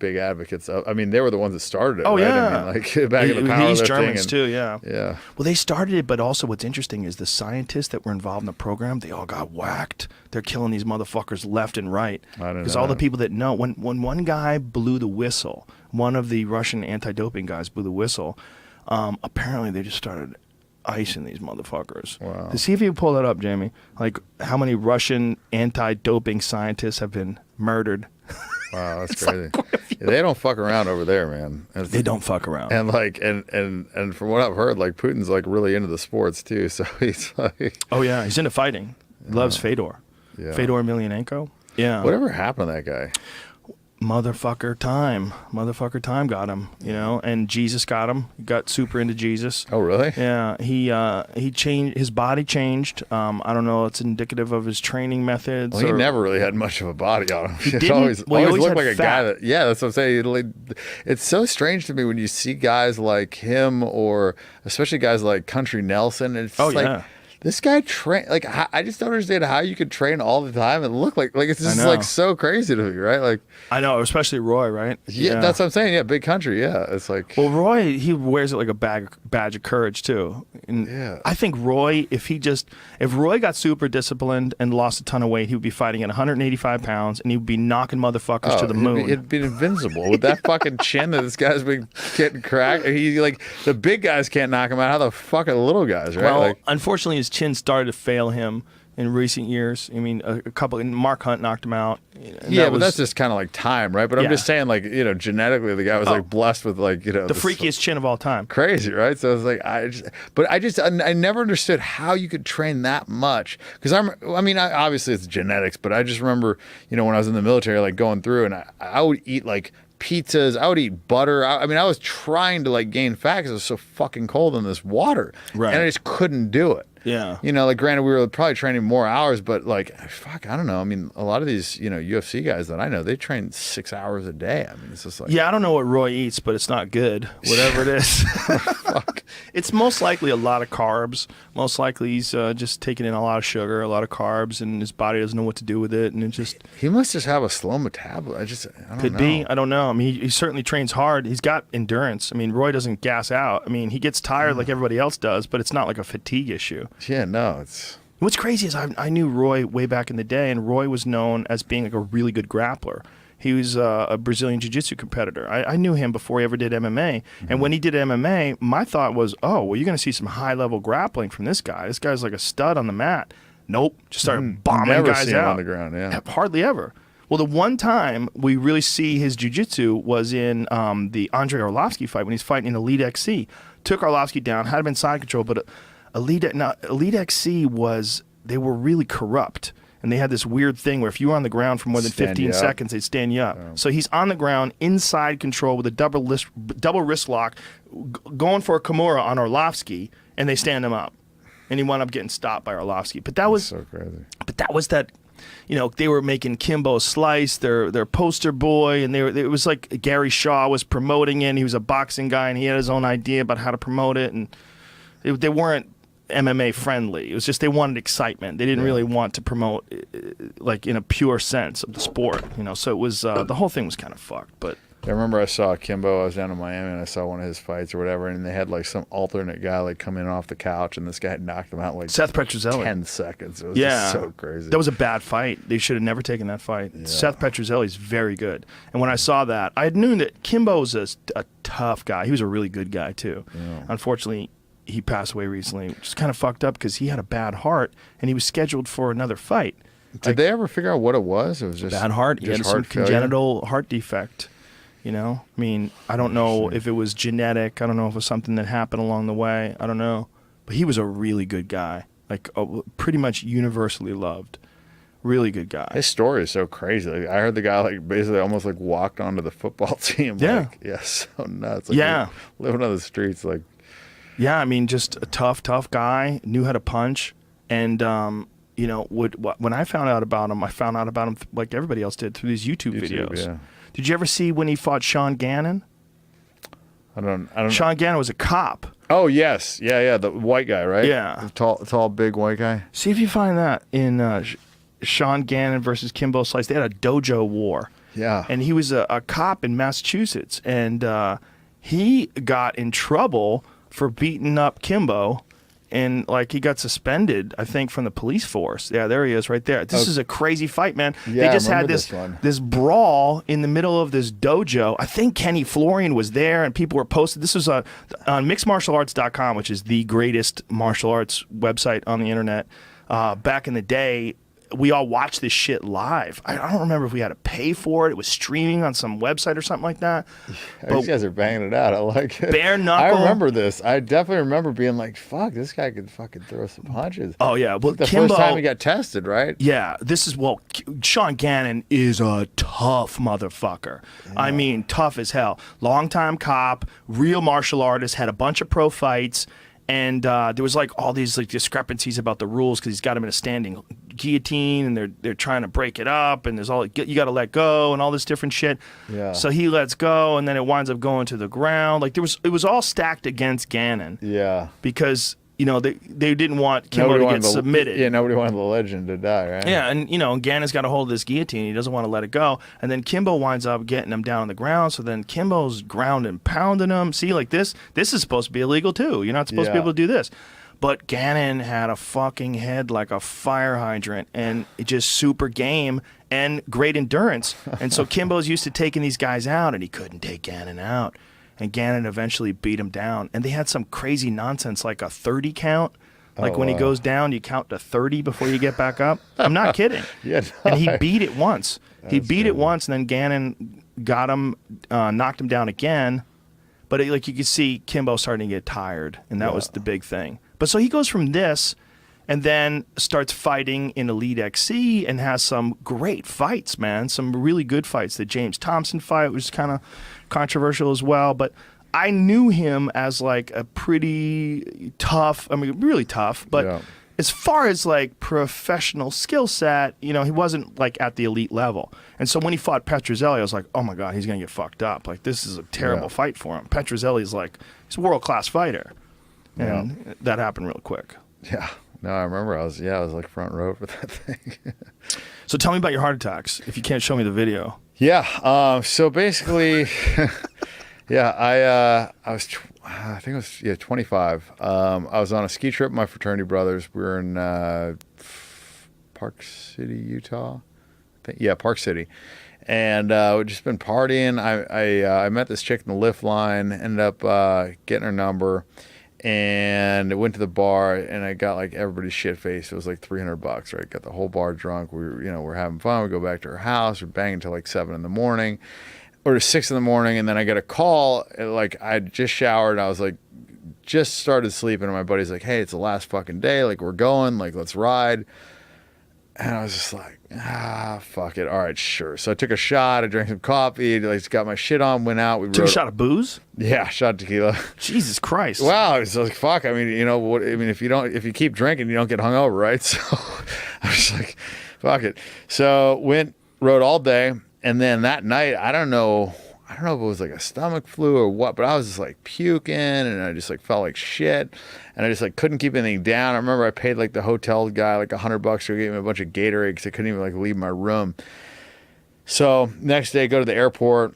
big advocates of. I mean, they were the ones that started it. Oh right? yeah, I mean, like back in the powerlifting. These Germans too. Yeah. Yeah. Well, they started it, but also what's interesting is the scientists that were involved in the program. They all got whacked. They're killing these motherfuckers left and right. Because all the people that know, when one guy blew the whistle, one of the Russian anti-doping guys blew the whistle. Apparently, they just started icing these motherfuckers. Wow. To see if you can pull that up, Jamie. Like how many Russian anti-doping scientists have been murdered. Wow, that's crazy. Yeah, they don't fuck around over there, man. They don't fuck around. And like, and from what I've heard, like Putin's like really into the sports too. So he's like, oh yeah, he's into fighting. He loves Fedor. Yeah. Fedor Emelianenko. Yeah. Whatever happened to that guy? Motherfucker time got him, you know, and Jesus got him. He got super into Jesus. Oh, really? Yeah, he changed, his body changed. I don't know, it's indicative of his training methods. Well, he never really had much of a body on him. He He didn't? always Well, he always looked had like a fat. guy that, yeah, that's what I'm saying. Like, it's so strange to me when you see guys like him, or especially guys like Country Nelson. It's Oh, like, yeah. this guy train, like, I just don't understand how you could train all the time and look like it's just know. like so crazy to me, right? Like, I know, especially Roy, right? yeah, that's what I'm saying. Yeah, big country. Yeah, it's like, Well, Roy, he wears it like a badge of courage too. And Yeah. I think Roy, if Roy got super disciplined and lost a ton of weight, he would be fighting at 185 pounds and he would be knocking motherfuckers to the moon. It'd be invincible with that fucking chin that this guy's been getting cracked. He like the big guys can't knock him out. How the fuck are the little guys, right? Well, Like, unfortunately, his chin started to fail him in recent years. I mean, a couple. Mark Hunt knocked him out. And yeah, that but that's was just kind of like time, right? But I'm Yeah. just saying, like, you know, genetically, the guy was like blessed with like, you know, the this freakiest chin of all time. crazy, right? So it's like I never understood how you could train that much, because I mean, obviously it's genetics, but I just remember, you know, when I was in the military, like going through, and I would eat like pizzas, I would eat butter. I mean, I was trying to like gain fat because it was so fucking cold in this water, Right. and I just couldn't do it. Yeah. You know, like granted, we were probably training more hours, but like, fuck, I don't know. I mean, a lot of these, you know, UFC guys that I know, they train 6 hours a day. I mean, it's just like, Yeah, I don't know what Roy eats, but it's not good. Whatever it is, fuck. it's most likely a lot of carbs. Most likely he's just taking in a lot of sugar, a lot of carbs, and his body doesn't know what to do with it, and it just He must just have a slow metabolism. I don't could know. be. I don't know. I mean, he certainly trains hard. He's got endurance. I mean, Roy doesn't gas out. I mean, he gets tired like everybody else does, but it's not like a fatigue issue. Yeah, no, it's. What's crazy is I knew Roy way back in the day, and Roy was known as being like a really good grappler. He was a Brazilian jiu-jitsu competitor. I knew him before he ever did MMA. And when he did MMA, my thought was, oh, well, you're going to see some high-level grappling from this guy. This guy's like a stud on the mat. Nope. Just started bombing Never guys seen him out. on the ground, yeah. Hardly ever. Well, the one time we really see his jiu-jitsu was in the Andrei Arlovsky fight when he's fighting in Elite XC. Took Arlovsky down, had him in side control, but Elite XC they were really corrupt. And they had this weird thing where if you were on the ground for more than Stand 15 you up. seconds, they'd stand you up. So he's on the ground, inside control with a double wrist lock, going for a Kimura on Arlovsky, and they stand him up. And he wound up getting stopped by Arlovsky. But that was So crazy. But that was that, you know, they were making Kimbo Slice their poster boy, and it was like Gary Shaw was promoting it. And he was a boxing guy, and he had his own idea about how to promote it, and they weren't MMA friendly. It was just they wanted excitement. They didn't really want to promote like in a pure sense of the sport, you know. So it was the whole thing was kind of fucked. But I remember I saw Kimbo. I was down in Miami and I saw one of his fights or whatever, and they had like some alternate guy like come in off the couch, and this guy had knocked him out in, like Seth Petrozelli, 10 seconds. It was just so crazy. That was a bad fight. They should have never taken that fight. Seth Petrozelli's very good. And when I saw that, I knew that Kimbo's a tough guy. He was a really good guy too. Yeah. Unfortunately, he passed away recently, which is kind of fucked up because he had a bad heart and he was scheduled for another fight. Did they ever figure out what it was? It was just Bad heart. He just had some heart failure? congenital heart defect. You know, I mean, I don't know if it was genetic. I don't know if it was something that happened along the way. I don't know. But he was a really good guy, like pretty much universally loved. Really good guy. His story is so crazy. Like, I heard the guy like basically almost like walked onto the football team. Yeah. Like, yeah, so nuts. Like, Yeah. living on the streets, like. Yeah, I mean, just a tough guy, knew how to punch, and you know, when I found out about him, like everybody else did through these YouTube videos. Yeah. Did you ever see when he fought Sean Gannon? I don't. Sean Gannon was a cop. Oh yes, yeah, the white guy, right? Yeah. the tall, big white guy. See if you find that in Sean Gannon versus Kimbo Slice. They had a dojo war, Yeah. And he was a cop in Massachusetts, and he got in trouble for beating up Kimbo. And like he got suspended, I think, from the police force. Yeah, there he is, right there. This is a crazy fight, man. Yeah, they just I had remember this brawl in the middle of this dojo. I think Kenny Florian was there, and people were posted. This was on mixedmartialarts.com, which is the greatest martial arts website on the internet. Back in the day, we all watched this shit live. I don't remember if we had to pay for it. It was streaming on some website or something like that. These guys are banging it out. I like it. Bare knuckle. I remember this. I definitely remember being like, fuck, this guy could fucking throw some punches. Oh, yeah. Well, the Kimbo, first time he got tested, right? Yeah. Sean Gannon is a tough motherfucker. Yeah. I mean, tough as hell. Longtime cop, real martial artist, had a bunch of pro fights. And there was like all these like discrepancies about the rules because he's got him in a standing guillotine, and they're trying to break it up, and there's all you got to let go and all this different shit. Yeah. So he lets go, and then it winds up going to the ground. Like it was all stacked against Gannon. Yeah. Because they didn't want Kimbo to get submitted. Yeah, nobody wanted the legend to die, right? Yeah, and Gannon's got a hold of this guillotine. He doesn't want to let it go. And then Kimbo winds up getting him down on the ground. So then Kimbo's ground and pounding him. See, like this is supposed to be illegal too. You're not supposed to be able to do this. But Gannon had a fucking head like a fire hydrant, and it just super game and great endurance. And so Kimbo's used to taking these guys out, and he couldn't take Gannon out. And Gannon eventually beat him down. And they had some crazy nonsense like a 30 count. Like when he goes down, you count to 30 before you get back up. I'm not kidding. Yeah, and he beat it once. He beat it once, and then Gannon got him, knocked him down again. But like you could see Kimbo starting to get tired, and that was the big thing. But so he goes from this and then starts fighting in Elite XC and has some great fights, man. Some really good fights. The James Thompson fight was kind of controversial as well. But I knew him as like a pretty tough, I mean, really tough. But as far as like professional skill set, he wasn't like at the elite level. And so when he fought Petrozelli, I was like, oh my God, he's going to get fucked up. Like this is a terrible fight for him. Petrozelli's like, he's a world-class fighter. And that happened real quick. Yeah. No, I remember I was like front row for that thing. So tell me about your heart attacks, if you can't show me the video. Yeah. So basically, I was, I think it was 25. I was on a ski trip with my fraternity brothers. We were in Park City, Utah. Park City. And we'd just been partying. I met this chick in the lift line, ended up getting her number. And I went to the bar, and I got like everybody's shit faced. It was like $300, right? Got the whole bar drunk. We're having fun. We go back to her house. We're banging till like 7 in the morning, or 6 in the morning. And then I get a call. Like I just showered. And I was like, just started sleeping. And my buddy's like, hey, it's the last fucking day. Like we're going. Like let's ride. And I was just like, fuck it. All right, sure. So I took a shot. I drank some coffee. Like got my shit on. Went out. We took a shot of booze. Yeah, shot of tequila. Jesus Christ. Wow. It's like fuck. I mean, what? I mean, if you keep drinking, you don't get hungover, right? So I was like, fuck it. So rode all day, and then that night, I don't know if it was like a stomach flu or what, but I was just like puking, and I just like felt like shit, and I just like couldn't keep anything down. I remember I paid like the hotel guy like $100 to give me a bunch of Gatorade because I couldn't even like leave my room. So next day, go to the airport,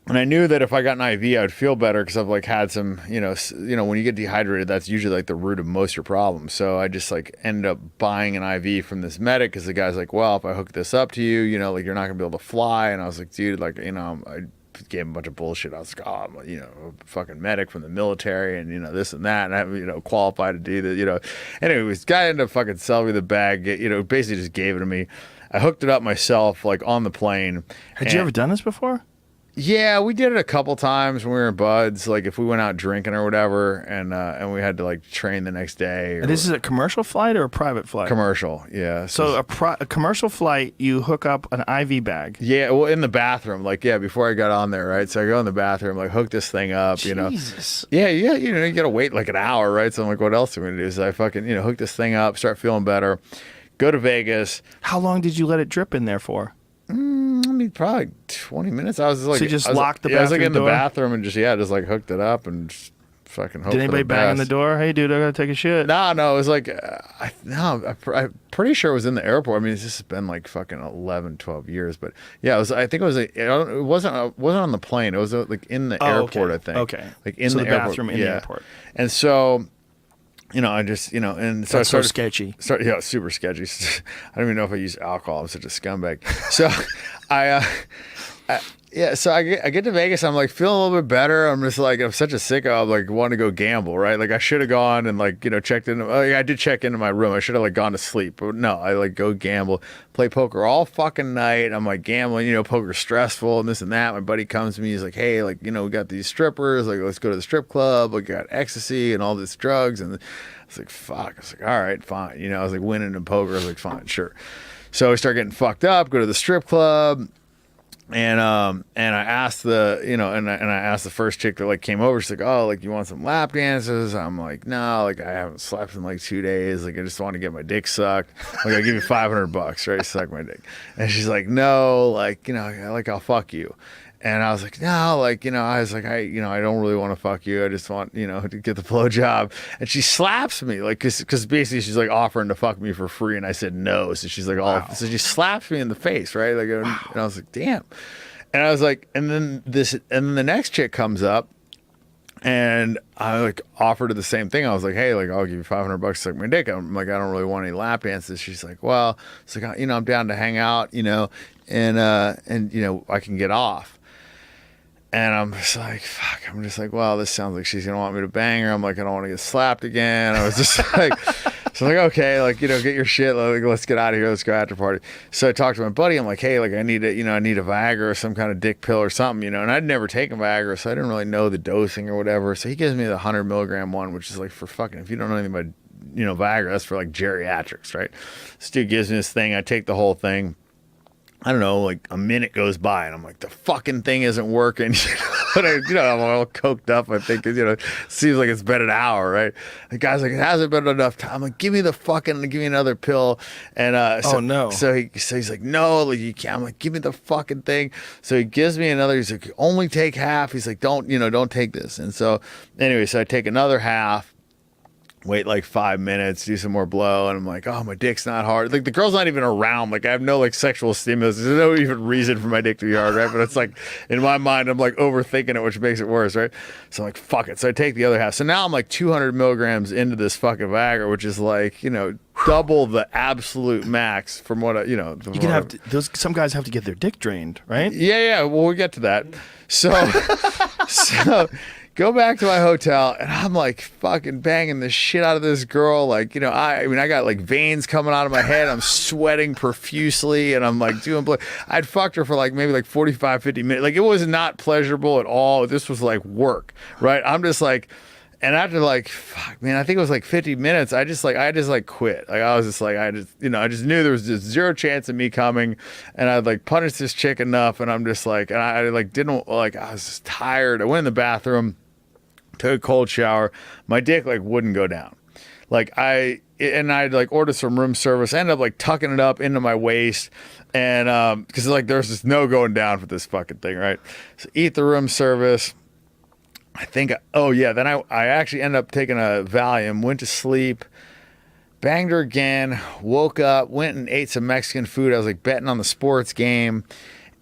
and I knew that if I got an IV, I would feel better because I've like had some, when you get dehydrated, that's usually like the root of most of your problems. So I just like ended up buying an IV from this medic because the guy's like, well, if I hook this up to you, like you're not gonna be able to fly. And I was like, dude, like I gave him a bunch of bullshit. I was like, oh, I'm a fucking medic from the military, and this and that, and I'm qualified to do that. Anyways, guy ended up fucking selling me the bag. Basically just gave it to me. I hooked it up myself, like on the plane. Had you ever done this before? Yeah, we did it a couple times when we were buds. Like if we went out drinking or whatever, and we had to like train the next day. And this is a commercial flight or a private flight? Commercial, yeah. So a commercial flight, you hook up an IV bag. Yeah, well, in the bathroom, before I got on there, right? So I go in the bathroom, like hook this thing up, Jesus. Yeah, you gotta wait like an hour, right? So I'm like, what else am I gonna do? So I fucking hook this thing up, start feeling better, go to Vegas. How long did you let it drip in there for? Probably 20 minutes. I was like, so you just locked the bathroom I was like in door? the bathroom and just like hooked it up and fucking hope Did for anybody the bang on the best. door? Hey, dude, I gotta take a shit. No, it was like, I'm pretty sure it was in the airport. I mean, it's just been like fucking 11, 12 years. But yeah, it was, I think it was, it wasn't on the plane. It was like in the airport, I think. Okay. Like in So the the airport. bathroom in the airport. And so, I just, and so That's I so sketchy. Yeah, super sketchy. I don't even know if I use alcohol. I'm such a scumbag. So so I get to Vegas. I'm like feeling a little bit better. I'm just like, I'm such a sicko. I'm like want to go gamble, right? Like I should have gone and like, checked in. I did check into my room. I should have like gone to sleep, but no, I like go gamble, play poker all fucking night. I'm like gambling, poker's stressful and this and that. My buddy comes to me. He's like, hey, like, we got these strippers. Like, let's go to the strip club. We got ecstasy and all this drugs. And I was like, fuck. I was like, all right, fine. I was like winning in poker. I was like, fine, sure. So we start getting fucked up, go to the strip club. And I asked the I asked the first chick that like came over. She's like, oh, like you want some lap dances? I'm like, no, like I haven't slept in like 2 days. Like I just want to get my dick sucked. Like I'll give you $500, right? Suck my dick. And she's like, no, like like I'll fuck you. And I was like, no, like, I was like, I don't really want to fuck you. I just want, to get the blowjob. And she slaps me, like, because basically she's like offering to fuck me for free. And I said no. So she's like, so she slaps me in the face, right? Like, and I was like, damn. And I was like, and then the next chick comes up. And I like offered her the same thing. I was like, hey, like I'll give you $500 to suck my dick. I'm like, I don't really want any lap dances. She's like, well, it's like, I'm down to hang out, and I can get off. And I'm just like, fuck. I'm just like, well, this sounds like she's gonna want me to bang her. I'm like, I don't want to get slapped again. I was just like, so I'm like, okay, like, get your shit. Like, let's get out of here. Let's go after party. So I talked to my buddy. I'm like, hey, like, I need a Viagra or some kind of dick pill or something, And I'd never taken Viagra, so I didn't really know the dosing or whatever. So he gives me the 100 milligram one, which is like for fucking, if you don't know anything about, Viagra, that's for like geriatrics, right? This dude gives me this thing. I take the whole thing. I don't know, like a minute goes by and I'm like, the fucking thing isn't working. But I'm all coked up. I think, seems like it's been an hour, right? The guy's like, it hasn't been enough time. I'm like, give me another pill. And So he's like, no, like you can't. I'm like, give me the fucking thing. So he gives me another. He's like, only take half. He's like, don't take this. And so anyway, so I take another half. Wait like 5 minutes, do some more blow, and I'm like, oh, my dick's not hard. Like the girl's not even around. Like I have no like sexual stimulus. There's no even reason for my dick to be hard, right? But it's like in my mind, I'm like overthinking it, which makes it worse, right? So I'm like, fuck it. So I take the other half. So now I'm like 200 milligrams into this fucking Viagra, which is like, double the absolute max from what you can have some guys have to get their dick drained, right? Yeah. Well, we get to that. So go back to my hotel, and I'm like fucking banging the shit out of this girl. Like, I got like veins coming out of my head. I'm sweating profusely, and I'm like doing. I'd fucked her for like maybe like 45, 50 minutes. Like, it was not pleasurable at all. This was like work, right? I'm just like, and after like, fuck, man, I think it was like 50 minutes. I just quit. Like, I was just like, I just knew there was just zero chance of me coming, and I'd like punished this chick enough, and I'm just like, and I like didn't like, I was just tired. I went in the bathroom. Took a cold shower. My dick like wouldn't go down. Like I'd like order some room service. I ended up like tucking it up into my waist, and because like there's just no going down for this fucking thing, right? So eat the room service. I think. Then I actually ended up taking a Valium. Went to sleep. Banged her again. Woke up. Went and ate some Mexican food. I was like betting on the sports game,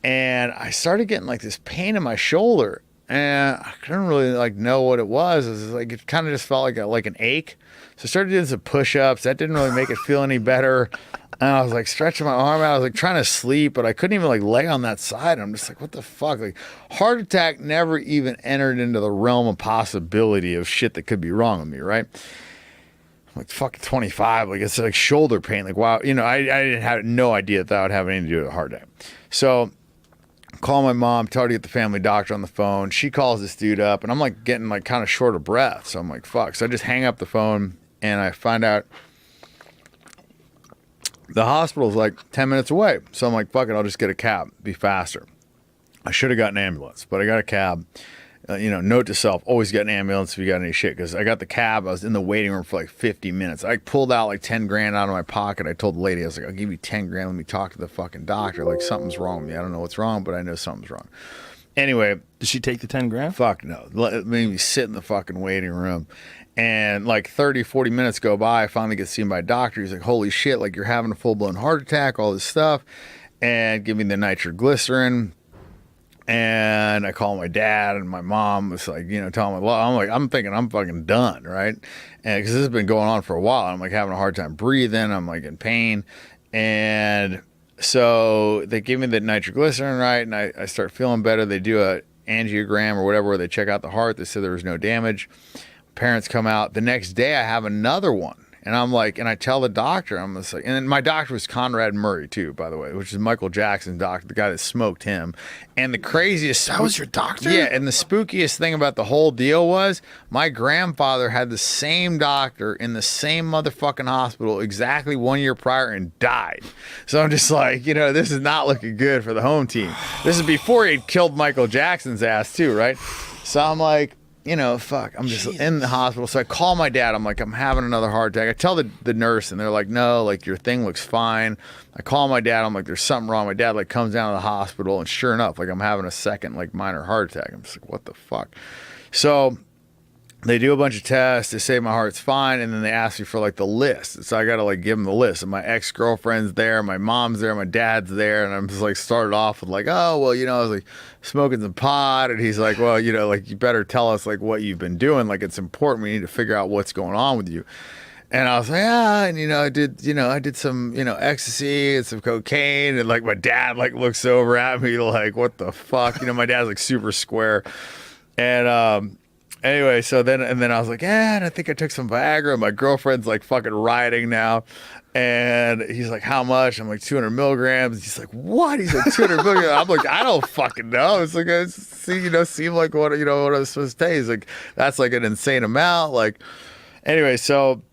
and I started getting like this pain in my shoulder. And I couldn't really like know what it was. It was like, it kind of just felt like an ache. So I started doing some push-ups. That didn't really make it feel any better. And I was like stretching my arm out. I was like trying to sleep, but I couldn't even like lay on that side. I'm just like, what the fuck? Like, heart attack never even entered into the realm of possibility of shit that could be wrong with me, right? I'm like fucking 25. Like, it's like shoulder pain. Like, wow, I didn't have no idea that would have anything to do with a heart attack. So call my mom, tell her to get the family doctor on the phone. She calls this dude up, and I'm like getting like kind of short of breath. So I'm like, fuck. So I just hang up the phone, and I find out the hospital's like 10 minutes away. So I'm like, fuck it, I'll just get a cab, be faster. I should have got an ambulance, but I got a cab. Note to self, always get an ambulance if you got any shit, because I got the cab. I was in the waiting room for like 50 minutes. I pulled out like 10 grand out of my pocket. I told the lady, I was like, I'll give you 10 grand. Let me talk to the fucking doctor. Like, something's wrong with me. I don't know what's wrong, but I know something's wrong. Anyway, did she take the 10 grand? Fuck no. It made me sit in the fucking waiting room. And like 30, 40 minutes go by. I finally get seen by a doctor. He's like, holy shit, like you're having a full-blown heart attack, all this stuff. And give me the nitroglycerin. And I call my dad, and my mom was like, you know, telling me, I'm thinking I'm fucking done, right? And because this has been going on for a while. I'm like having a hard time breathing. I'm like in pain. And so they give me the nitroglycerin, right? And I start feeling better. They do a angiogram or whatever where they check out the heart. They said there was no damage. Parents come out. The next day I have another one. And I'm like, and I tell the doctor, I'm just like, and then my doctor was Conrad Murray too, by the way, which is Michael Jackson's doctor, the guy that smoked him. And the craziest, that was your doctor? Yeah. And the spookiest thing about the whole deal was my grandfather had the same doctor in the same motherfucking hospital exactly 1 year prior and died. So I'm just like, you know, this is not looking good for the home team. This is before he'd killed Michael Jackson's ass too, right? So I'm like, you know, fuck, I'm just in the hospital. So I call my dad. I'm like, I'm having another heart attack. I tell the nurse, and they're like, no, like your thing looks fine. I call my dad. I'm like, there's something wrong. My dad like comes down to the hospital, and sure enough, like I'm having a second like minor heart attack. I'm just like, what the fuck? So they do a bunch of tests. They say my heart's fine, and then they ask me for like the list. So I got to like give them the list. And my ex-girlfriend's there, my mom's there, my dad's there, and I'm just like started off with like, oh well, you know, I was like smoking some pot, and he's like, well, you know, like you better tell us like what you've been doing. Like it's important. We need to figure out what's going on with you. And I was like, yeah, and I did some, ecstasy and some cocaine, and like my dad like looks over at me like, what the fuck? My dad's like super square, and anyway, so then I was like, yeah, and I think I took some Viagra. My girlfriend's like fucking rioting now. And he's like, how much? I'm like, 200 milligrams. He's like, what? He's like, 200 milligrams. I'm like, I don't fucking know. It's like, seem like what I was supposed to take. He's like, that's like an insane amount. Like, anyway, so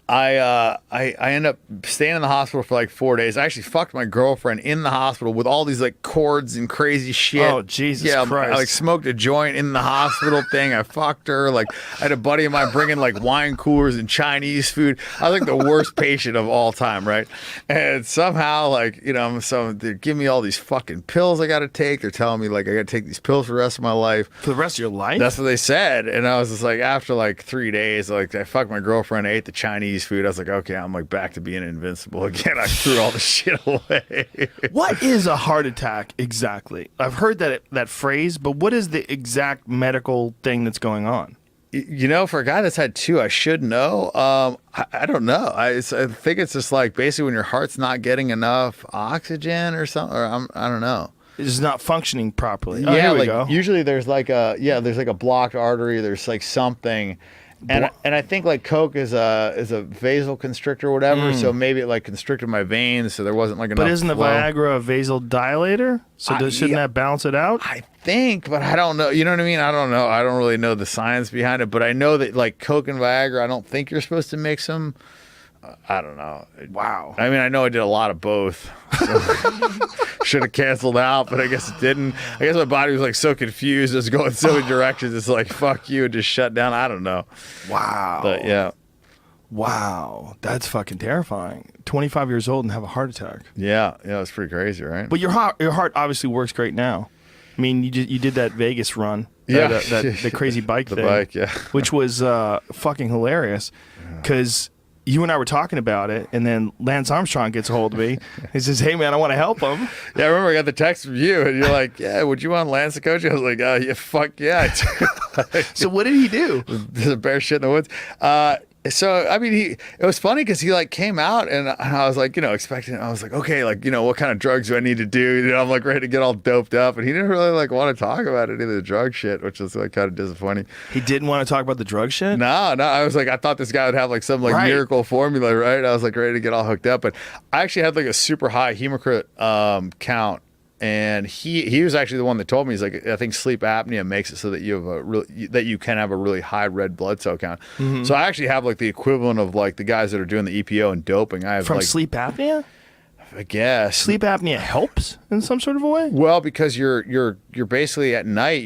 I end up staying in the hospital for like 4 days. I actually fucked my girlfriend in the hospital with all these like cords and crazy shit. Oh, Jesus Christ. I like smoked a joint in the hospital thing. I fucked her. Like I had a buddy of mine bringing like wine coolers and Chinese food. I was like the worst patient of all time, right? And somehow like, so they give me all these fucking pills I got to take. They're telling me like I got to take these pills for the rest of my life. For the rest of your life? That's what they said. And I was just like, after like 3 days, like I fucked my girlfriend, I ate the Chinese food. I was like, okay, I'm like back to being invincible again. I threw all the shit away. What is a heart attack exactly? I've heard that phrase, but what is the exact medical thing that's going on? For a guy that's had two, I should know. I don't know. I think it's just like basically when your heart's not getting enough oxygen or something. Or I don't know. It's not functioning properly. Yeah, here we like go. Usually there's like a blocked artery. There's like something. And I think like Coke is a vasoconstrictor or whatever, so maybe it like constricted my veins, so there wasn't like enough. But isn't the flow. Viagra a vasodilator? So shouldn't that balance it out? I think, but I don't know. You know what I mean? I don't know. I don't really know the science behind it, but I know that like Coke and Viagra, I don't think you're supposed to mix them. I don't know. Wow. I mean, I know I did a lot of both. So should have canceled out, but I guess it didn't. I guess my body was like so confused. It was going so many directions. It's like, fuck you, and just shut down. I don't know. Wow. But yeah. Wow. That's fucking terrifying. 25 years old and have a heart attack. Yeah. Yeah, it's pretty crazy, right? But your heart obviously works great now. I mean, you did that Vegas run. Yeah. The crazy bike thing. Bike, yeah. Which was fucking hilarious because you and I were talking about it, and then Lance Armstrong gets a hold of me. He says, hey, man, I want to help him. Yeah, I remember I got the text from you, and you're like, yeah, would you want Lance to coach you? I was like, yeah, fuck yeah. So what did he do? The bear shit in the woods. So, I mean, it was funny because he like came out and I was like, expecting, I was like, okay, like, what kind of drugs do I need to do? I'm like ready to get all doped up. And he didn't really like want to talk about any of the drug shit, which was like kind of disappointing. He didn't want to talk about the drug shit? No. I was like, I thought this guy would have like some like miracle formula, right? I was like ready to get all hooked up. But I actually had like a super high hematocrit count. And he was actually the one that told me, he's like, I think sleep apnea makes it so that you can have a really high red blood cell count. Mm-hmm. So I actually have like the equivalent of like the guys that are doing the EPO and doping. I have from like, sleep apnea? I guess sleep apnea helps in some sort of a way. Well, because you're basically at night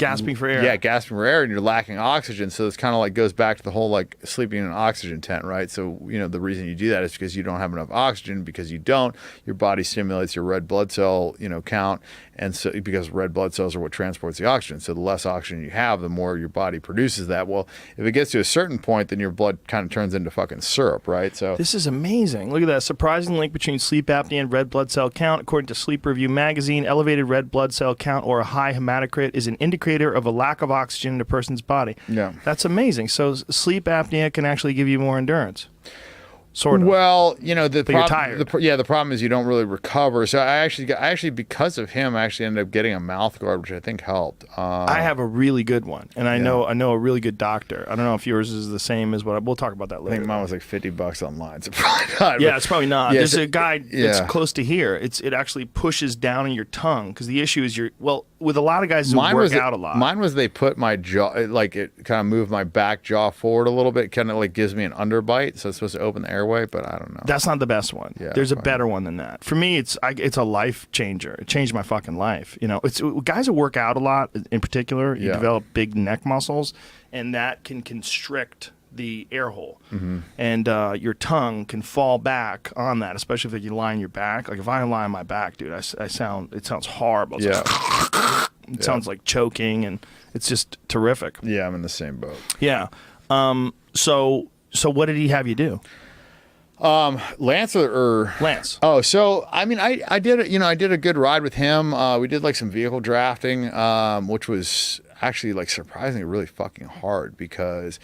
gasping for air. Yeah, gasping for air, and you're lacking oxygen. So it's kind of like goes back to the whole like sleeping in an oxygen tent, right? So the reason you do that is because you don't have enough oxygen. Because you don't, your body stimulates your red blood cell count, and so because red blood cells are what transports the oxygen. So the less oxygen you have, the more your body produces that. Well, if it gets to a certain point, then your blood kind of turns into fucking syrup, right? So this is amazing. Look at that surprising link between sleep apnea and red blood cell count. According to Sleep Review magazine, elevated red blood cell count or a high hematocrit is an indicator of a lack of oxygen in a person's body. Yeah, that's amazing. So sleep apnea can actually give you more endurance. Sort of. Well, the you're tired. The problem is you don't really recover. So I actually because of him, I actually ended up getting a mouth guard, which I think helped. I have a really good one, and I know a really good doctor. I don't know if yours is the same as we'll talk about that later. I think mine was like $50 online. So probably not. Yeah, it's probably not. Yeah, There's a guy that's close to here. It actually pushes down in your tongue because the issue is with a lot of guys who work out a lot. Mine was they put my jaw, like it kind of moved my back jaw forward a little bit, kind of like gives me an underbite. So it's supposed to open the airway, but I don't know. That's not the best one. Yeah, there's a better one than that. For me, it's a life changer. It changed my fucking life. It's guys who work out a lot in particular. You develop big neck muscles, and that can constrict the air hole, and your tongue can fall back on that, especially if you lie on your back. Like if I lie on my back, dude, it sounds horrible. It's it sounds like choking, and it's just terrific. Yeah, I'm in the same boat. Yeah. So what did he have you do? Lance or Lance. Oh, so I mean, I did a good ride with him. We did like some vehicle drafting, which was actually like surprisingly really fucking hard because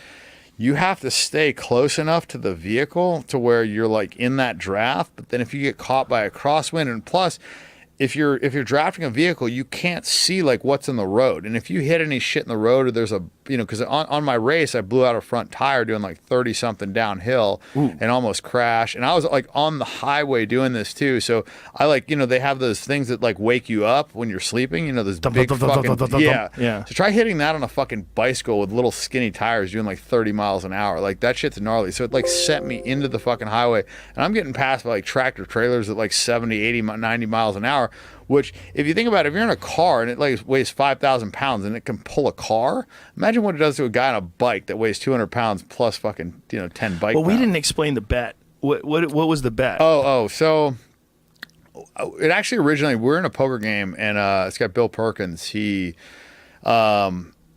you have to stay close enough to the vehicle to where you're like in that draft. But then if you get caught by a crosswind, and plus if you're drafting a vehicle, you can't see like what's in the road. And if you hit any shit in the road, or there's a because on my race I blew out a front tire doing like 30 something downhill and almost crashed. And I was like on the highway doing this too. So I they have those things that like wake you up when you're sleeping. Those big fucking yeah. So try hitting that on a fucking bicycle with little skinny tires doing like 30 miles an hour. Like that shit's gnarly. So it like sent me into the fucking highway, and I'm getting passed by like tractor trailers at like 70, 80, 90 miles an hour. Which, if you think about it, if you're in a car and it like weighs 5,000 pounds and it can pull a car, imagine what it does to a guy on a bike that weighs 200 pounds plus fucking 10 bike. Well, we pounds. didn't explain the bet. What was the bet? So it actually originally we're in a poker game, and this guy Bill Perkins, he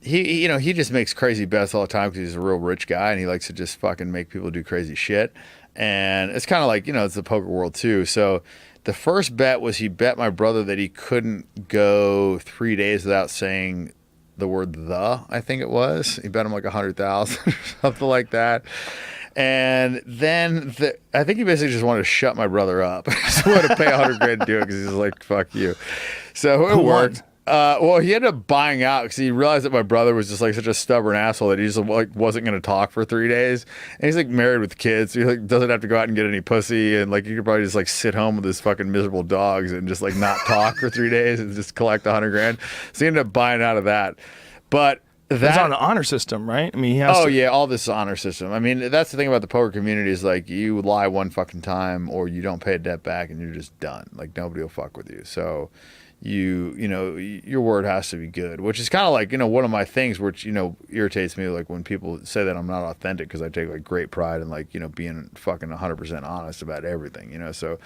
just makes crazy bets all the time because he's a real rich guy and he likes to just fucking make people do crazy shit. And it's kind of like it's the poker world too. So the first bet was he bet my brother that he couldn't go 3 days without saying the word "the." I think it was. He bet him like 100,000 or something like that. And then I think he basically just wanted to shut my brother up. He just wanted to pay $100,000 to do it because he's like, "Fuck you." So it worked. Well, he ended up buying out because he realized that my brother was just like such a stubborn asshole that he just like wasn't going to talk for 3 days. And he's like married with kids, so he like doesn't have to go out and get any pussy, and like you could probably just like sit home with his fucking miserable dogs and just like not talk for 3 days and just collect $100,000. So he ended up buying out of that. But that's on the honor system, right? I mean, he has all this honor system. I mean, that's the thing about the poker community is like you lie one fucking time or you don't pay a debt back and you're just done. Like nobody will fuck with you. So your word has to be good, which is kind of like one of my things which irritates me, like when people say that I'm not authentic, because I take like great pride in like being fucking 100% honest about everything. So,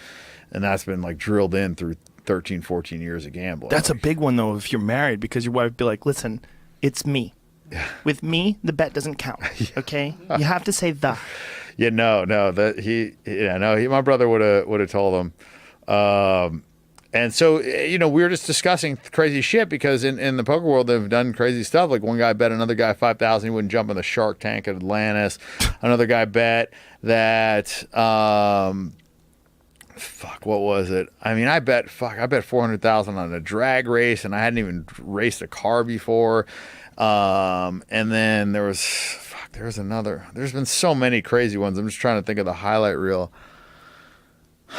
and that's been like drilled in through 13 14 years of gambling. That's a big one though if you're married, because your wife would be like, listen, it's me. With me, the bet doesn't count. Okay, you have to say the. Yeah, no, that my brother would have told him. And so, we were just discussing crazy shit because in the poker world, they've done crazy stuff. Like one guy bet another guy 5,000 he wouldn't jump in the Shark Tank at Atlantis. Another guy bet that, what was it? I mean, I bet 400,000 on a drag race, and I hadn't even raced a car before. And then there was another. There's been so many crazy ones. I'm just trying to think of the highlight reel.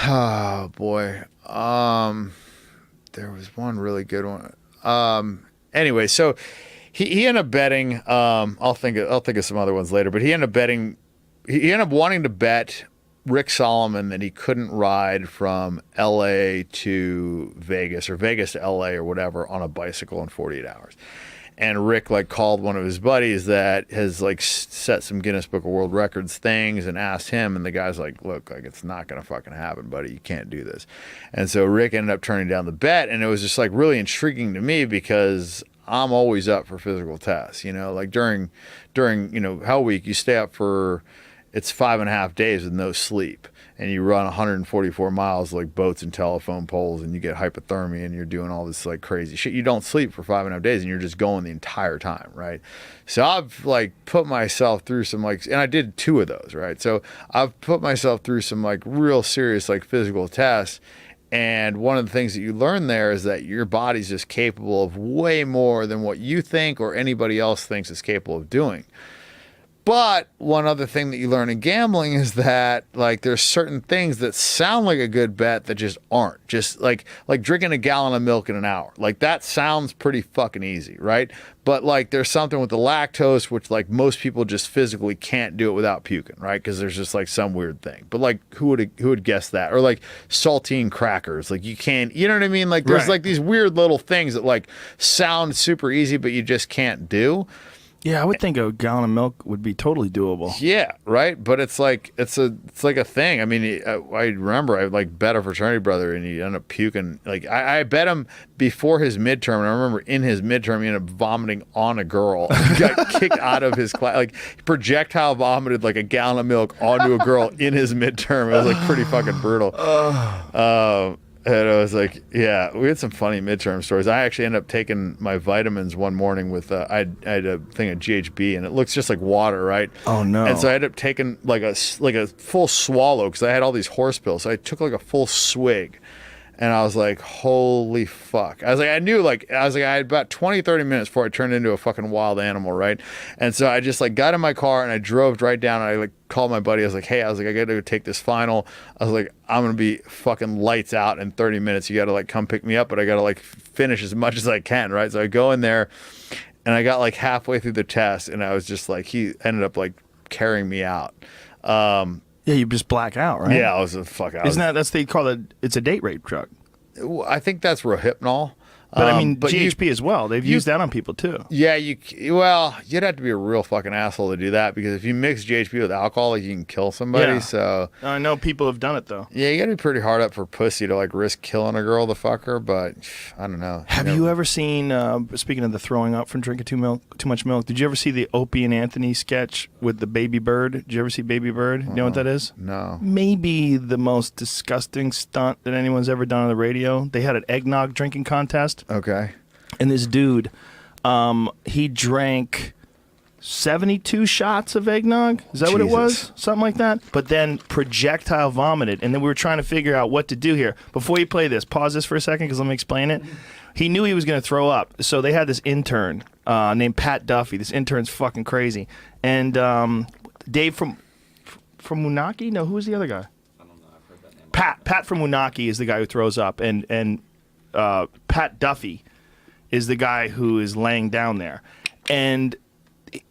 Oh boy. There was one really good one. Anyway, so he ended up betting. I'll think of some other ones later. But he ended up wanting to bet Rick Solomon that he couldn't ride from L.A. to Vegas or Vegas to L.A. or whatever on a bicycle in 48 hours. And Rick like called one of his buddies that has like set some Guinness Book of World Records things and asked him, and the guy's like, look, like it's not gonna fucking happen, buddy. You can't do this. And so Rick ended up turning down the bet, and it was just like really intriguing to me because I'm always up for physical tests. You know, like during Hell Week, you stay up for it's 5.5 days with no sleep. And you run 144 miles like boats and telephone poles, and you get hypothermia, and you're doing all this like crazy shit. You don't sleep for 5.5 days, and you're just going the entire time, right? So I've like put myself through some like, and I did 2 of those, right? So I've put myself through some like real serious like physical tests. And one of the things that you learn there is that your body's just capable of way more than what you think or anybody else thinks is capable of doing. But one other thing that you learn in gambling is that like there's certain things that sound like a good bet that just aren't. Just like drinking a gallon of milk in an hour. Like that sounds pretty fucking easy, right? But like there's something with the lactose which like most people just physically can't do it without puking, right? Because there's just like some weird thing. But like who would guess that? Or like saltine crackers. Like you can't, you know what I mean? Like there's like these weird little things that like sound super easy but you just can't do. Yeah, I would think a gallon of milk would be totally doable. Yeah, right. But it's like it's like a thing. I mean, I remember I like bet a fraternity brother, and he ended up puking. Like I bet him before his midterm, and I remember in his midterm he ended up vomiting on a girl. He got kicked out of his class. Like he projectile vomited like a gallon of milk onto a girl in his midterm. It was like pretty fucking brutal. And I was like, yeah, we had some funny midterm stories. I actually ended up taking my vitamins one morning with, I had a thing of GHB, and it looks just like water, right? Oh, no. And so I ended up taking like a full swallow because I had all these horse pills. So I took like a full swig. And I was like, holy fuck. I had about 20, 30 minutes before I turned into a fucking wild animal, right? And so I just like got in my car and I drove right down, and I like called my buddy. I was like, hey, I got to go take this final. I was like, I'm going to be fucking lights out in 30 minutes. You got to like come pick me up, but I got to like finish as much as I can, right? So I go in there and I got like halfway through the test, and I was just like, he ended up like carrying me out. Yeah, you just black out, right? Yeah, I was a fuck out. Isn't that they call it? It's a date rape drug. I think that's Rohypnol. But I mean, GHB as well. They've used that on people too. Yeah, well, you'd have to be a real fucking asshole to do that, because if you mix GHB with alcohol, like, you can kill somebody. Yeah. So I know people have done it though. Yeah, you got to be pretty hard up for pussy to like risk killing a girl to fuck her. But I don't know. Have you ever seen? Speaking of the throwing up from drinking too much milk, did you ever see the Opie and Anthony sketch with the baby bird? Did you ever see Baby Bird? You know what that is? No. Maybe the most disgusting stunt that anyone's ever done on the radio. They had an eggnog drinking contest. Okay. And this dude, he drank 72 shots of eggnog. Is that what it was? Something like that. But then projectile vomited. And then we were trying to figure out what to do here. Before you play this, pause this for a second because let me explain it. He knew he was going to throw up. So they had this intern named Pat Duffy. This intern's fucking crazy. And Dave from Munaki? No, who was the other guy? I don't know. I've heard that name. Pat from Munaki is the guy who throws up. And Pat Duffy is the guy who is laying down there. And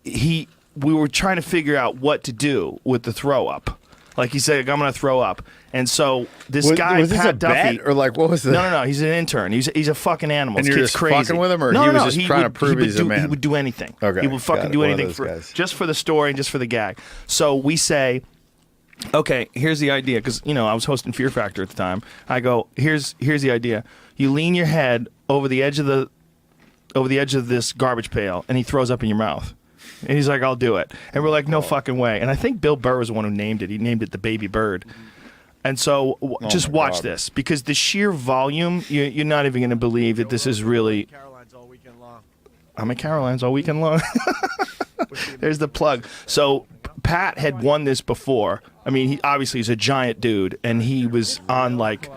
we were trying to figure out what to do with the throw up. Like he said, I'm going to throw up. And so this guy, was this Pat a Duffy, bet, or like what was the? No. He's an intern. He's a fucking animal. And This you're kid's just crazy. fucking with him, or he was just trying to prove he's a man? He would do anything. Okay, he would fucking do one of anything those guys. just for the story and just for the gag. So we say, okay, here's the idea, because I was hosting Fear Factor at the time. I go, here's the idea. You lean your head over the edge of this garbage pail, and he throws up in your mouth. And he's like, I'll do it. And we're like, no fucking way. And I think Bill Burr was the one who named it. He named it the Baby Bird. And so just watch this, because the sheer volume, you're not even going to believe that this is really... I'm at Caroline's all weekend long. There's the plug. So Pat had won this before. I mean, he obviously is a giant dude, and he was on like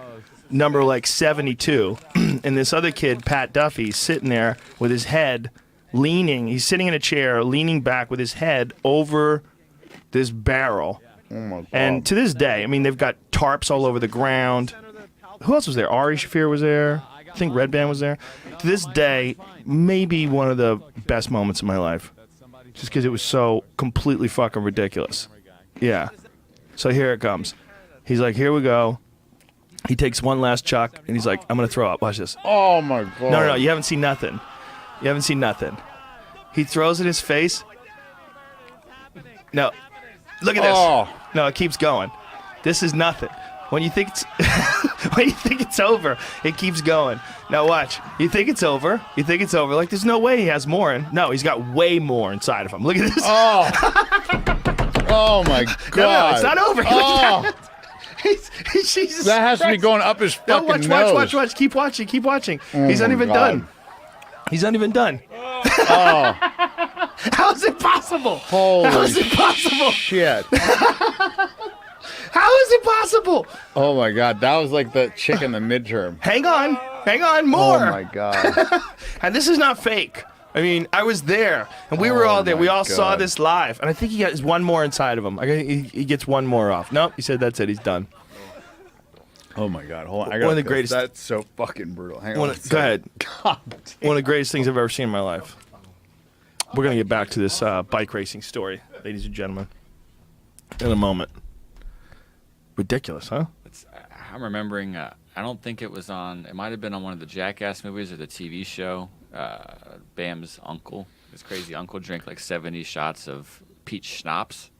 number like 72. And this other kid, Pat Duffy, sitting there with his head leaning. He's sitting in a chair, leaning back with his head over this barrel. Oh my God. And to this day, I mean, they've got tarps all over the ground. Who else was there? Ari Shaffir was there. I think Red Band was there. To this day, maybe one of the best moments of my life. Just because it was so completely fucking ridiculous. Yeah. So here it comes. He's like, here we go. He takes one last chuck, and he's like, I'm going to throw up. Watch this. Oh, my God. No. You haven't seen nothing. You haven't seen nothing. He throws in his face. No. Look at this. Oh. No, it keeps going. This is nothing. When you think it's when you think it's over, it keeps going. Now watch. You think it's over. You think it's over. Like there's no way he has more in. No, he's got way more inside of him. Look at this. Oh. Oh my God. No, it's not over. Oh. Jesus That has to be Christ. going up his No, fucking watch. Keep watching. He's not my even God. done. He's not even done. Oh. How is it possible? Holy How is it possible? shit. How is it possible? Oh my God. That was like the chick in the midterm. Hang on, more. Oh my God. And this is not fake. I mean, I was there, and we were all there. my We all saw God. this live, and I think he has one more inside of him. He gets one more off. Nope, he said that's it. He's done. Oh my God. Hold on. I One of the gotta piss. greatest- That's so fucking brutal. Hang on. Go a second. ahead. God. One of the greatest things I've ever seen in my life. We're gonna get back to this bike racing story, ladies and gentlemen, in a moment. Ridiculous, huh? I'm remembering. I don't think it was on. It might have been on one of the Jackass movies or the TV show. Bam's uncle, his crazy uncle, drank like 70 shots of peach schnapps.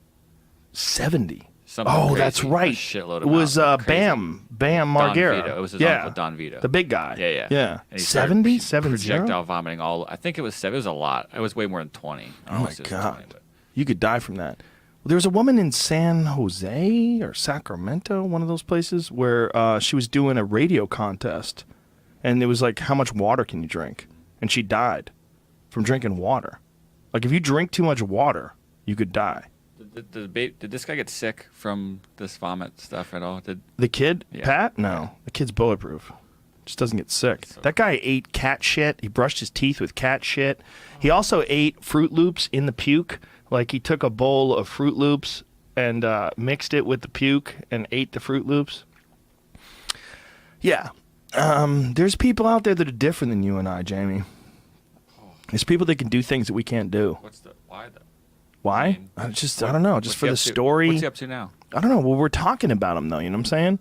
70. Something Oh, crazy, that's right. a shitload of It was amounts, crazy. Bam Don Margera. Vito. It was his yeah. uncle, Don Vito. The big guy. Yeah. And he started 70? 70? projectile vomiting all. I think it was 7. It was a lot. It was way more than 20. I don't Oh know my if it was God. 20, but You could die from that. Well, there was a woman in San Jose or Sacramento, one of those places, where she was doing a radio contest. And it was like, how much water can you drink? And she died from drinking water. Like, if you drink too much water, you could die. Did this guy get sick from this vomit stuff at all? The kid, Yeah. Pat? No. The kid's bulletproof. Just doesn't get sick. That guy ate cat shit. He brushed his teeth with cat shit. He also ate Fruit Loops in the puke. Like he took a bowl of Fruit Loops and mixed it with the puke and ate the Fruit Loops. Yeah. There's people out there that are different than you and I, Jamie. There's people that can do things that we can't do. Why though? Why? I don't know. Just for the story. What's he up to now? I don't know. Well, we're talking about him though. You know what I'm saying?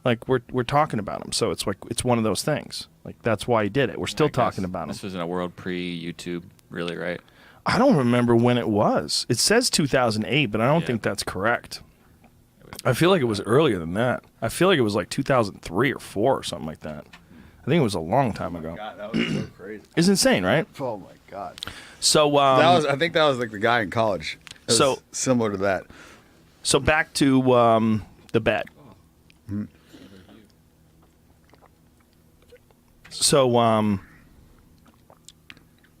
Like we're talking about him. So it's like it's one of those things. Like that's why he did it. We're still talking about him. This was in a world pre-YouTube, really, right? I don't remember when it was. It says 2008, but I don't think that's correct. I feel like it was earlier than that. I feel like it was like 2003 or 4 or something like that. I think it was a long time ago. God, that was so crazy. It's insane, right? Oh my God. So I think that was like the guy in college. It was So- similar to that. So back to the bet. So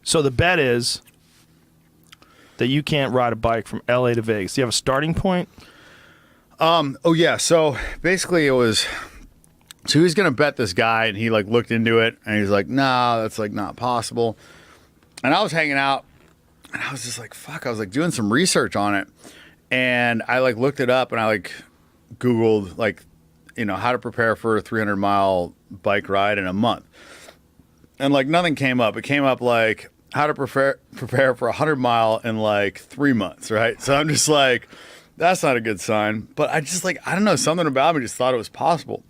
so the bet is that you can't ride a bike from LA to Vegas. Do you have a starting point? Oh yeah. So basically, it was. So he was gonna bet this guy, and he like looked into it, and he's like, "Nah, that's like not possible." And I was hanging out, and I was just like, "Fuck!" I was like doing some research on it, and I like looked it up, and I like Googled like, how to prepare for a 300-mile bike ride in a month, and like nothing came up. It came up like how to prepare for a 100-mile in like 3 months, right? So I'm just like, that's not a good sign. But I just like, I don't know, something about me just thought it was possible.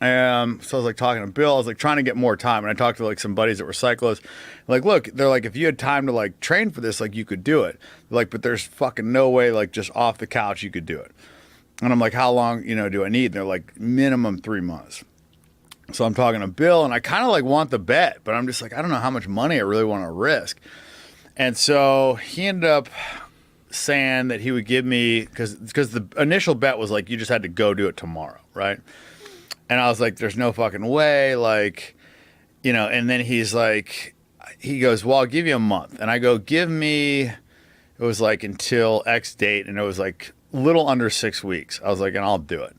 So I was like talking to Bill, I was like trying to get more time. And I talked to like some buddies that were cyclists. Like, look, they're like, if you had time to like train for this, like you could do it. Like, but there's fucking no way, like just off the couch, you could do it. And I'm like, how long, do I need? And they're like, minimum 3 months. So I'm talking to Bill, and I kind of like want the bet, but I'm just like, I don't know how much money I really want to risk. And so he ended up saying that he would give me, because the initial bet was like, you just had to go do it tomorrow, right? And I was like, there's no fucking way, like, and then he goes, well, I'll give you a month. And I go, give me, it was like until X date, and it was like little under 6 weeks. I was like, and I'll do it.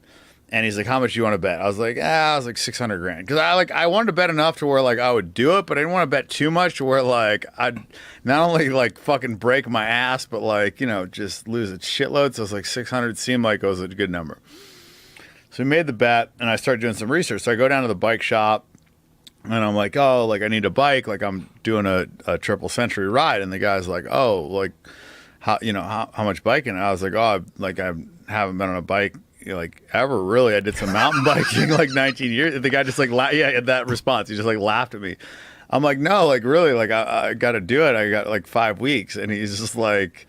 And he's like, how much do you want to bet? I was like, $600 grand. Because I wanted to bet enough to where like I would do it, but I didn't want to bet too much to where like I'd not only like fucking break my ass, but like, just lose a shitload. So it's like 600 seemed like it was a good number. So we made the bet, and I started doing some research. So I go down to the bike shop, and I'm like, oh, like I need a bike. Like I'm doing a triple century ride. And the guy's like, oh, like how much biking? And I was like, oh, like I haven't been on a bike like ever really. I did some mountain biking like 19 years. The guy just like had that response. He just like laughed at me. I'm like, no, like really, like I got to do it. I got like 5 weeks. And he just like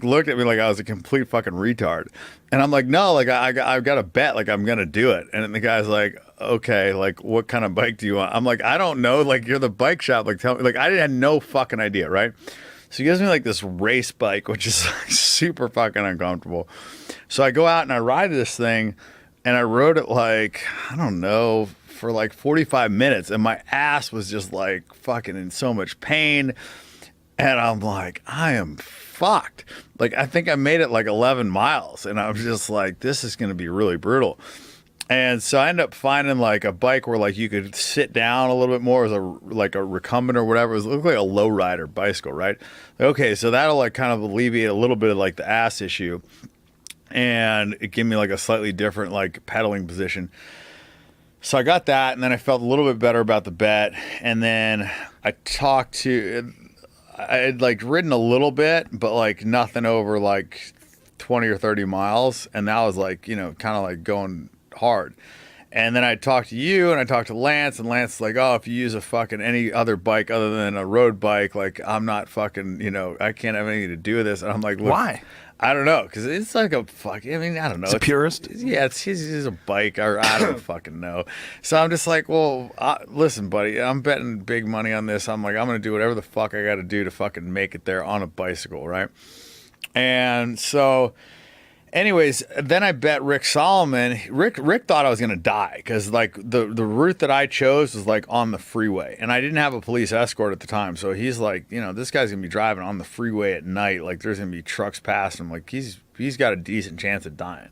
looked at me like I was a complete fucking retard. And I'm like, no, like I've got to bet, like I'm going to do it. And the guy's like, okay, like what kind of bike do you want? I'm like, I don't know. Like you're the bike shop. Like tell me, like I had no fucking idea. Right. So he gives me like this race bike, which is like super fucking uncomfortable. So I go out and I ride this thing and I rode it like, I don't know, for like 45 minutes. And my ass was just like fucking in so much pain. And I'm like, I am fucked. Like, I think I made it like 11 miles. And I was just like, this is going to be really brutal. And so I ended up finding like a bike where like you could sit down a little bit more as like a recumbent or whatever. It looked like a low rider bicycle, right? Okay, so that'll like kind of alleviate a little bit of like the ass issue. And it gave me like a slightly different like pedaling position. So I got that, and then I felt a little bit better about the bet. And then I had like ridden a little bit, but like nothing over like 20 or 30 miles. And that was like, you know, kind of like going hard. And then I talked to you and I talked to Lance, and Lance is like, oh, if you use a fucking any other bike other than a road bike, like I'm not fucking, you know, I can't have anything to do with this. And I'm like, why? I don't know, because it's like a fuck. I mean, I don't know. It's a purist. Yeah, it's a bike, or I don't fucking know. So I'm just like, well, listen, buddy, I'm betting big money on this. I'm like, I'm gonna do whatever the fuck I got to do to fucking make it there on a bicycle, right? And so, anyways, then I bet Rick Solomon. Rick thought I was gonna die because like the route that I chose was like on the freeway, and I didn't have a police escort at the time. So he's like, you know, this guy's gonna be driving on the freeway at night. Like there's gonna be trucks past him. Like he's got a decent chance of dying.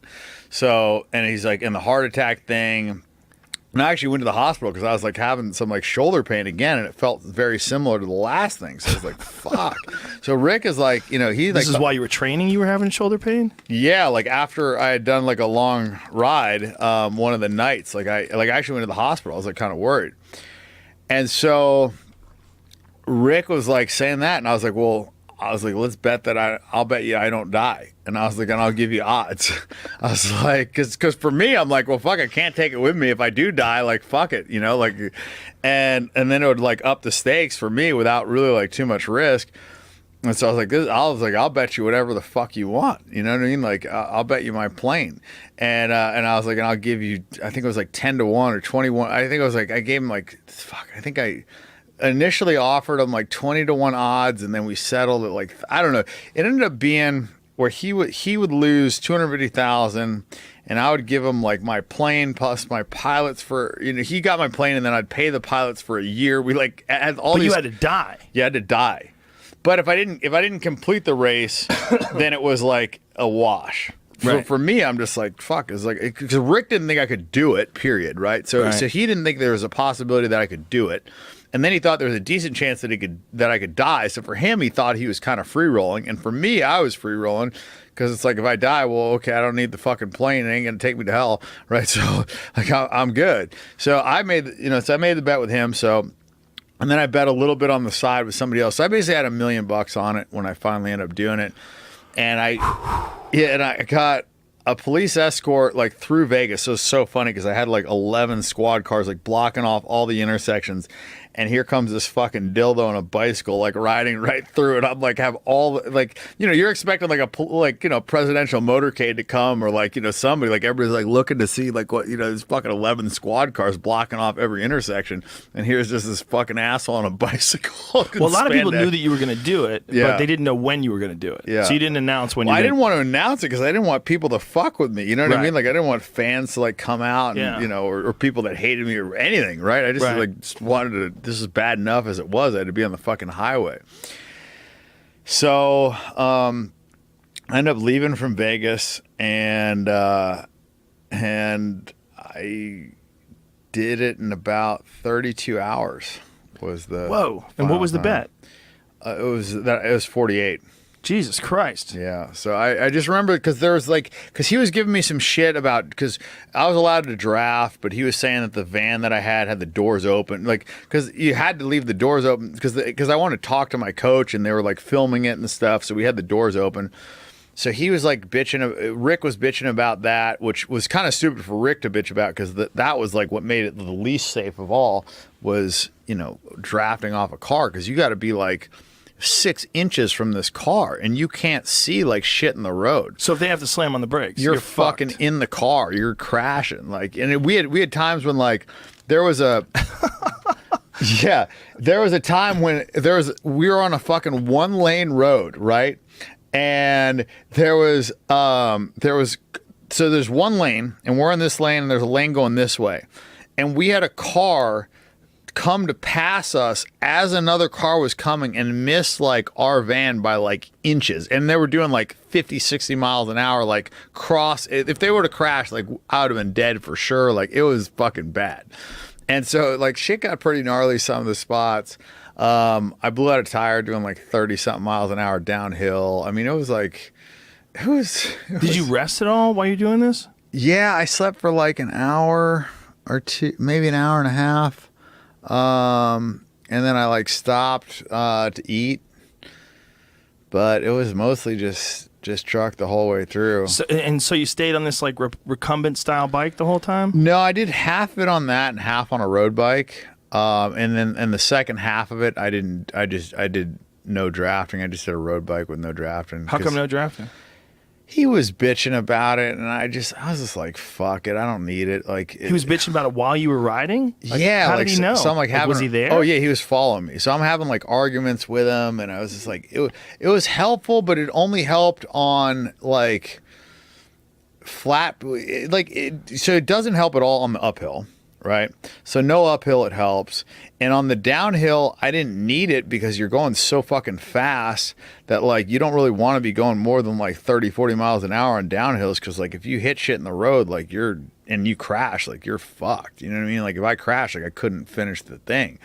So, and he's like in the heart attack thing. And I actually went to the hospital because I was like having some like shoulder pain again, and it felt very similar to the last thing. So I was like, fuck. So Rick is like, you know, This is why you were training, you were having shoulder pain? Yeah, like after I had done like a long ride, one of the nights, like I actually went to the hospital. I was like kind of worried. And so Rick was like saying that, and I was like, let's bet that I'll bet you I don't die. And I was like, and I'll give you odds. I was like, because for me, I'm like, well, fuck, I can't take it with me. If I do die, like, fuck it, you know, like, and then it would like up the stakes for me without really like too much risk. And so I was like, I'll bet you whatever the fuck you want. You know what I mean? Like, I'll bet you my plane. And I was like, and I'll give you, I think it was like 10 to 1 or 21. I think it was like, I gave him like, fuck, I think I initially offered him like 20 to 1 odds, and then we settled at like, I don't know. It ended up being where he would lose 250,000, and I would give him like my plane plus my pilots for, you know, he got my plane, and then I'd pay the pilots for a year. We like had all but these. You had to die. You had to die. But if I didn't complete the race, then it was like a wash. For me, I'm just like, fuck. It's like, because Rick didn't think I could do it, period, right? So he didn't think there was a possibility that I could do it. And then he thought there was a decent chance that I could die. So for him, he thought he was kind of free rolling. And for me, I was free rolling because it's like, if I die, well, okay, I don't need the fucking plane. It ain't going to take me to hell, right? So like, I'm good. So I made the bet with him. So, and then I bet a little bit on the side with somebody else. So I basically had $1 million on it when I finally ended up doing it. And I got a police escort like through Vegas. So it's so funny because I had like 11 squad cars like blocking off all the intersections. And here comes this fucking dildo on a bicycle, like riding right through it. I'm like, have all like, you know, you're expecting like presidential motorcade to come, or like, you know, somebody, like everybody's like looking to see like what, you know, there's fucking 11 squad cars blocking off every intersection. And here's just this fucking asshole on a bicycle. Well, a lot of people knew that you were going to do it, Yeah. but they didn't know when you were going to do it. Yeah. So you didn't announce when I didn't want to announce it because I didn't want people to fuck with me. You know what I mean? Like I didn't want fans to like come out and, you know, or people that hated me or anything, right? I just like just wanted to, this is bad enough as it was. I had to be on the fucking highway. So I ended up leaving from Vegas, and I did it in about 32 hours. Was the whoa? And what was the bet? It was 48. Jesus Christ. Yeah. So I just remember because there was like, because he was giving me some shit about, because I was allowed to draft, but he was saying that the van that I had the doors open. Like, because you had to leave the doors open because I wanted to talk to my coach, and they were like filming it and stuff. So we had the doors open. So he was like bitching. Rick was bitching about that, which was kind of stupid for Rick to bitch about because that was like what made it the least safe of all was, you know, drafting off a car because you got to be like 6 inches from this car and you can't see like shit in the road. So if they have to slam on the brakes, you're fucking fucked. in the car. You're crashing. Like, and we had times when like there was a. Yeah, there was a time when we were on a fucking 1-lane road, right? And there's 1 lane and we're in this lane and there's a lane going this way. And we had a car come to pass us as another car was coming and miss like our van by like inches. And they were doing like 50, 60 miles an hour, like if they were to crash, like I would have been dead for sure. Like it was fucking bad. And so like shit got pretty gnarly some of the spots. I blew out a tire doing like 30 something miles an hour downhill. I mean, it was. Did you rest at all while you're doing this? Yeah, I slept for like an hour or two, maybe an hour and a half. And then I like stopped to eat, but it was mostly just truck the whole way through. So you stayed on this like recumbent style bike the whole time? No, I did half of it on that and half on a road bike. And the second half of it, I did no drafting. I just did a road bike with no drafting. How come no drafting? He was bitching about it, and I was just like, fuck it, I don't need it. Like he was bitching about it while you were riding? Like, yeah. How like, did he know? So I'm like having, was he there? Oh yeah, he was following me. So I'm having like arguments with him, and I was just like, it was helpful, but it only helped on like flat, so it doesn't help at all on the uphill. Right? So no uphill, it helps. And on the downhill, I didn't need it because you're going so fucking fast that like you don't really want to be going more than like 30, 40 miles an hour on downhills because like if you hit shit in the road, like you crash, like you're fucked. You know what I mean? Like if I crash, like I couldn't finish the thing.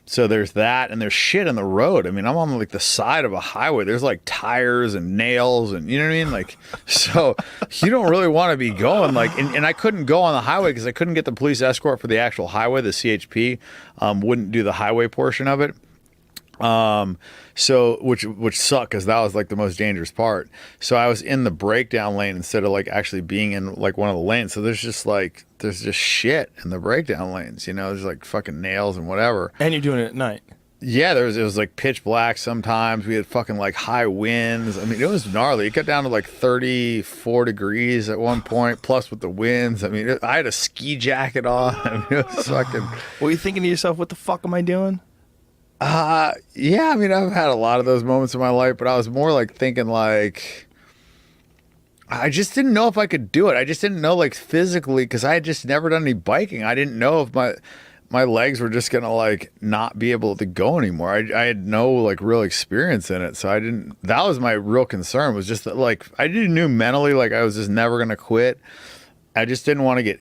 So there's that, and there's shit in the road. I mean, I'm on like the side of a highway. There's like tires and nails, and you know what I mean? Like, so you don't really want to be going like, and I couldn't go on the highway because I couldn't get the police escort for the actual highway. The CHP wouldn't do the highway portion of it. So which sucked because that was like the most dangerous part. So I was in the breakdown lane instead of like actually being in like one of the lanes. So there's just shit in the breakdown lanes, you know, there's like fucking nails and whatever. And you're doing it at night. Yeah, it was like pitch black sometimes. We had fucking like high winds. I mean, it was gnarly. It got down to like 34 degrees at one point, plus with the winds. I mean, I had a ski jacket on. I mean, it was fucking... Were you thinking to yourself, what the fuck am I doing? Yeah, I mean, I've had a lot of those moments in my life, but I was more like thinking like, I just didn't know if I could do it. I just didn't know like physically because I had just never done any biking. I didn't know if my legs were just gonna like not be able to go anymore. I had no like real experience in it, so I didn't. That was my real concern, was just that like I didn't knew mentally like I was just never gonna quit. I just didn't want to get